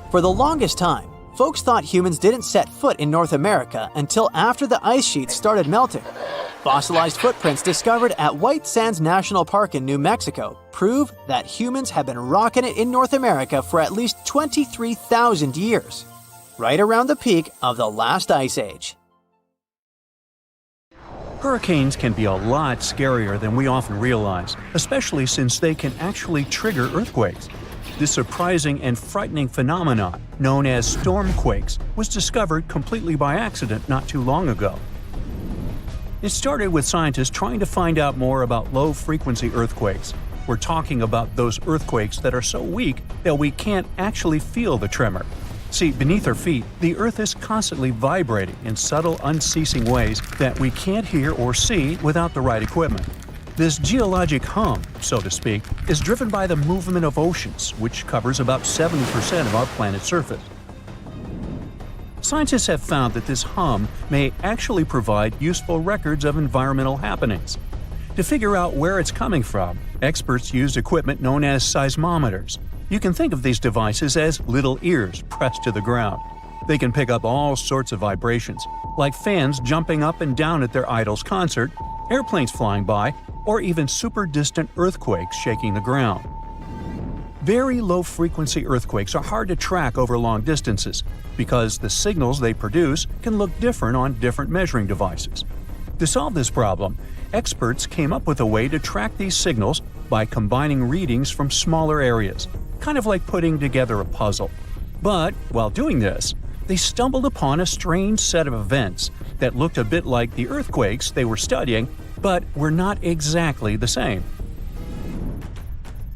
For the longest time, folks thought humans didn't set foot in North America until after the ice sheets started melting. Fossilized footprints discovered at White Sands National Park in New Mexico prove that humans have been rocking it in North America for at least 23,000 years, right around the peak of the last ice age. Hurricanes can be a lot scarier than we often realize, especially since they can actually trigger earthquakes. This surprising and frightening phenomenon, known as stormquakes, was discovered completely by accident not too long ago. It started with scientists trying to find out more about low-frequency earthquakes. We're talking about those earthquakes that are so weak that we can't actually feel the tremor. See, beneath our feet, the Earth is constantly vibrating in subtle, unceasing ways that we can't hear or see without the right equipment. This geologic hum, so to speak, is driven by the movement of oceans, which covers about 70% of our planet's surface. Scientists have found that this hum may actually provide useful records of environmental happenings. To figure out where it's coming from, experts use equipment known as seismometers. You can think of these devices as little ears pressed to the ground. They can pick up all sorts of vibrations, like fans jumping up and down at their idol's concert, airplanes flying by, or even super distant earthquakes shaking the ground. Very low-frequency earthquakes are hard to track over long distances because the signals they produce can look different on different measuring devices. To solve this problem, experts came up with a way to track these signals by combining readings from smaller areas, kind of like putting together a puzzle. But while doing this, they stumbled upon a strange set of events that looked a bit like the earthquakes they were studying, but were not exactly the same.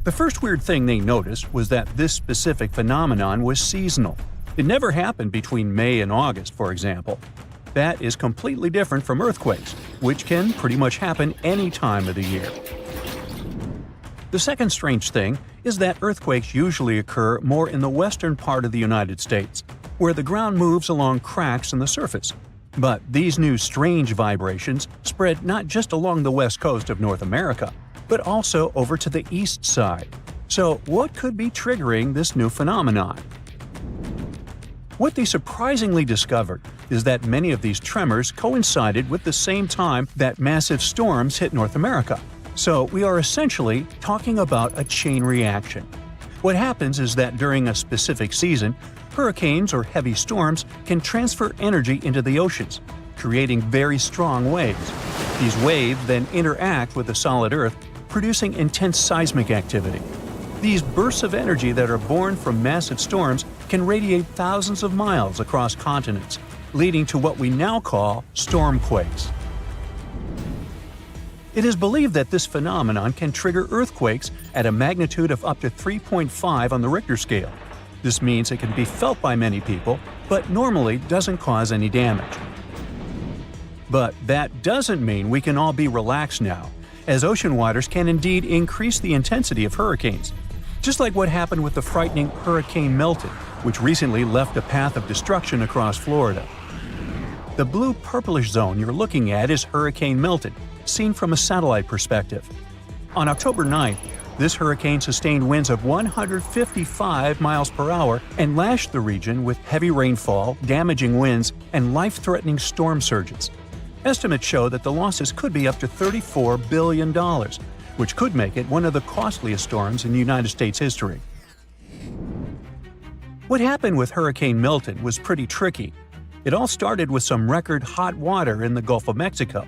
The first weird thing they noticed was that this specific phenomenon was seasonal. It never happened between May and August, for example. That is completely different from earthquakes, which can pretty much happen any time of the year. The second strange thing is that earthquakes usually occur more in the western part of the United States, where the ground moves along cracks in the surface. But these new strange vibrations spread not just along the west coast of North America, but also over to the east side. So what could be triggering this new phenomenon? What they surprisingly discovered is that many of these tremors coincided with the same time that massive storms hit North America. So we are essentially talking about a chain reaction. What happens is that during a specific season, hurricanes or heavy storms can transfer energy into the oceans, creating very strong waves. These waves then interact with the solid Earth, producing intense seismic activity. These bursts of energy that are born from massive storms can radiate thousands of miles across continents, leading to what we now call stormquakes. It is believed that this phenomenon can trigger earthquakes at a magnitude of up to 3.5 on the Richter scale. This means it can be felt by many people, but normally doesn't cause any damage. But that doesn't mean we can all be relaxed now, as ocean waters can indeed increase the intensity of hurricanes. Just like what happened with the frightening Hurricane Milton, which recently left a path of destruction across Florida. The blue-purplish zone you're looking at is Hurricane Milton, seen from a satellite perspective. On October 9th, this hurricane sustained winds of 155 miles per hour and lashed the region with heavy rainfall, damaging winds, and life-threatening storm surges. Estimates show that the losses could be up to $34 billion, which could make it one of the costliest storms in United States history. What happened with Hurricane Milton was pretty tricky. It all started with some record hot water in the Gulf of Mexico.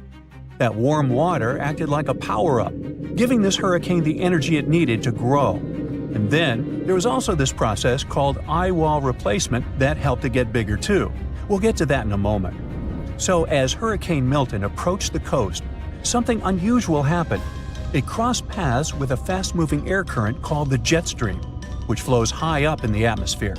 That warm water acted like a power-up, giving this hurricane the energy it needed to grow. And then, there was also this process called eye wall replacement that helped it get bigger too. We'll get to that in a moment. So as Hurricane Milton approached the coast, something unusual happened. It crossed paths with a fast-moving air current called the jet stream, which flows high up in the atmosphere.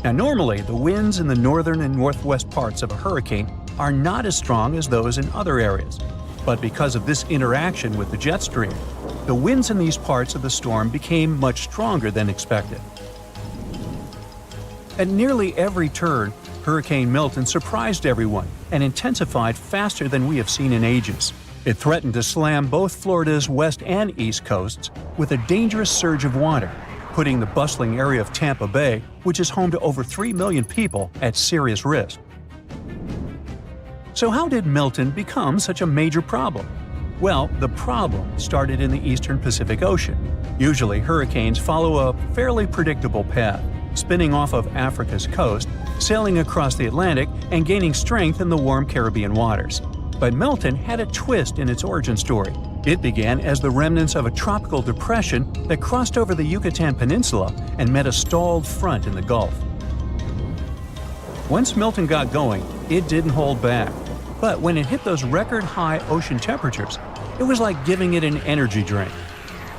Now normally, the winds in the northern and northwest parts of a hurricane are not as strong as those in other areas. But because of this interaction with the jet stream, the winds in these parts of the storm became much stronger than expected. At nearly every turn, Hurricane Milton surprised everyone and intensified faster than we have seen in ages. It threatened to slam both Florida's west and east coasts with a dangerous surge of water, putting the bustling area of Tampa Bay, which is home to over 3 million people, at serious risk. So how did Milton become such a major problem? Well, the problem started in the eastern Pacific Ocean. Usually, hurricanes follow a fairly predictable path, spinning off of Africa's coast, sailing across the Atlantic, and gaining strength in the warm Caribbean waters. But Milton had a twist in its origin story. It began as the remnants of a tropical depression that crossed over the Yucatan Peninsula and met a stalled front in the Gulf. Once Milton got going, it didn't hold back. But when it hit those record-high ocean temperatures, it was like giving it an energy drink.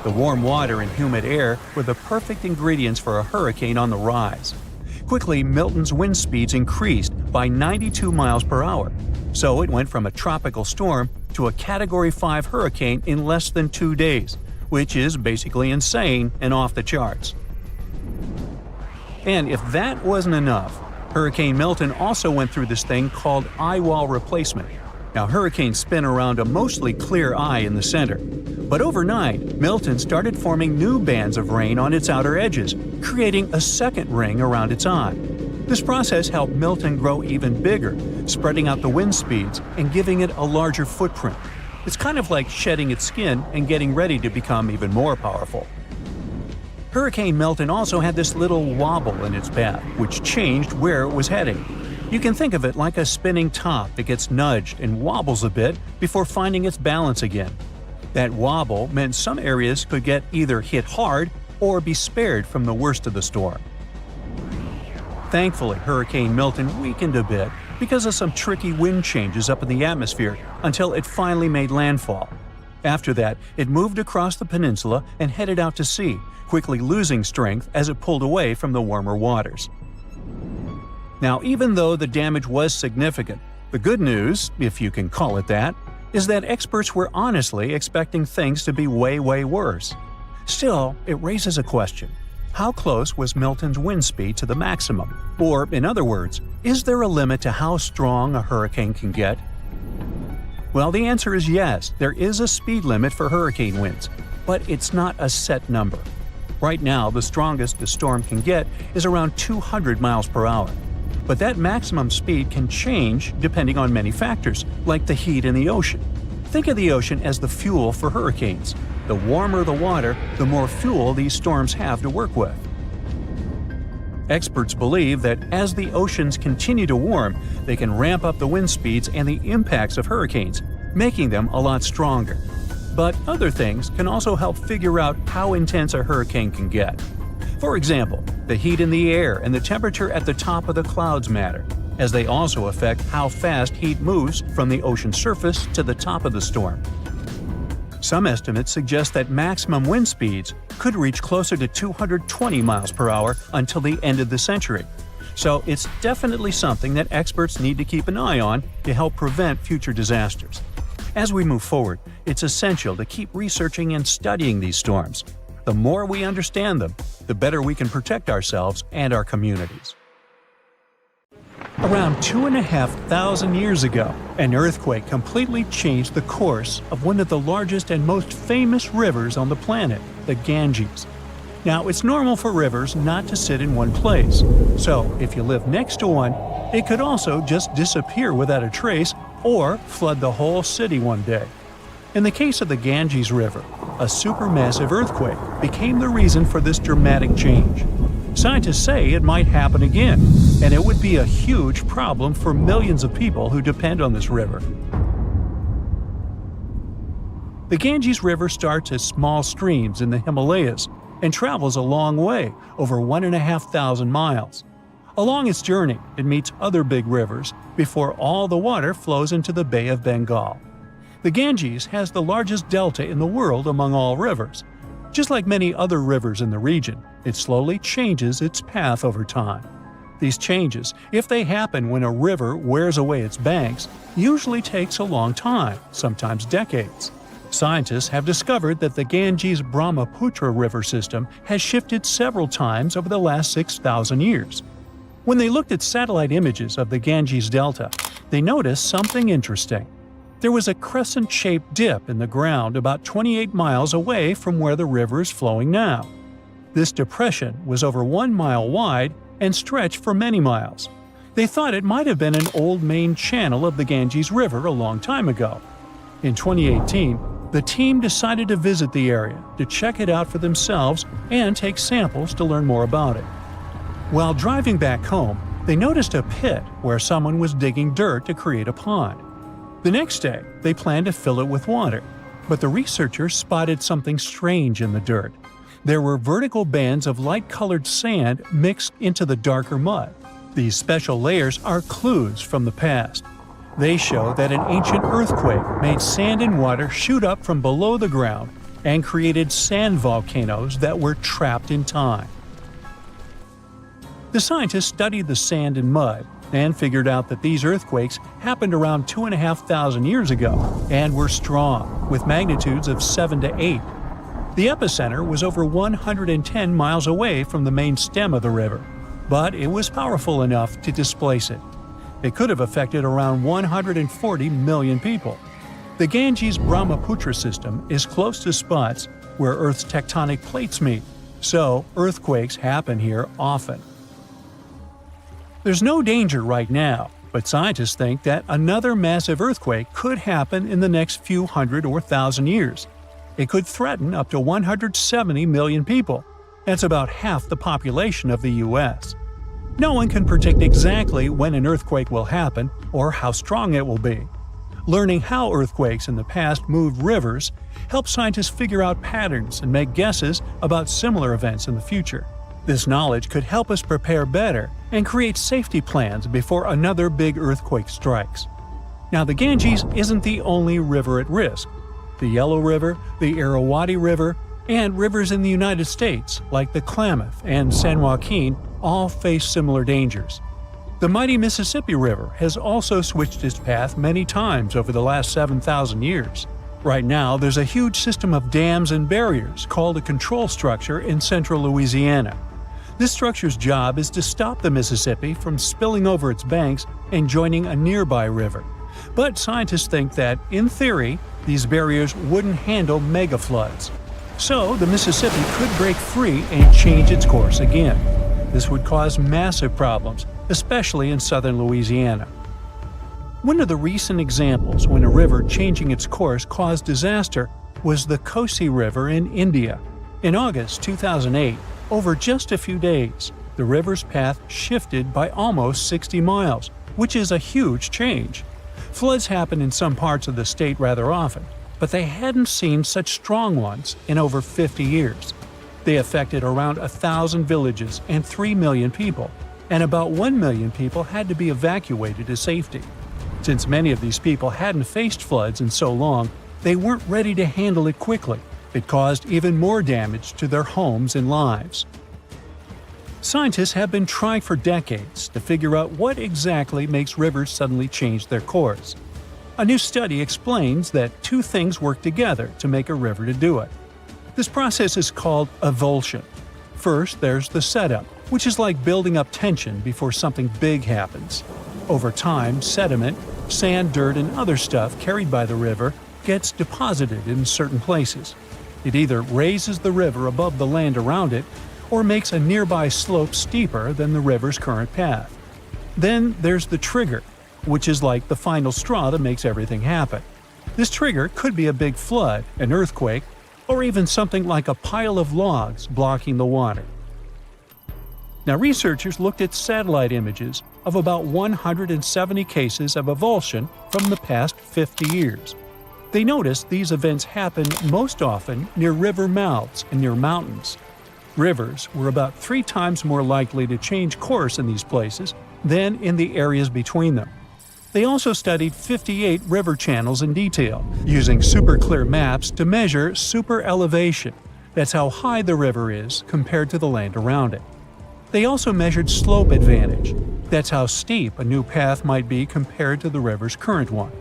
The warm water and humid air were the perfect ingredients for a hurricane on the rise. Quickly, Milton's wind speeds increased by 92 miles per hour. So it went from a tropical storm to a Category 5 hurricane in less than 2 days, which is basically insane and off the charts. And if that wasn't enough, Hurricane Milton also went through this thing called eye wall replacement. Now, hurricanes spin around a mostly clear eye in the center. But overnight, Milton started forming new bands of rain on its outer edges, creating a second ring around its eye. This process helped Milton grow even bigger, spreading out the wind speeds and giving it a larger footprint. It's kind of like shedding its skin and getting ready to become even more powerful. Hurricane Milton also had this little wobble in its path, which changed where it was heading. You can think of it like a spinning top that gets nudged and wobbles a bit before finding its balance again. That wobble meant some areas could get either hit hard or be spared from the worst of the storm. Thankfully, Hurricane Milton weakened a bit because of some tricky wind changes up in the atmosphere until it finally made landfall. After that, it moved across the peninsula and headed out to sea, quickly losing strength as it pulled away from the warmer waters. Now, even though the damage was significant, the good news, if you can call it that, is that experts were honestly expecting things to be way worse. Still, it raises a question. How close was Milton's wind speed to the maximum? Or, in other words, is there a limit to how strong a hurricane can get? Well, the answer is yes, there is a speed limit for hurricane winds, but it's not a set number. Right now, the strongest the storm can get is around 200 miles per hour. But that maximum speed can change depending on many factors, like the heat in the ocean. Think of the ocean as the fuel for hurricanes. The warmer the water, the more fuel these storms have to work with. Experts believe that as the oceans continue to warm, they can ramp up the wind speeds and the impacts of hurricanes, making them a lot stronger. But other things can also help figure out how intense a hurricane can get. For example, the heat in the air and the temperature at the top of the clouds matter, as they also affect how fast heat moves from the ocean surface to the top of the storm. Some estimates suggest that maximum wind speeds could reach closer to 220 miles per hour until the end of the century. So it's definitely something that experts need to keep an eye on to help prevent future disasters. As we move forward, it's essential to keep researching and studying these storms. The more we understand them, the better we can protect ourselves and our communities. Around 2,500 years ago, an earthquake completely changed the course of one of the largest and most famous rivers on the planet, the Ganges. Now, it's normal for rivers not to sit in one place, so if you live next to one, it could also just disappear without a trace or flood the whole city one day. In the case of the Ganges River, a supermassive earthquake became the reason for this dramatic change. Scientists say it might happen again, and it would be a huge problem for millions of people who depend on this river. The Ganges River starts as small streams in the Himalayas and travels a long way, over 1,500 miles. Along its journey, it meets other big rivers before all the water flows into the Bay of Bengal. The Ganges has the largest delta in the world among all rivers. Just like many other rivers in the region, it slowly changes its path over time. These changes, if they happen when a river wears away its banks, usually takes a long time, sometimes decades. Scientists have discovered that the Ganges-Brahmaputra river system has shifted several times over the last 6,000 years. When they looked at satellite images of the Ganges Delta, they noticed something interesting. There was a crescent-shaped dip in the ground about 28 miles away from where the river is flowing now. This depression was over 1 mile wide and stretched for many miles. They thought it might have been an old main channel of the Ganges River a long time ago. In 2018, the team decided to visit the area to check it out for themselves and take samples to learn more about it. While driving back home, they noticed a pit where someone was digging dirt to create a pond. The next day, they planned to fill it with water, but the researchers spotted something strange in the dirt. There were vertical bands of light-colored sand mixed into the darker mud. These special layers are clues from the past. They show that an ancient earthquake made sand and water shoot up from below the ground and created sand volcanoes that were trapped in time. The scientists studied the sand and mud and figured out that these earthquakes happened around 2,500 years ago and were strong, with magnitudes of 7 to 8. The epicenter was over 110 miles away from the main stem of the river, but it was powerful enough to displace it. It could have affected around 140 million people. The Ganges-Brahmaputra system is close to spots where Earth's tectonic plates meet, so earthquakes happen here often. There's no danger right now, but scientists think that another massive earthquake could happen in the next few hundred or thousand years. It could threaten up to 170 million people. That's about half the population of the U.S. No one can predict exactly when an earthquake will happen or how strong it will be. Learning how earthquakes in the past moved rivers helps scientists figure out patterns and make guesses about similar events in the future. This knowledge could help us prepare better and create safety plans before another big earthquake strikes. Now, the Ganges isn't the only river at risk. The Yellow River, the Irrawaddy River, and rivers in the United States like the Klamath and San Joaquin all face similar dangers. The mighty Mississippi River has also switched its path many times over the last 7,000 years. Right now, there's a huge system of dams and barriers called a control structure in central Louisiana. This structure's job is to stop the Mississippi from spilling over its banks and joining a nearby river. But scientists think that, in theory, these barriers wouldn't handle mega floods. So the Mississippi could break free and change its course again. This would cause massive problems, especially in southern Louisiana. One of the recent examples when a river changing its course caused disaster was the Kosi River in India. In August 2008, over just a few days, the river's path shifted by almost 60 miles, which is a huge change. Floods happen in some parts of the state rather often, but they hadn't seen such strong ones in over 50 years. They affected around 1,000 villages and 3 million people, and about 1 million people had to be evacuated to safety. Since many of these people hadn't faced floods in so long, they weren't ready to handle it quickly. It caused even more damage to their homes and lives. Scientists have been trying for decades to figure out what exactly makes rivers suddenly change their course. A new study explains that two things work together to make a river to do it. This process is called avulsion. First, there's the setup, which is like building up tension before something big happens. Over time, sediment, sand, dirt, and other stuff carried by the river gets deposited in certain places. It either raises the river above the land around it or makes a nearby slope steeper than the river's current path. Then there's the trigger, which is like the final straw that makes everything happen. This trigger could be a big flood, an earthquake, or even something like a pile of logs blocking the water. Now, researchers looked at satellite images of about 170 cases of avulsion from the past 50 years. They noticed these events happen most often near river mouths and near mountains. Rivers were about 3 times more likely to change course in these places than in the areas between them. They also studied 58 river channels in detail, using super clear maps to measure super elevation. That's how high the river is compared to the land around it. They also measured slope advantage. That's how steep a new path might be compared to the river's current one.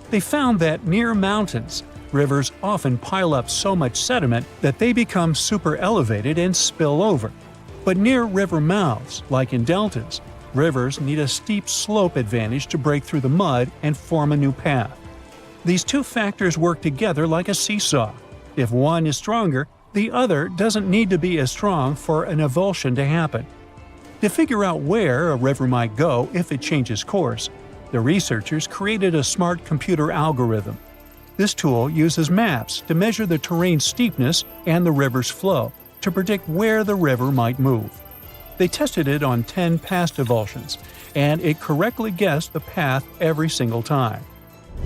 They found that near mountains, rivers often pile up so much sediment that they become super elevated and spill over. But near river mouths, like in deltas, rivers need a steep slope advantage to break through the mud and form a new path. These two factors work together like a seesaw. If one is stronger, the other doesn't need to be as strong for an avulsion to happen. To figure out where a river might go if it changes course, the researchers created a smart computer algorithm. This tool uses maps to measure the terrain's steepness and the river's flow to predict where the river might move. They tested it on 10 past avulsions, and it correctly guessed the path every single time.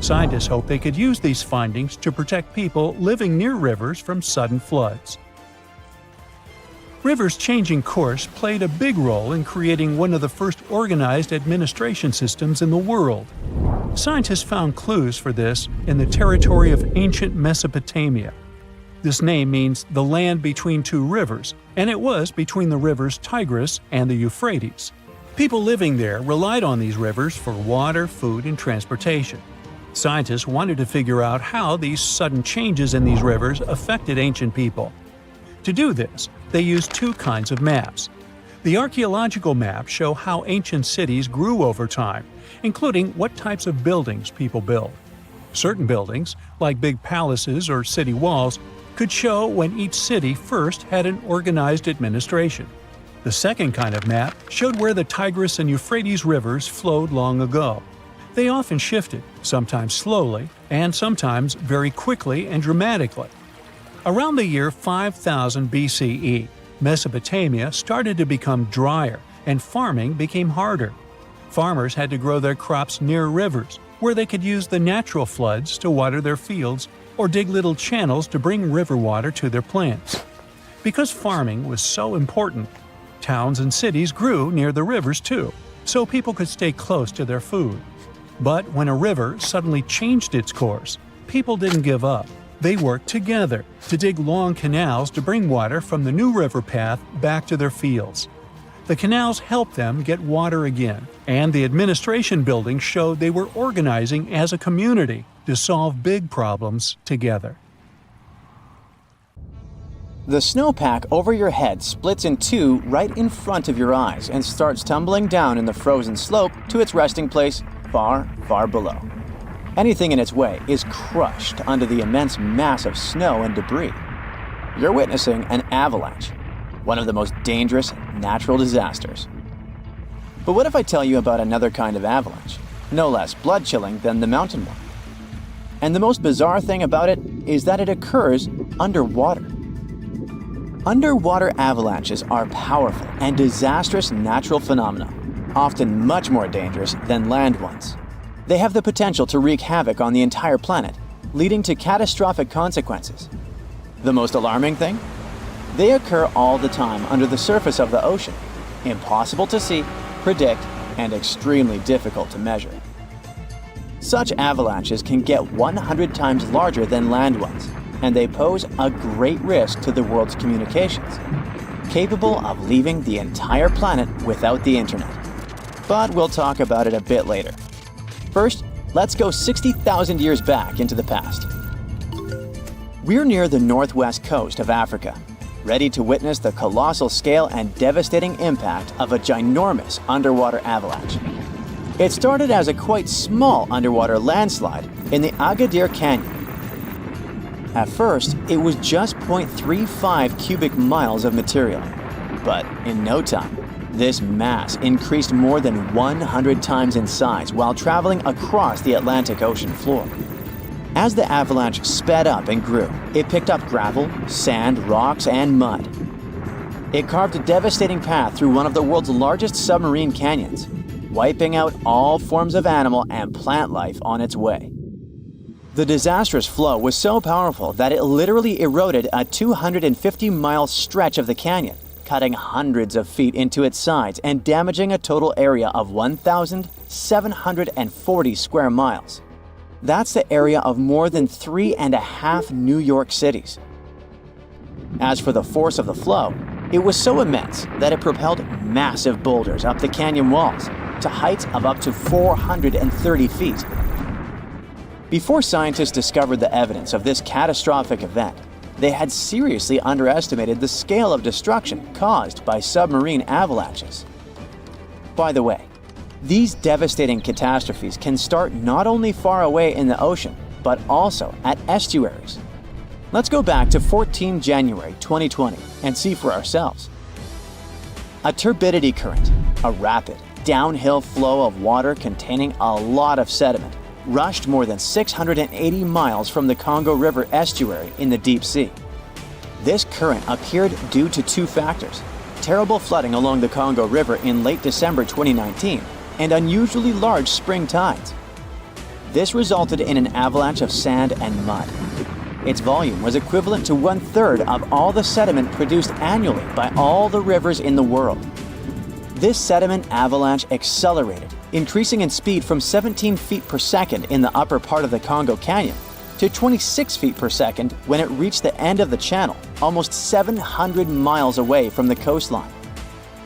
Scientists hope they could use these findings to protect people living near rivers from sudden floods. Rivers changing course played a big role in creating one of the first organized administration systems in the world. Scientists found clues for this in the territory of ancient Mesopotamia. This name means the land between two rivers, and it was between the rivers Tigris and the Euphrates. People living there relied on these rivers for water, food, and transportation. Scientists wanted to figure out how these sudden changes in these rivers affected ancient people. To do this, they used 2 kinds of maps. The archaeological maps show how ancient cities grew over time, including what types of buildings people built. Certain buildings, like big palaces or city walls, could show when each city first had an organized administration. The second kind of map showed where the Tigris and Euphrates rivers flowed long ago. They often shifted, sometimes slowly, and sometimes very quickly and dramatically. Around the year 5000 BCE, Mesopotamia started to become drier and farming became harder. Farmers had to grow their crops near rivers, where they could use the natural floods to water their fields or dig little channels to bring river water to their plants. Because farming was so important, towns and cities grew near the rivers too, so people could stay close to their food. But when a river suddenly changed its course, people didn't give up. They worked together to dig long canals to bring water from the new river path back to their fields. The canals helped them get water again, and the administration buildings showed they were organizing as a community to solve big problems together. The snowpack over your head splits in 2 right in front of your eyes and starts tumbling down in the frozen slope to its resting place far, far below. Anything in its way is crushed under the immense mass of snow and debris. You're witnessing an avalanche, one of the most dangerous natural disasters. But what if I tell you about another kind of avalanche, no less blood-chilling than the mountain one? And the most bizarre thing about it is that it occurs underwater. Underwater avalanches are powerful and disastrous natural phenomena, often much more dangerous than land ones. They have the potential to wreak havoc on the entire planet, leading to catastrophic consequences. The most alarming thing? They occur all the time under the surface of the ocean, impossible to see, predict, and extremely difficult to measure. Such avalanches can get 100 times larger than land ones, and they pose a great risk to the world's communications. capable of leaving the entire planet without the internet. But we'll talk about it a bit later. First, let's go 60,000 years back into the past. We're near the northwest coast of Africa, ready to witness the colossal scale and devastating impact of a ginormous underwater avalanche. It started as a quite small underwater landslide in the Agadir Canyon. At first, it was just 0.35 cubic miles of material, but in no time, this mass increased more than 100 times in size while traveling across the Atlantic Ocean floor. As the avalanche sped up and grew, it picked up gravel, sand, rocks, and mud. It carved a devastating path through one of the world's largest submarine canyons, wiping out all forms of animal and plant life on its way. The disastrous flow was so powerful that it literally eroded a 250-mile stretch of the canyon, cutting hundreds of feet into its sides and damaging a total area of 1,740 square miles. That's the area of more than 3.5 New York cities. As for the force of the flow, it was so immense that it propelled massive boulders up the canyon walls to heights of up to 430 feet. Before scientists discovered the evidence of this catastrophic event, they had seriously underestimated the scale of destruction caused by submarine avalanches. By the way, these devastating catastrophes can start not only far away in the ocean, but also at estuaries. Let's go back to 14 January 2020 and see for ourselves. A turbidity current, a rapid, downhill flow of water containing a lot of sediment, rushed more than 680 miles from the Congo River estuary in the deep sea. This current appeared due to two factors: terrible flooding along the Congo River in late December 2019 and unusually large spring tides. This resulted in an avalanche of sand and mud. Its volume was equivalent to 1/3 of all the sediment produced annually by all the rivers in the world. This sediment avalanche accelerated, increasing in speed from 17 feet per second in the upper part of the Congo Canyon to 26 feet per second when it reached the end of the channel, almost 700 miles away from the coastline.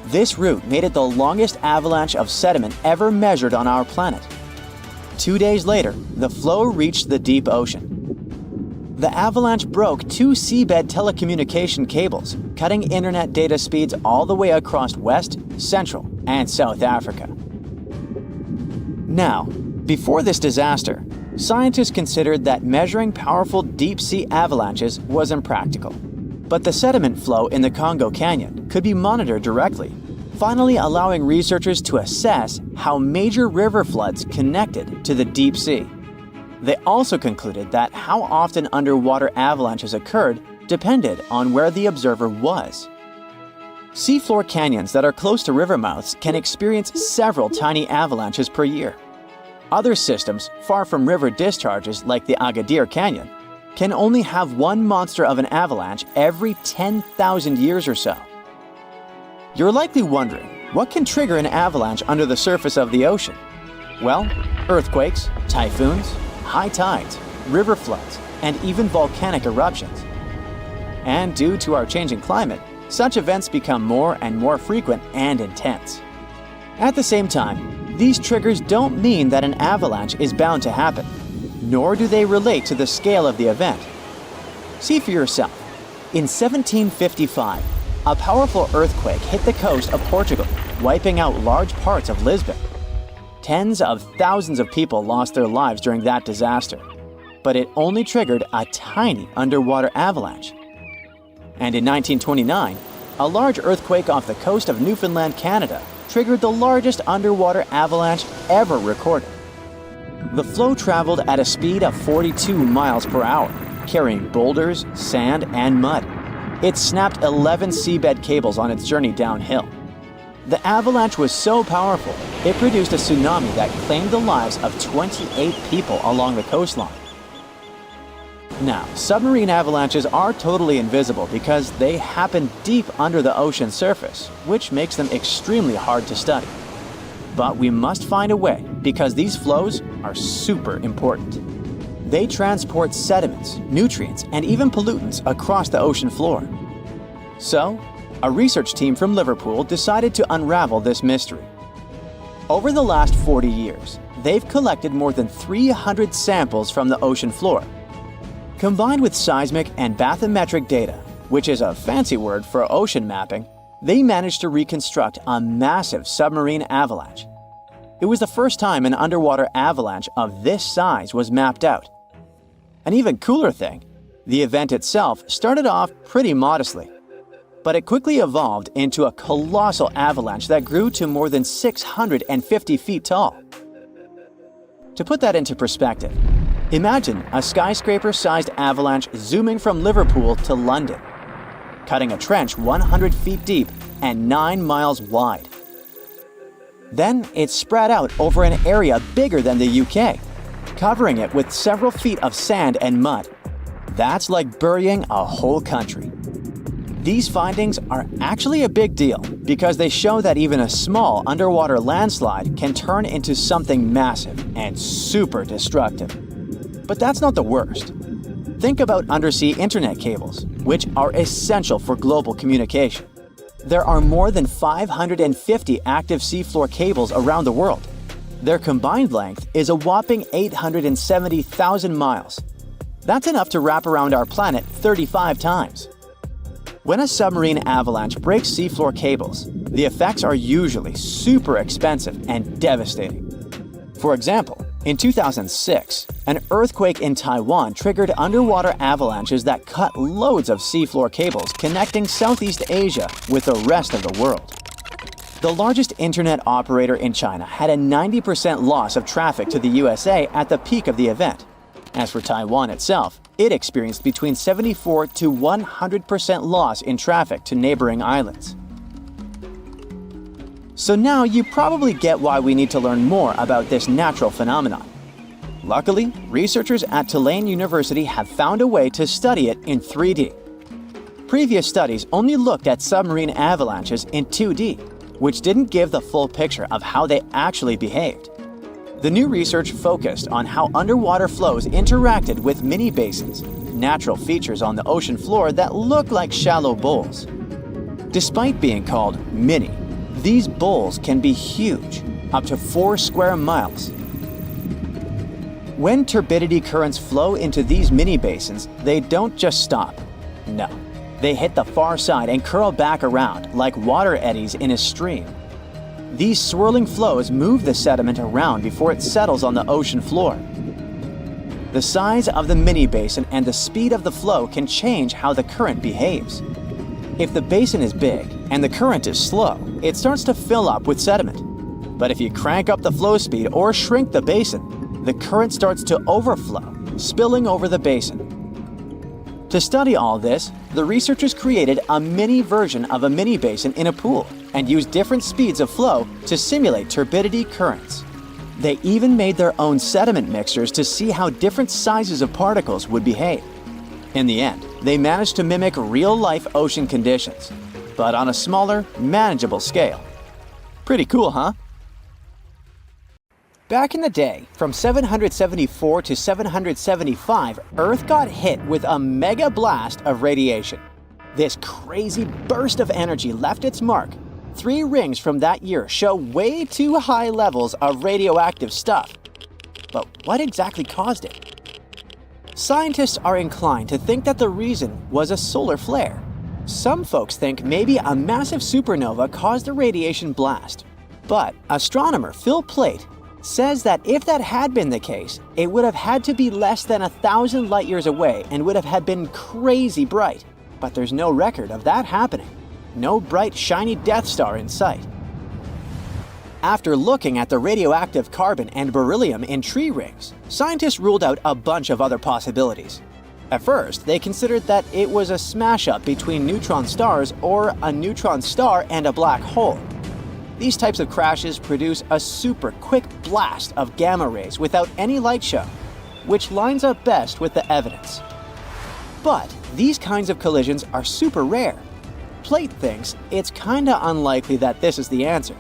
This route made it the longest avalanche of sediment ever measured on our planet. 2 days later, the flow reached the deep ocean. The avalanche broke 2 seabed telecommunication cables, cutting internet data speeds all the way across West, Central, and South Africa. Now, before this disaster, scientists considered that measuring powerful deep-sea avalanches was impractical. But the sediment flow in the Congo Canyon could be monitored directly, finally allowing researchers to assess how major river floods connected to the deep sea. They also concluded that how often underwater avalanches occurred depended on where the observer was. Seafloor canyons that are close to river mouths can experience several tiny avalanches per year. Other systems, far from river discharges like the Agadir Canyon, can only have one monster of an avalanche every 10,000 years or so. You're likely wondering, what can trigger an avalanche under the surface of the ocean? Well, earthquakes, typhoons, high tides, river floods, and even volcanic eruptions. And due to our changing climate, such events become more and more frequent and intense. At the same time, these triggers don't mean that an avalanche is bound to happen, nor do they relate to the scale of the event. See for yourself. In 1755, a powerful earthquake hit the coast of Portugal, wiping out large parts of Lisbon. Tens of thousands of people lost their lives during that disaster, but it only triggered a tiny underwater avalanche. And in 1929, a large earthquake off the coast of Newfoundland, Canada, triggered the largest underwater avalanche ever recorded. The flow traveled at a speed of 42 miles per hour, carrying boulders, sand, and mud. It snapped 11 seabed cables on its journey downhill. The avalanche was so powerful, it produced a tsunami that claimed the lives of 28 people along the coastline. Now, submarine avalanches are totally invisible because they happen deep under the ocean surface, which makes them extremely hard to study. But we must find a way because these flows are super important. They transport sediments, nutrients, and even pollutants across the ocean floor. So, A research team from Liverpool decided to unravel this mystery. Over the last 40 years, they've collected more than 300 samples from the ocean floor. Combined with seismic and bathymetric data, which is a fancy word for ocean mapping, they managed to reconstruct a massive submarine avalanche. It was the first time an underwater avalanche of this size was mapped out. An even cooler thing, the event itself started off pretty modestly, but it quickly evolved into a colossal avalanche that grew to more than 650 feet tall. To put that into perspective, imagine a skyscraper-sized avalanche zooming from Liverpool to London, cutting a trench 100 feet deep and 9 miles wide. Then it spread out over an area bigger than the UK, covering it with several feet of sand and mud. That's like burying a whole country. These findings are actually a big deal because they show that even a small underwater landslide can turn into something massive and super destructive. But that's not the worst. Think about undersea internet cables, which are essential for global communication. There are more than 550 active seafloor cables around the world. Their combined length is a whopping 870,000 miles. That's enough to wrap around our planet 35 times. When a submarine avalanche breaks seafloor cables, the effects are usually super expensive and devastating. For example, in 2006, an earthquake in Taiwan triggered underwater avalanches that cut loads of seafloor cables connecting Southeast Asia with the rest of the world. The largest internet operator in China had a 90% loss of traffic to the USA at the peak of the event. As for Taiwan itself, it experienced between 74 to 100% loss in traffic to neighboring islands. So now you probably get why we need to learn more about this natural phenomenon. Luckily, researchers at Tulane University have found a way to study it in 3D. Previous studies only looked at submarine avalanches in 2D, which didn't give the full picture of how they actually behaved. The new research focused on how underwater flows interacted with mini basins, natural features on the ocean floor that look like shallow bowls. Despite being called mini, these bowls can be huge, up to 4 square miles. When turbidity currents flow into these mini basins, they don't just stop. No, they hit the far side and curl back around like water eddies in a stream. These swirling flows move the sediment around before it settles on the ocean floor. The size of the mini basin and the speed of the flow can change how the current behaves. If the basin is big and the current is slow, it starts to fill up with sediment. But if you crank up the flow speed or shrink the basin, the current starts to overflow, spilling over the basin. To study all this, the researchers created a mini version of a mini basin in a pool and used different speeds of flow to simulate turbidity currents. They even made their own sediment mixtures to see how different sizes of particles would behave. In the end, they managed to mimic real-life ocean conditions, but on a smaller, manageable scale. Pretty cool, huh? Back in the day, from 774 to 775, Earth got hit with a mega blast of radiation. This crazy burst of energy left its mark. 3 rings from that year show way too high levels of radioactive stuff. But what exactly caused it? Scientists are inclined to think that the reason was a solar flare. Some folks think maybe a massive supernova caused the radiation blast. But astronomer Phil Plait says that if that had been the case, it would have had to be less than 1,000 light years away and would have been crazy bright. But there's no record of that happening. No bright, shiny Death Star in sight. After looking at the radioactive carbon and beryllium in tree rings, scientists ruled out a bunch of other possibilities. At first, they considered that it was a smash-up between neutron stars or a neutron star and a black hole. These types of crashes produce a super quick blast of gamma rays without any light show, which lines up best with the evidence. But these kinds of collisions are super rare. Plait thinks it's kinda unlikely that this is the answer.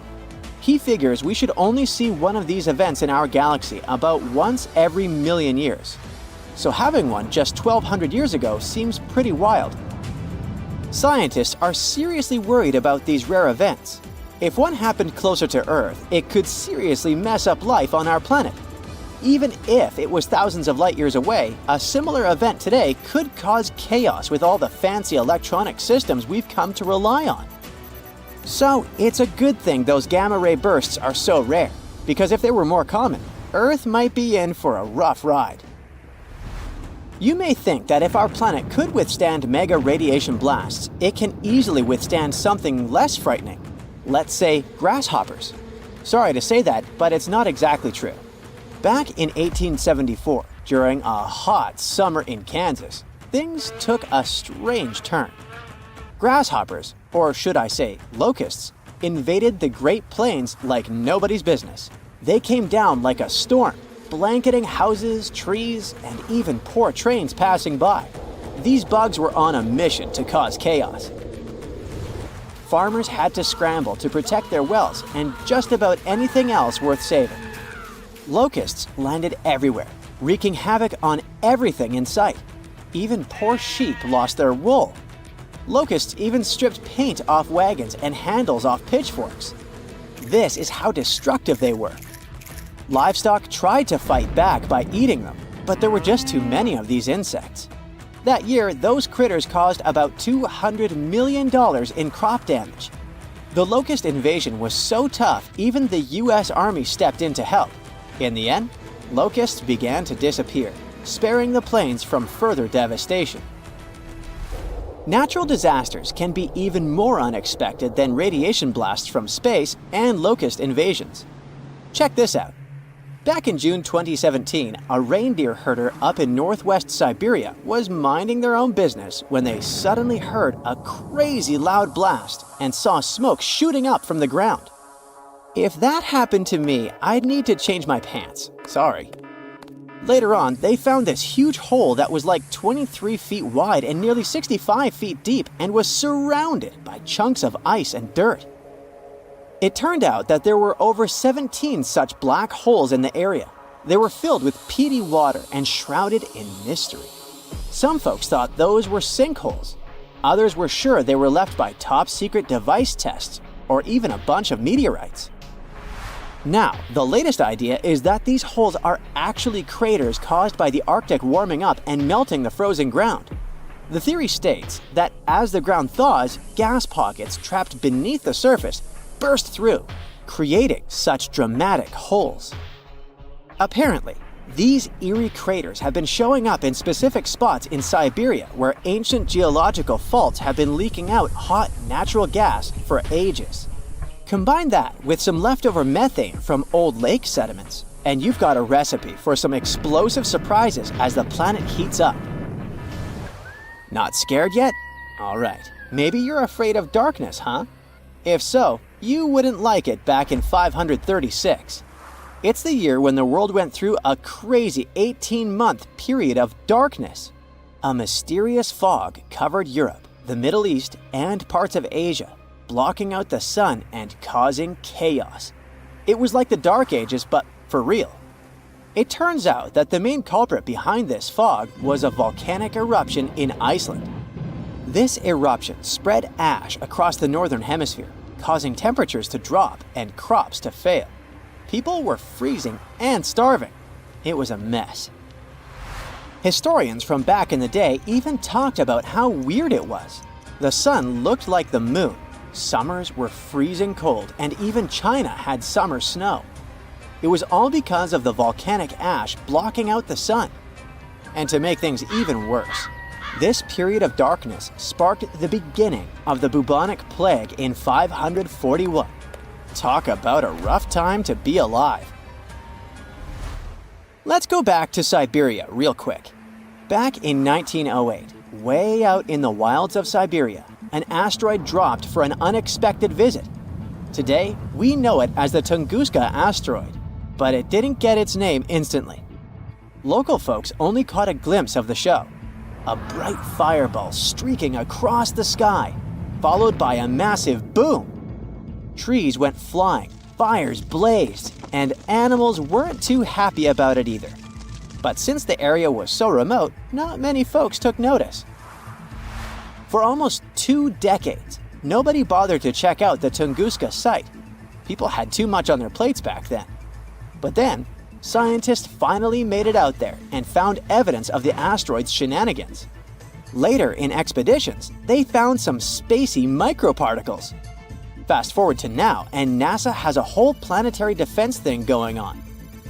He figures we should only see one of these events in our galaxy about once every million years. So having one just 1,200 years ago seems pretty wild. Scientists are seriously worried about these rare events. If one happened closer to Earth, it could seriously mess up life on our planet. Even if it was thousands of light years away, a similar event today could cause chaos with all the fancy electronic systems we've come to rely on. So, it's a good thing those gamma-ray bursts are so rare, because if they were more common, Earth might be in for a rough ride. You may think that if our planet could withstand mega radiation blasts, it can easily withstand something less frightening. Let's say grasshoppers. Sorry to say that, but it's not exactly true. Back in 1874, during a hot summer in Kansas, things took a strange turn. Grasshoppers, or should I say locusts, invaded the Great Plains like nobody's business. They came down like a storm, blanketing houses, trees, and even poor trains passing by. These bugs were on a mission to cause chaos. Farmers had to scramble to protect their wells and just about anything else worth saving. Locusts landed everywhere, wreaking havoc on everything in sight. Even poor sheep lost their wool. Locusts even stripped paint off wagons and handles off pitchforks. This is how destructive they were. Livestock tried to fight back by eating them, but there were just too many of these insects. That year, those critters caused about $200 million in crop damage. The locust invasion was so tough, even the US Army stepped in to help. In the end, locusts began to disappear, sparing the plains from further devastation. Natural disasters can be even more unexpected than radiation blasts from space and locust invasions. Check this out. Back in June 2017, a reindeer herder up in northwest Siberia was minding their own business when they suddenly heard a crazy loud blast and saw smoke shooting up from the ground. If that happened to me, I'd need to change my pants. Sorry. Later on, they found this huge hole that was like 23 feet wide and nearly 65 feet deep and was surrounded by chunks of ice and dirt. It turned out that there were over 17 such black holes in the area. They were filled with peaty water and shrouded in mystery. Some folks thought those were sinkholes. Others were sure they were left by top-secret device tests or even a bunch of meteorites. Now, the latest idea is that these holes are actually craters caused by the Arctic warming up and melting the frozen ground. The theory states that as the ground thaws, gas pockets trapped beneath the surface burst through, creating such dramatic holes. Apparently, these eerie craters have been showing up in specific spots in Siberia where ancient geological faults have been leaking out hot natural gas for ages. Combine that with some leftover methane from old lake sediments, and you've got a recipe for some explosive surprises as the planet heats up. Not scared yet? Alright, maybe you're afraid of darkness, huh? If so, you wouldn't like it back in 536. It's the year when the world went through a crazy 18-month period of darkness. A mysterious fog covered Europe, the Middle East, and parts of Asia, blocking out the sun and causing chaos. It was like the Dark Ages, but for real. It turns out that the main culprit behind this fog was a volcanic eruption in Iceland. This eruption spread ash across the northern hemisphere, causing temperatures to drop and crops to fail. People were freezing and starving. It was a mess. Historians from back in the day even talked about how weird it was. The sun looked like the moon, summers were freezing cold, and even China had summer snow. It was all because of the volcanic ash blocking out the sun. And to make things even worse, this period of darkness sparked the beginning of the bubonic plague in 541. Talk about a rough time to be alive. Let's go back to Siberia real quick. Back in 1908, way out in the wilds of Siberia, an asteroid dropped for an unexpected visit. Today, we know it as the Tunguska asteroid, but it didn't get its name instantly. Local folks only caught a glimpse of the show. A bright fireball streaking across the sky, followed by a massive boom. Trees went flying, fires blazed, and animals weren't too happy about it either. But since the area was so remote, not many folks took notice. For almost 2 decades, nobody bothered to check out the Tunguska site. People had too much on their plates back then. But then, scientists finally made it out there and found evidence of the asteroid's shenanigans. Later in expeditions, they found some spacey microparticles. Fast forward to now, and NASA has a whole planetary defense thing going on.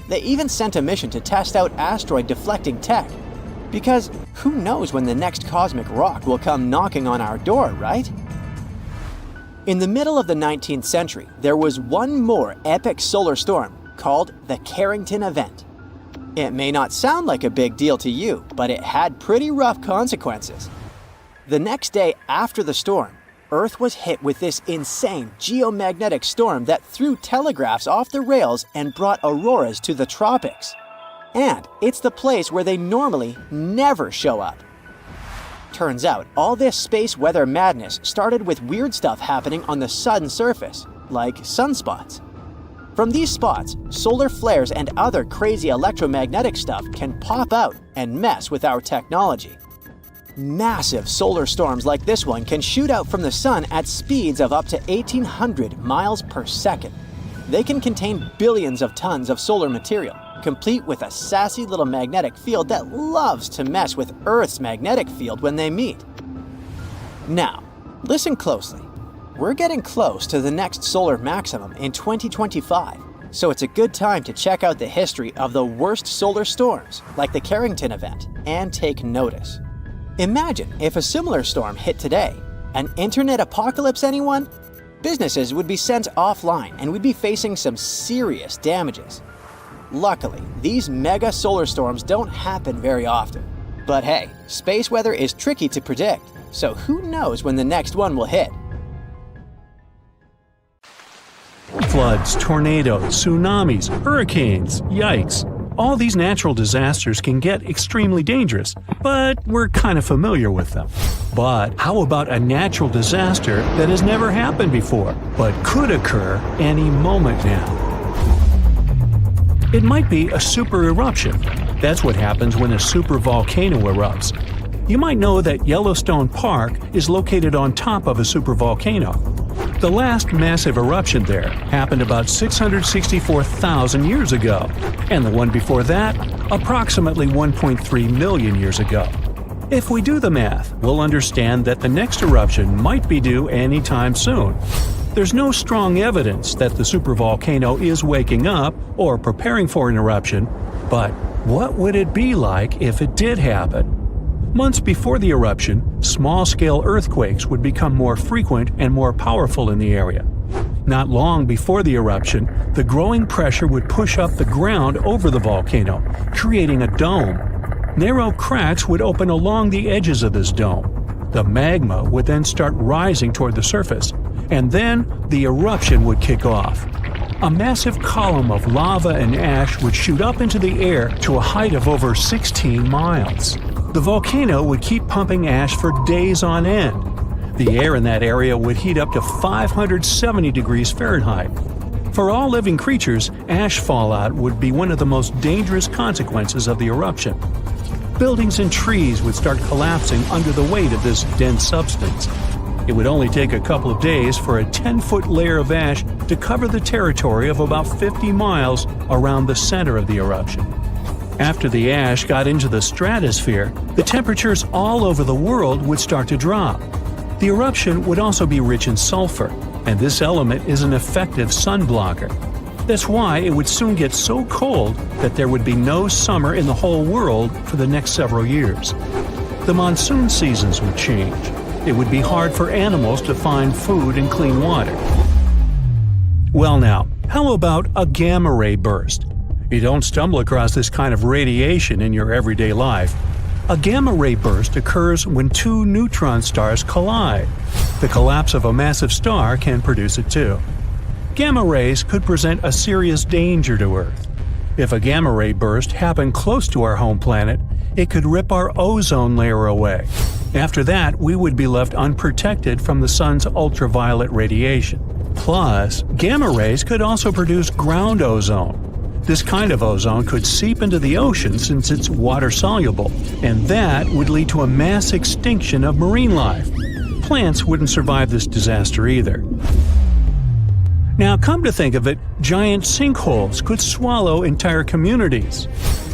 They even sent a mission to test out asteroid deflecting tech. Because who knows when the next cosmic rock will come knocking on our door, right? In the middle of the 19th century, there was one more epic solar storm called the Carrington Event. It may not sound like a big deal to you, but it had pretty rough consequences. The next day after the storm, Earth was hit with this insane geomagnetic storm that threw telegraphs off the rails and brought auroras to the tropics. And it's the place where they normally never show up. Turns out, all this space weather madness started with weird stuff happening on the sun's surface, like sunspots. From these spots, solar flares and other crazy electromagnetic stuff can pop out and mess with our technology. Massive solar storms like this one can shoot out from the sun at speeds of up to 1,800 miles per second. They can contain billions of tons of solar material, complete with a sassy little magnetic field that loves to mess with Earth's magnetic field when they meet. Now, listen closely. We're getting close to the next solar maximum in 2025, so it's a good time to check out the history of the worst solar storms, like the Carrington Event, and take notice. Imagine if a similar storm hit today. An internet apocalypse, anyone? Businesses would be sent offline and we'd be facing some serious damages. Luckily, these mega solar storms don't happen very often. But hey, space weather is tricky to predict, so who knows when the next one will hit? Floods, tornadoes, tsunamis, hurricanes, yikes. All these natural disasters can get extremely dangerous, but we're kind of familiar with them. But how about a natural disaster that has never happened before, but could occur any moment now? It might be a super eruption. That's what happens when a supervolcano erupts. You might know that Yellowstone Park is located on top of a supervolcano. The last massive eruption there happened about 664,000 years ago, and the one before that, approximately 1.3 million years ago. If we do the math, we'll understand that the next eruption might be due anytime soon. There's no strong evidence that the supervolcano is waking up or preparing for an eruption, but what would it be like if it did happen? Months before the eruption, small-scale earthquakes would become more frequent and more powerful in the area. Not long before the eruption, the growing pressure would push up the ground over the volcano, creating a dome. Narrow cracks would open along the edges of this dome. The magma would then start rising toward the surface, and then the eruption would kick off. A massive column of lava and ash would shoot up into the air to a height of over 16 miles. The volcano would keep pumping ash for days on end. The air in that area would heat up to 570 degrees Fahrenheit. For all living creatures, ash fallout would be one of the most dangerous consequences of the eruption. Buildings and trees would start collapsing under the weight of this dense substance. It would only take a couple of days for a 10-foot layer of ash to cover the territory of about 50 miles around the center of the eruption. After the ash got into the stratosphere, the temperatures all over the world would start to drop. The eruption would also be rich in sulfur, and this element is an effective sun blocker. That's why it would soon get so cold that there would be no summer in the whole world for the next several years. The monsoon seasons would change. It would be hard for animals to find food and clean water. Well now, how about a gamma ray burst? You don't stumble across this kind of radiation in your everyday life. A gamma ray burst occurs when two neutron stars collide. The collapse of a massive star can produce it too. Gamma rays could present a serious danger to Earth. If a gamma ray burst happened close to our home planet, it could rip our ozone layer away. After that, we would be left unprotected from the sun's ultraviolet radiation. Plus, gamma rays could also produce ground ozone. This kind of ozone could seep into the ocean since it's water-soluble, and that would lead to a mass extinction of marine life. plants wouldn't survive this disaster either. Now, come to think of it, giant sinkholes could swallow entire communities.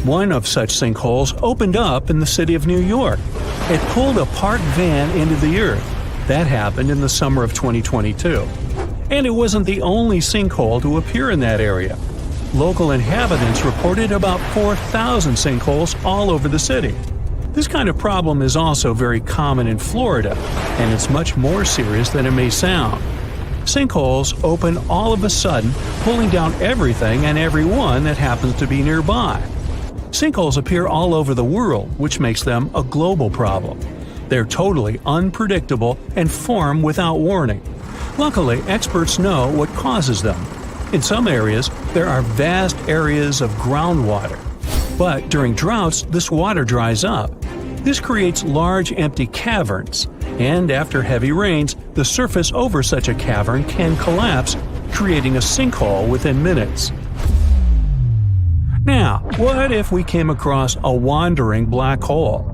One of such sinkholes opened up in the city of New York. It pulled a parked van into the earth. That happened in the summer of 2022. And it wasn't the only sinkhole to appear in that area. Local inhabitants reported about 4,000 sinkholes all over the city. This kind of problem is also very common in Florida, and it's much more serious than it may sound. Sinkholes open all of a sudden, pulling down everything and everyone that happens to be nearby. Sinkholes appear all over the world, which makes them a global problem. They're totally unpredictable and form without warning. Luckily, experts know what causes them. In some areas, there are vast areas of groundwater. But during droughts, this water dries up. This creates large empty caverns, and after heavy rains, the surface over such a cavern can collapse, creating a sinkhole within minutes. Now, what if we came across a wandering black hole?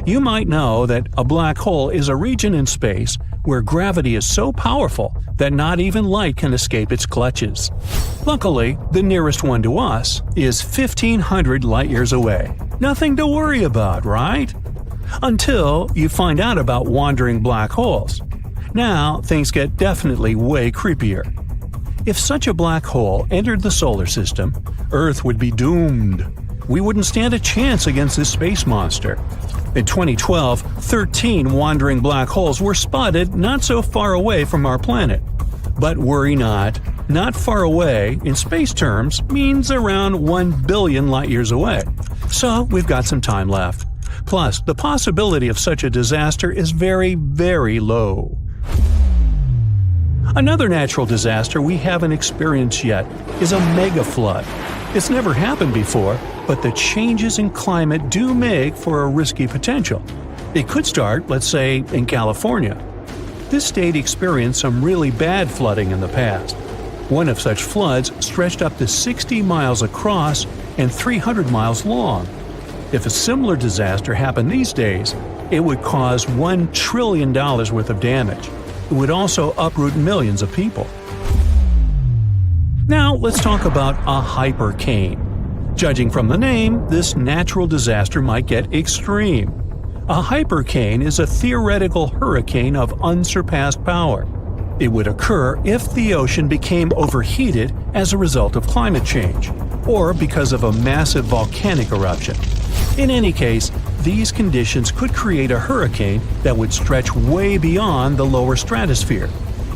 You might know that a black hole is a region in space where gravity is so powerful that not even light can escape its clutches. Luckily, the nearest one to us is 1,500 light-years away. Nothing to worry about, right? Until you find out about wandering black holes. Now, things get definitely way creepier. If such a black hole entered the solar system, Earth would be doomed. We wouldn't stand a chance against this space monster. In 2012, 13 wandering black holes were spotted not so far away from our planet. But worry not. Not far away, in space terms, means around 1 billion light-years away. So we've got some time left. Plus, the possibility of such a disaster is very, very low. Another natural disaster we haven't experienced yet is a mega flood. It's never happened before, but the changes in climate do make for a risky potential. It could start, let's say, in California. This state experienced some really bad flooding in the past. One of such floods stretched up to 60 miles across and 300 miles long. If a similar disaster happened these days, it would cause $1 trillion worth of damage. It would also uproot millions of people. Now let's talk about a hypercane. Judging from the name, this natural disaster might get extreme. A hypercane is a theoretical hurricane of unsurpassed power. It would occur if the ocean became overheated as a result of climate change, or because of a massive volcanic eruption. In any case, these conditions could create a hurricane that would stretch way beyond the lower stratosphere.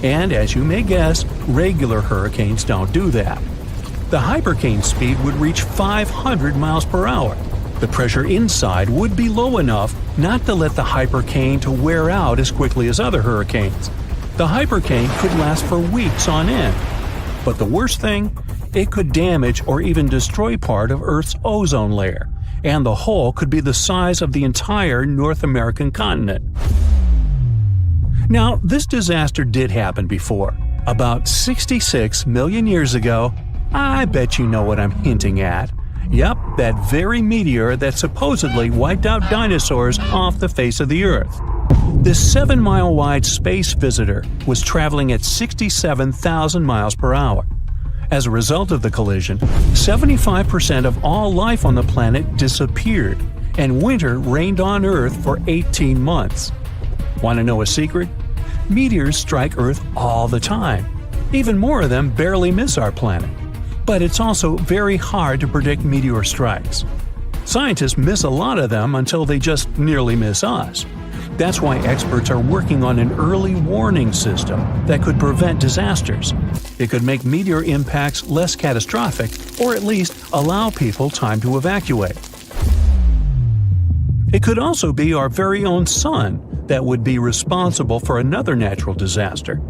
And as you may guess, regular hurricanes don't do that. The hypercane speed would reach 500 miles per hour. The pressure inside would be low enough not to let the hypercane to wear out as quickly as other hurricanes. The hypercane could last for weeks on end. But the worst thing? It could damage or even destroy part of Earth's ozone layer, and the hole could be the size of the entire North American continent. Now, this disaster did happen before. About 66 million years ago. I bet you know what I'm hinting at. Yep, that very meteor that supposedly wiped out dinosaurs off the face of the Earth. This 7-mile-wide space visitor was traveling at 67,000 miles per hour. As a result of the collision, 75% of all life on the planet disappeared, and winter reigned on Earth for 18 months. Want to know a secret? Meteors strike Earth all the time. Even more of them barely miss our planet. But it's also very hard to predict meteor strikes. Scientists miss a lot of them until they just nearly miss us. That's why experts are working on an early warning system that could prevent disasters. It could make meteor impacts less catastrophic, or at least allow people time to evacuate. It could also be our very own sun that would be responsible for another natural disaster.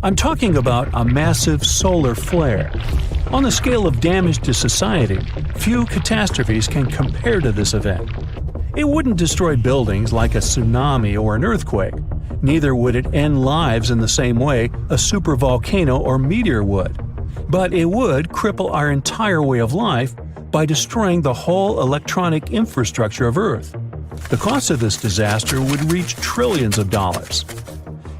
I'm talking about a massive solar flare. On the scale of damage to society, few catastrophes can compare to this event. It wouldn't destroy buildings like a tsunami or an earthquake. Neither would it end lives in the same way a supervolcano or meteor would. But it would cripple our entire way of life by destroying the whole electronic infrastructure of Earth. The cost of this disaster would reach trillions of dollars.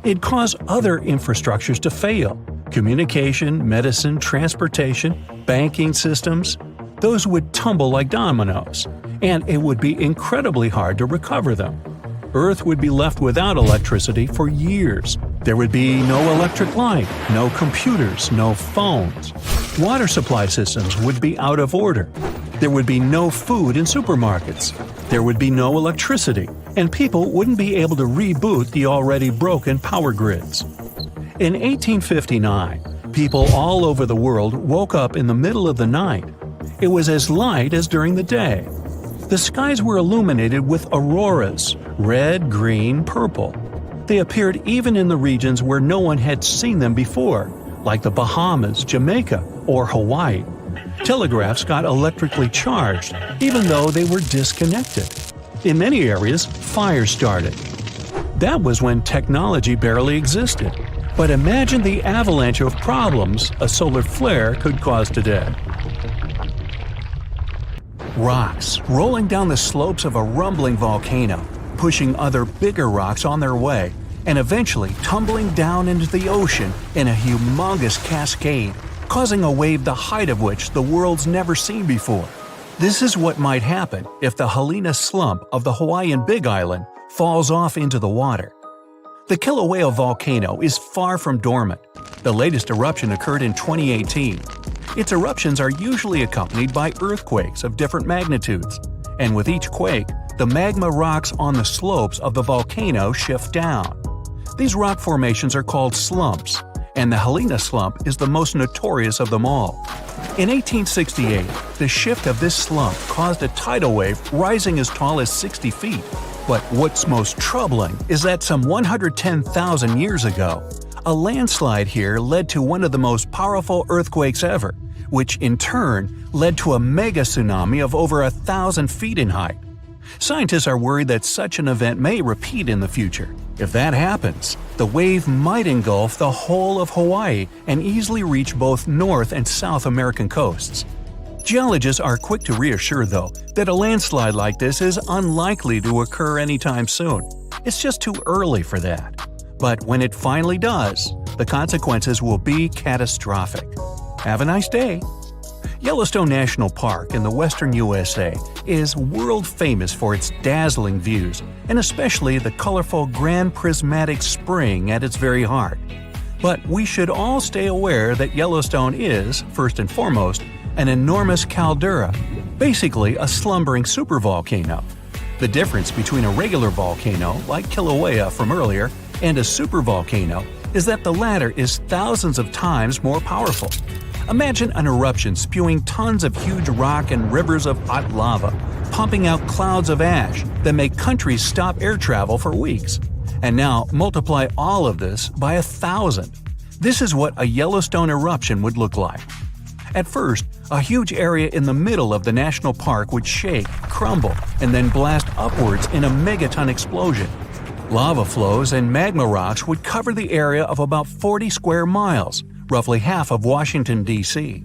It'd cause other infrastructures to fail. Communication, medicine, transportation, banking systems. Those would tumble like dominoes, and it would be incredibly hard to recover them. Earth would be left without electricity for years. There would be no electric light, no computers, no phones. Water supply systems would be out of order. There would be no food in supermarkets. There would be no electricity, and people wouldn't be able to reboot the already broken power grids. In 1859, people all over the world woke up in the middle of the night. It was as light as during the day. The skies were illuminated with auroras, red, green, purple. They appeared even in the regions where no one had seen them before, like the Bahamas, Jamaica, or Hawaii. Telegraphs got electrically charged, even though they were disconnected. In many areas, fires started. That was when technology barely existed. But imagine the avalanche of problems a solar flare could cause today. Rocks rolling down the slopes of a rumbling volcano, pushing other bigger rocks on their way, and eventually tumbling down into the ocean in a humongous cascade, causing a wave the height of which the world's never seen before. This is what might happen if the Helena slump of the Hawaiian Big Island falls off into the water. The Kilauea volcano is far from dormant. The latest eruption occurred in 2018. Its eruptions are usually accompanied by earthquakes of different magnitudes, and with each quake, the magma rocks on the slopes of the volcano shift down. These rock formations are called slumps, and the Helena slump is the most notorious of them all. In 1868, the shift of this slump caused a tidal wave rising as tall as 60 feet. But what's most troubling is that some 110,000 years ago, a landslide here led to one of the most powerful earthquakes ever, which in turn led to a mega tsunami of over 1,000 feet in height. Scientists are worried that such an event may repeat in the future. If that happens, the wave might engulf the whole of Hawaii and easily reach both North and South American coasts. Geologists are quick to reassure, though, that a landslide like this is unlikely to occur anytime soon. It's just too early for that. But when it finally does, the consequences will be catastrophic. Have a nice day! Yellowstone National Park in the western USA is world famous for its dazzling views, and especially the colorful Grand Prismatic Spring at its very heart. But we should all stay aware that Yellowstone is, first and foremost, an enormous caldera, basically a slumbering supervolcano. The difference between a regular volcano, like Kilauea from earlier, and a supervolcano is that the latter is thousands of times more powerful. Imagine an eruption spewing tons of huge rock and rivers of hot lava, pumping out clouds of ash that make countries stop air travel for weeks. And now multiply all of this by 1,000. This is what a Yellowstone eruption would look like. At first, a huge area in the middle of the national park would shake, crumble, and then blast upwards in a megaton explosion. Lava flows and magma rocks would cover the area of about 40 square miles, roughly half of Washington, D.C.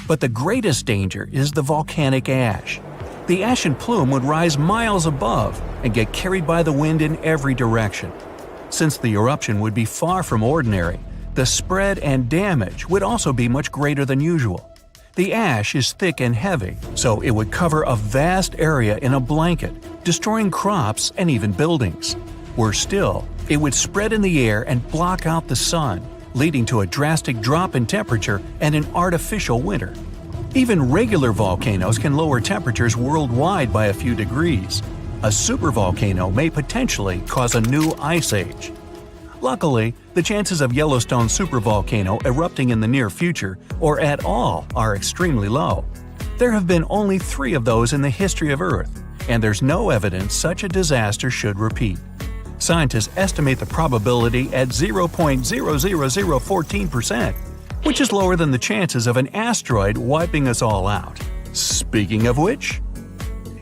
But the greatest danger is the volcanic ash. The ashen plume would rise miles above and get carried by the wind in every direction. Since the eruption would be far from ordinary, the spread and damage would also be much greater than usual. The ash is thick and heavy, so it would cover a vast area in a blanket, destroying crops and even buildings. Worse still, it would spread in the air and block out the sun, leading to a drastic drop in temperature and an artificial winter. Even regular volcanoes can lower temperatures worldwide by a few degrees. A supervolcano may potentially cause a new ice age. Luckily, the chances of Yellowstone supervolcano erupting in the near future, or at all, are extremely low. There have been only 3 of those in the history of Earth, and there's no evidence such a disaster should repeat. Scientists estimate the probability at 0.00014%, which is lower than the chances of an asteroid wiping us all out. Speaking of which,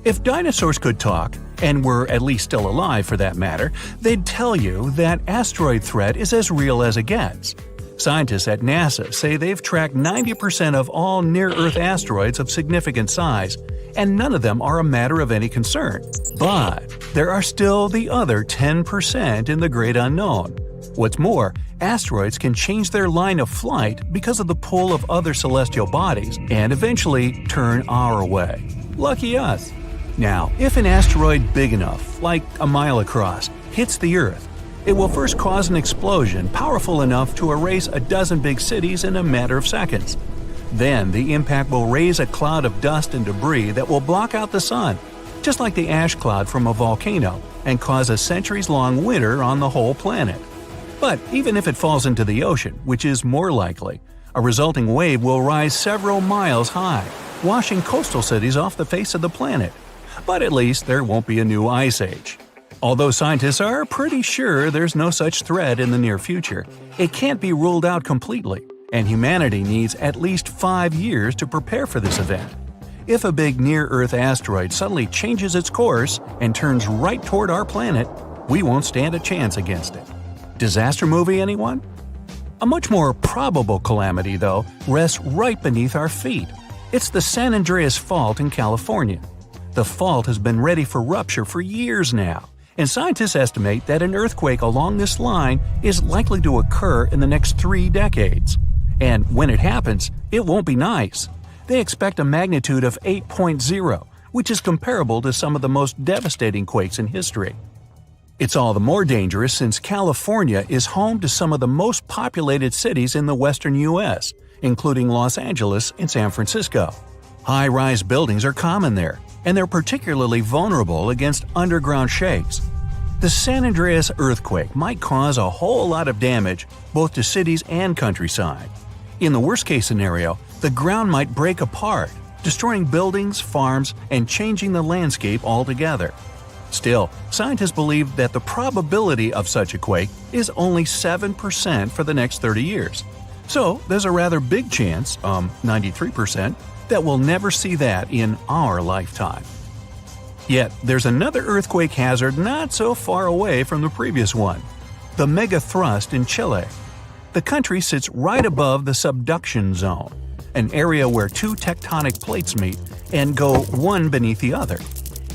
if dinosaurs could talk, and were at least still alive for that matter, they'd tell you that asteroid threat is as real as it gets. Scientists at NASA say they've tracked 90% of all near-Earth asteroids of significant size, and none of them are a matter of any concern. But there are still the other 10% in the great unknown. What's more, asteroids can change their line of flight because of the pull of other celestial bodies and eventually turn our way. Lucky us! Now, if an asteroid big enough, like a mile across, hits the Earth, it will first cause an explosion powerful enough to erase a dozen big cities in a matter of seconds. Then the impact will raise a cloud of dust and debris that will block out the sun, just like the ash cloud from a volcano, and cause a centuries-long winter on the whole planet. But even if it falls into the ocean, which is more likely, a resulting wave will rise several miles high, washing coastal cities off the face of the planet. But at least there won't be a new ice age. Although scientists are pretty sure there's no such threat in the near future, it can't be ruled out completely, and humanity needs at least 5 years to prepare for this event. If a big near-Earth asteroid suddenly changes its course and turns right toward our planet, we won't stand a chance against it. Disaster movie, anyone? A much more probable calamity, though, rests right beneath our feet. It's the San Andreas Fault in California. The fault has been ready for rupture for years now, and scientists estimate that an earthquake along this line is likely to occur in the next 3 decades. And when it happens, it won't be nice. They expect a magnitude of 8.0, which is comparable to some of the most devastating quakes in history. It's all the more dangerous since California is home to some of the most populated cities in the western U.S., including Los Angeles and San Francisco. High-rise buildings are common there, and they're particularly vulnerable against underground shakes. The San Andreas earthquake might cause a whole lot of damage both to cities and countryside. In the worst-case scenario, the ground might break apart, destroying buildings, farms, and changing the landscape altogether. Still, scientists believe that the probability of such a quake is only 7% for the next 30 years. So, there's a rather big chance, 93%, that we'll never see that in our lifetime. Yet, there's another earthquake hazard not so far away from the previous one: the megathrust in Chile. The country sits right above the subduction zone, an area where 2 tectonic plates meet and go one beneath the other.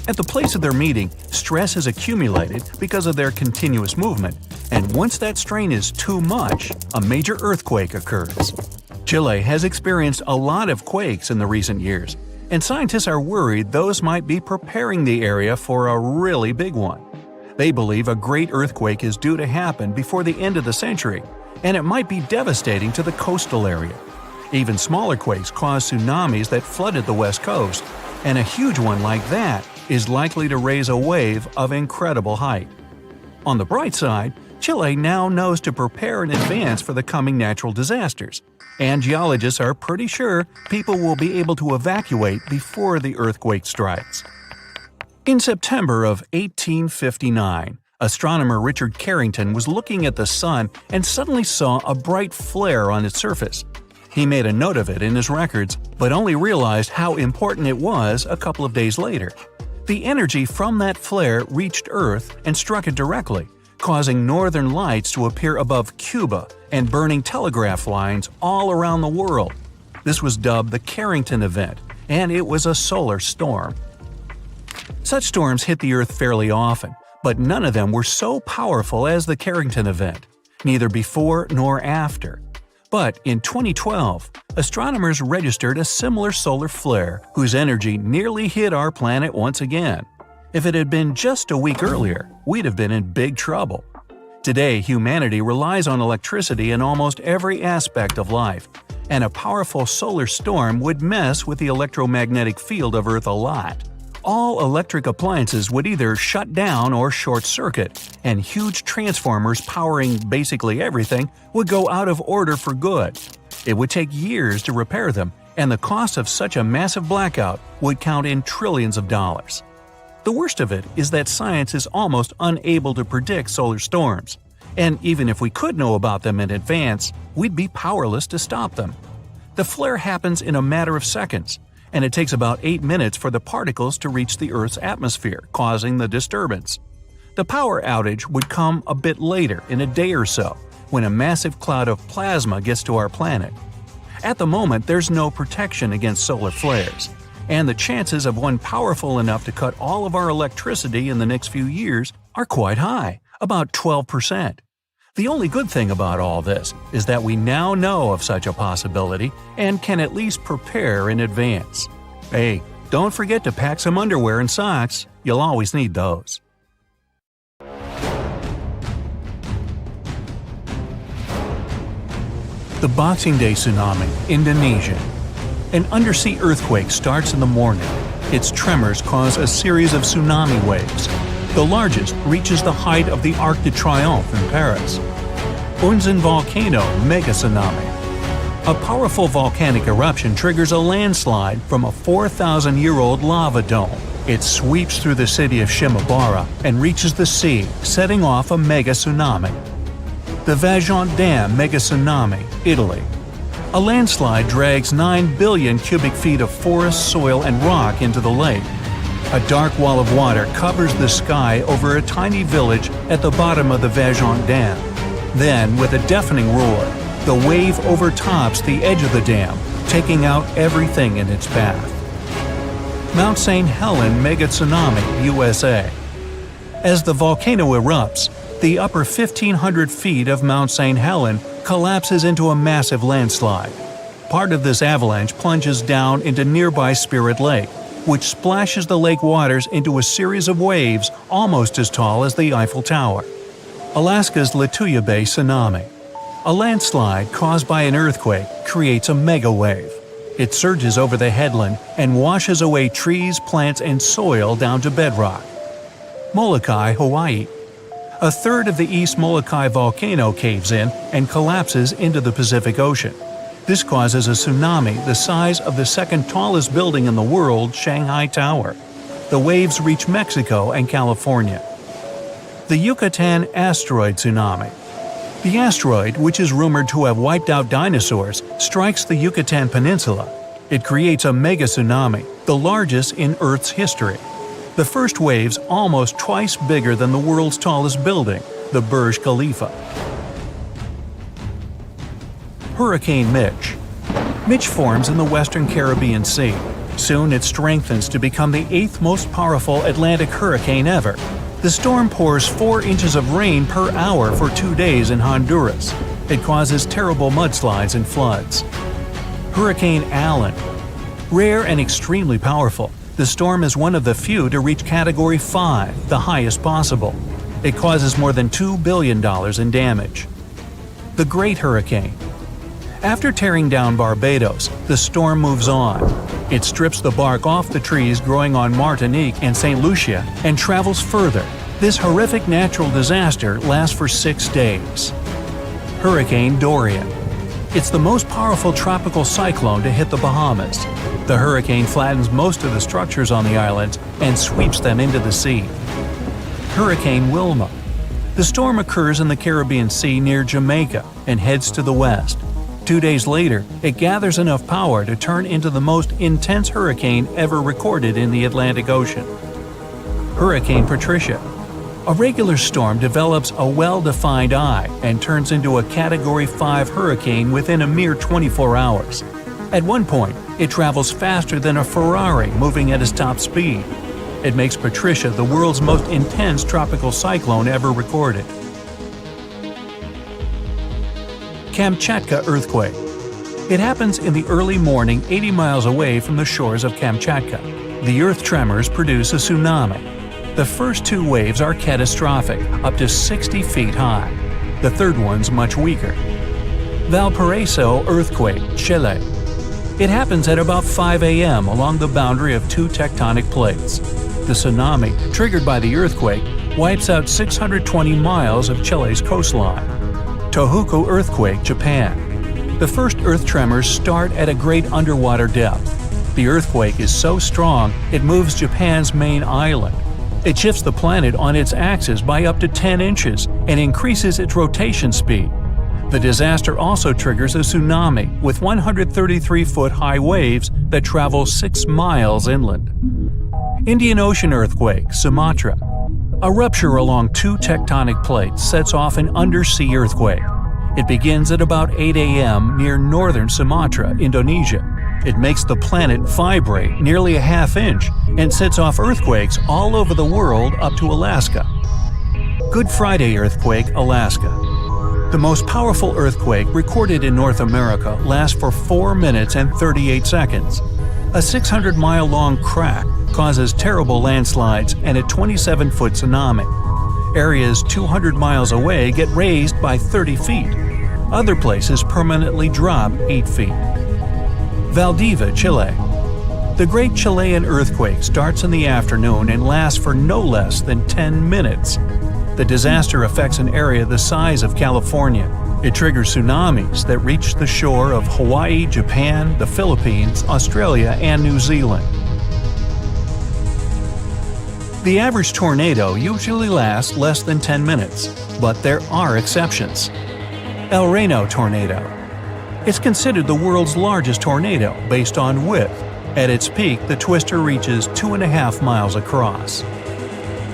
At the place of their meeting, stress has accumulated because of their continuous movement, and once that strain is too much, a major earthquake occurs. Chile has experienced a lot of quakes in the recent years, and scientists are worried those might be preparing the area for a really big one. They believe a great earthquake is due to happen before the end of the century, and it might be devastating to the coastal area. Even smaller quakes caused tsunamis that flooded the west coast, and a huge one like that is likely to raise a wave of incredible height. On the bright side, Chile now knows to prepare in advance for the coming natural disasters, and geologists are pretty sure people will be able to evacuate before the earthquake strikes. In September of 1859, astronomer Richard Carrington was looking at the sun and suddenly saw a bright flare on its surface. He made a note of it in his records, but only realized how important it was a couple of days later. The energy from that flare reached Earth and struck it directly, causing northern lights to appear above Cuba and burning telegraph lines all around the world. This was dubbed the Carrington event, and it was a solar storm. Such storms hit the Earth fairly often, but none of them were so powerful as the Carrington event, neither before nor after. But in 2012, astronomers registered a similar solar flare whose energy nearly hit our planet once again. If it had been just a week earlier, we'd have been in big trouble. Today, humanity relies on electricity in almost every aspect of life, and a powerful solar storm would mess with the electromagnetic field of Earth a lot. All electric appliances would either shut down or short-circuit, and huge transformers powering basically everything would go out of order for good. It would take years to repair them, and the cost of such a massive blackout would count in trillions of dollars. The worst of it is that science is almost unable to predict solar storms, and even if we could know about them in advance, we'd be powerless to stop them. The flare happens in a matter of seconds, and it takes about 8 minutes for the particles to reach the Earth's atmosphere, causing the disturbance. The power outage would come a bit later, in a day or so, when a massive cloud of plasma gets to our planet. At the moment, there's no protection against solar flares, and the chances of one powerful enough to cut all of our electricity in the next few years are quite high, about 12%. The only good thing about all this is that we now know of such a possibility and can at least prepare in advance. Hey, don't forget to pack some underwear and socks. You'll always need those. The Boxing Day Tsunami, Indonesia. An undersea earthquake starts in the morning. Its tremors cause a series of tsunami waves. The largest reaches the height of the Arc de Triomphe in Paris. Unzen volcano mega tsunami. A powerful volcanic eruption triggers a landslide from a 4,000-year-old lava dome. It sweeps through the city of Shimabara and reaches the sea, setting off a mega tsunami. The Vajont Dam mega tsunami, Italy. A landslide drags 9 billion cubic feet of forest, soil, and rock into the lake. A dark wall of water covers the sky over a tiny village at the bottom of the Vajont Dam. Then, with a deafening roar, the wave overtops the edge of the dam, taking out everything in its path. Mount St. Helens mega tsunami, USA. As the volcano erupts, the upper 1,500 feet of Mount St. Helens collapses into a massive landslide. Part of this avalanche plunges down into nearby Spirit Lake, which splashes the lake waters into a series of waves almost as tall as the Eiffel Tower. Alaska's Lituya Bay tsunami. A landslide caused by an earthquake creates a mega wave. It surges over the headland and washes away trees, plants, and soil down to bedrock. Molokai, Hawaii. A third of the East Molokai volcano caves in and collapses into the Pacific Ocean. This causes a tsunami the size of the second tallest building in the world, Shanghai Tower. The waves reach Mexico and California. The Yucatan asteroid tsunami. The asteroid, which is rumored to have wiped out dinosaurs, strikes the Yucatan Peninsula. It creates a mega tsunami, the largest in Earth's history. The first wave's almost twice bigger than the world's tallest building, the Burj Khalifa. Hurricane Mitch. Mitch forms in the western Caribbean Sea. Soon it strengthens to become the 8th most powerful Atlantic hurricane ever. The storm pours 4 inches of rain per hour for 2 days in Honduras. It causes terrible mudslides and floods. Hurricane Allen. Rare and extremely powerful, the storm is one of the few to reach Category 5, the highest possible. It causes more than $2 billion in damage. The Great Hurricane. After tearing down Barbados, the storm moves on. It strips the bark off the trees growing on Martinique and St. Lucia and travels further. This horrific natural disaster lasts for 6 days. Hurricane Dorian. It's the most powerful tropical cyclone to hit the Bahamas. The hurricane flattens most of the structures on the islands and sweeps them into the sea. Hurricane Wilma. The storm occurs in the Caribbean Sea near Jamaica and heads to the west. 2 days later, it gathers enough power to turn into the most intense hurricane ever recorded in the Atlantic Ocean. Hurricane Patricia. A regular storm develops a well-defined eye and turns into a Category 5 hurricane within a mere 24 hours. At one point, it travels faster than a Ferrari moving at its top speed. It makes Patricia the world's most intense tropical cyclone ever recorded. Kamchatka earthquake. It happens in the early morning 80 miles away from the shores of Kamchatka. The earth tremors produce a tsunami. The first 2 waves are catastrophic, up to 60 feet high. The third one's much weaker. Valparaiso earthquake, Chile. It happens at about 5 a.m. along the boundary of 2 tectonic plates. The tsunami, triggered by the earthquake, wipes out 620 miles of Chile's coastline. Tohoku earthquake, Japan. The first earth tremors start at a great underwater depth. The earthquake is so strong it moves Japan's main island. It shifts the planet on its axis by up to 10 inches and increases its rotation speed. The disaster also triggers a tsunami with 133-foot high waves that travel 6 miles inland. Indian Ocean earthquake, Sumatra. A rupture along 2 tectonic plates sets off an undersea earthquake. It begins at about 8 a.m. near northern Sumatra, Indonesia. It makes the planet vibrate nearly a half inch and sets off earthquakes all over the world up to Alaska. Good Friday earthquake, Alaska. The most powerful earthquake recorded in North America lasts for 4 minutes and 38 seconds. A 600-mile-long crack causes terrible landslides and a 27-foot tsunami. Areas 200 miles away get raised by 30 feet. Other places permanently drop 8 feet. Valdivia, Chile. The Great Chilean Earthquake starts in the afternoon and lasts for no less than 10 minutes. The disaster affects an area the size of California. It triggers tsunamis that reach the shore of Hawaii, Japan, the Philippines, Australia, and New Zealand. The average tornado usually lasts less than 10 minutes, but there are exceptions. El Reno tornado. It's considered the world's largest tornado based on width. At its peak, the twister reaches 2.5 miles across.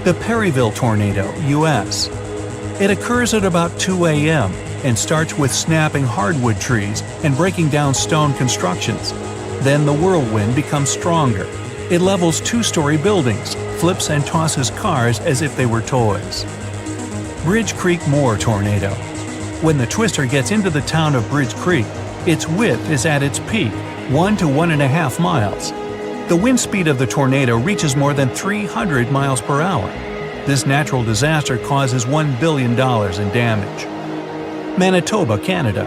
The Perryville tornado, U.S. It occurs at about 2 a.m. and starts with snapping hardwood trees and breaking down stone constructions. Then the whirlwind becomes stronger. It levels 2-story buildings, flips and tosses cars as if they were toys. Bridge Creek Moore tornado. When the twister gets into the town of Bridge Creek, its width is at its peak, 1 to 1.5 miles. The wind speed of the tornado reaches more than 300 miles per hour. This natural disaster causes $1 billion in damage. Manitoba, Canada.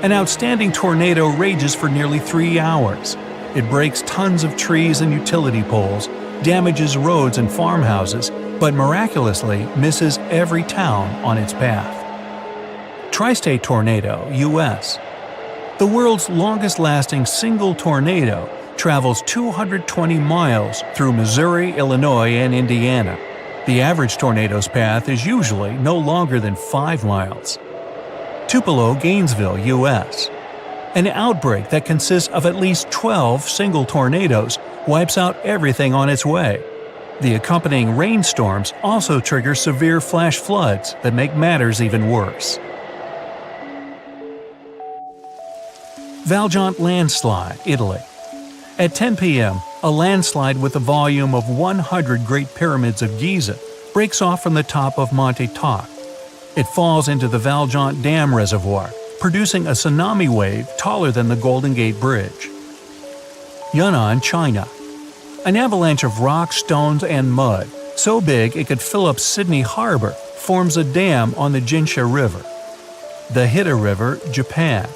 An outstanding tornado rages for nearly 3 hours. It breaks tons of trees and utility poles, damages roads and farmhouses, but miraculously misses every town on its path. Tri-state tornado, U.S. The world's longest-lasting single tornado travels 220 miles through Missouri, Illinois, and Indiana. The average tornado's path is usually no longer than 5 miles. Tupelo, Gainesville, U.S. An outbreak that consists of at least 12 single tornadoes wipes out everything on its way. The accompanying rainstorms also trigger severe flash floods that make matters even worse. Valjean landslide, Italy. At 10 p.m., a landslide with a volume of 100 Great Pyramids of Giza breaks off from the top of Monte Toc. It falls into the Valjean Dam reservoir, producing a tsunami wave taller than the Golden Gate Bridge. Yunnan, China. An avalanche of rocks, stones, and mud, so big it could fill up Sydney Harbor, forms a dam on the Jinsha River. The Hida River, Japan.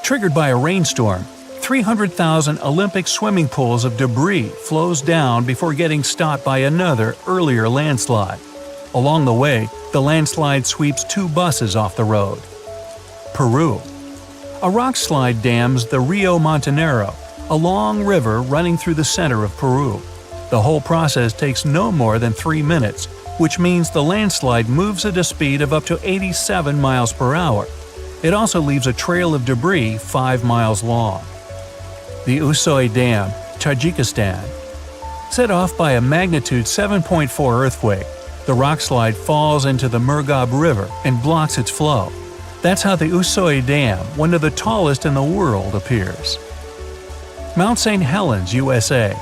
Triggered by a rainstorm, 300,000 Olympic swimming pools of debris flows down before getting stopped by another, earlier landslide. Along the way, the landslide sweeps 2 buses off the road. Peru. A rock slide dams the Rio Montanero, a long river running through the center of Peru. The whole process takes no more than 3 minutes, which means the landslide moves at a speed of up to 87 miles per hour. It also leaves a trail of debris 5 miles long. The Usoy Dam, Tajikistan. Set off by a magnitude 7.4 earthquake, the rockslide falls into the Murghab River and blocks its flow. That's how the Usoy Dam, one of the tallest in the world, appears. Mount St. Helens, USA.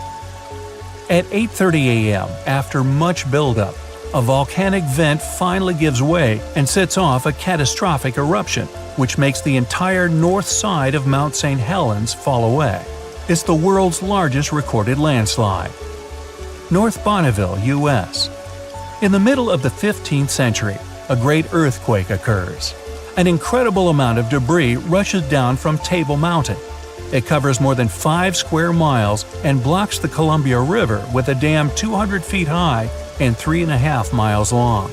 At 8:30 a.m., after much buildup, a volcanic vent finally gives way and sets off a catastrophic eruption, which makes the entire north side of Mount St. Helens fall away. It's the world's largest recorded landslide. North Bonneville, U.S. In the middle of the 15th century, a great earthquake occurs. An incredible amount of debris rushes down from Table Mountain. It covers more than 5 square miles and blocks the Columbia River with a dam 200 feet high and 3.5 miles long.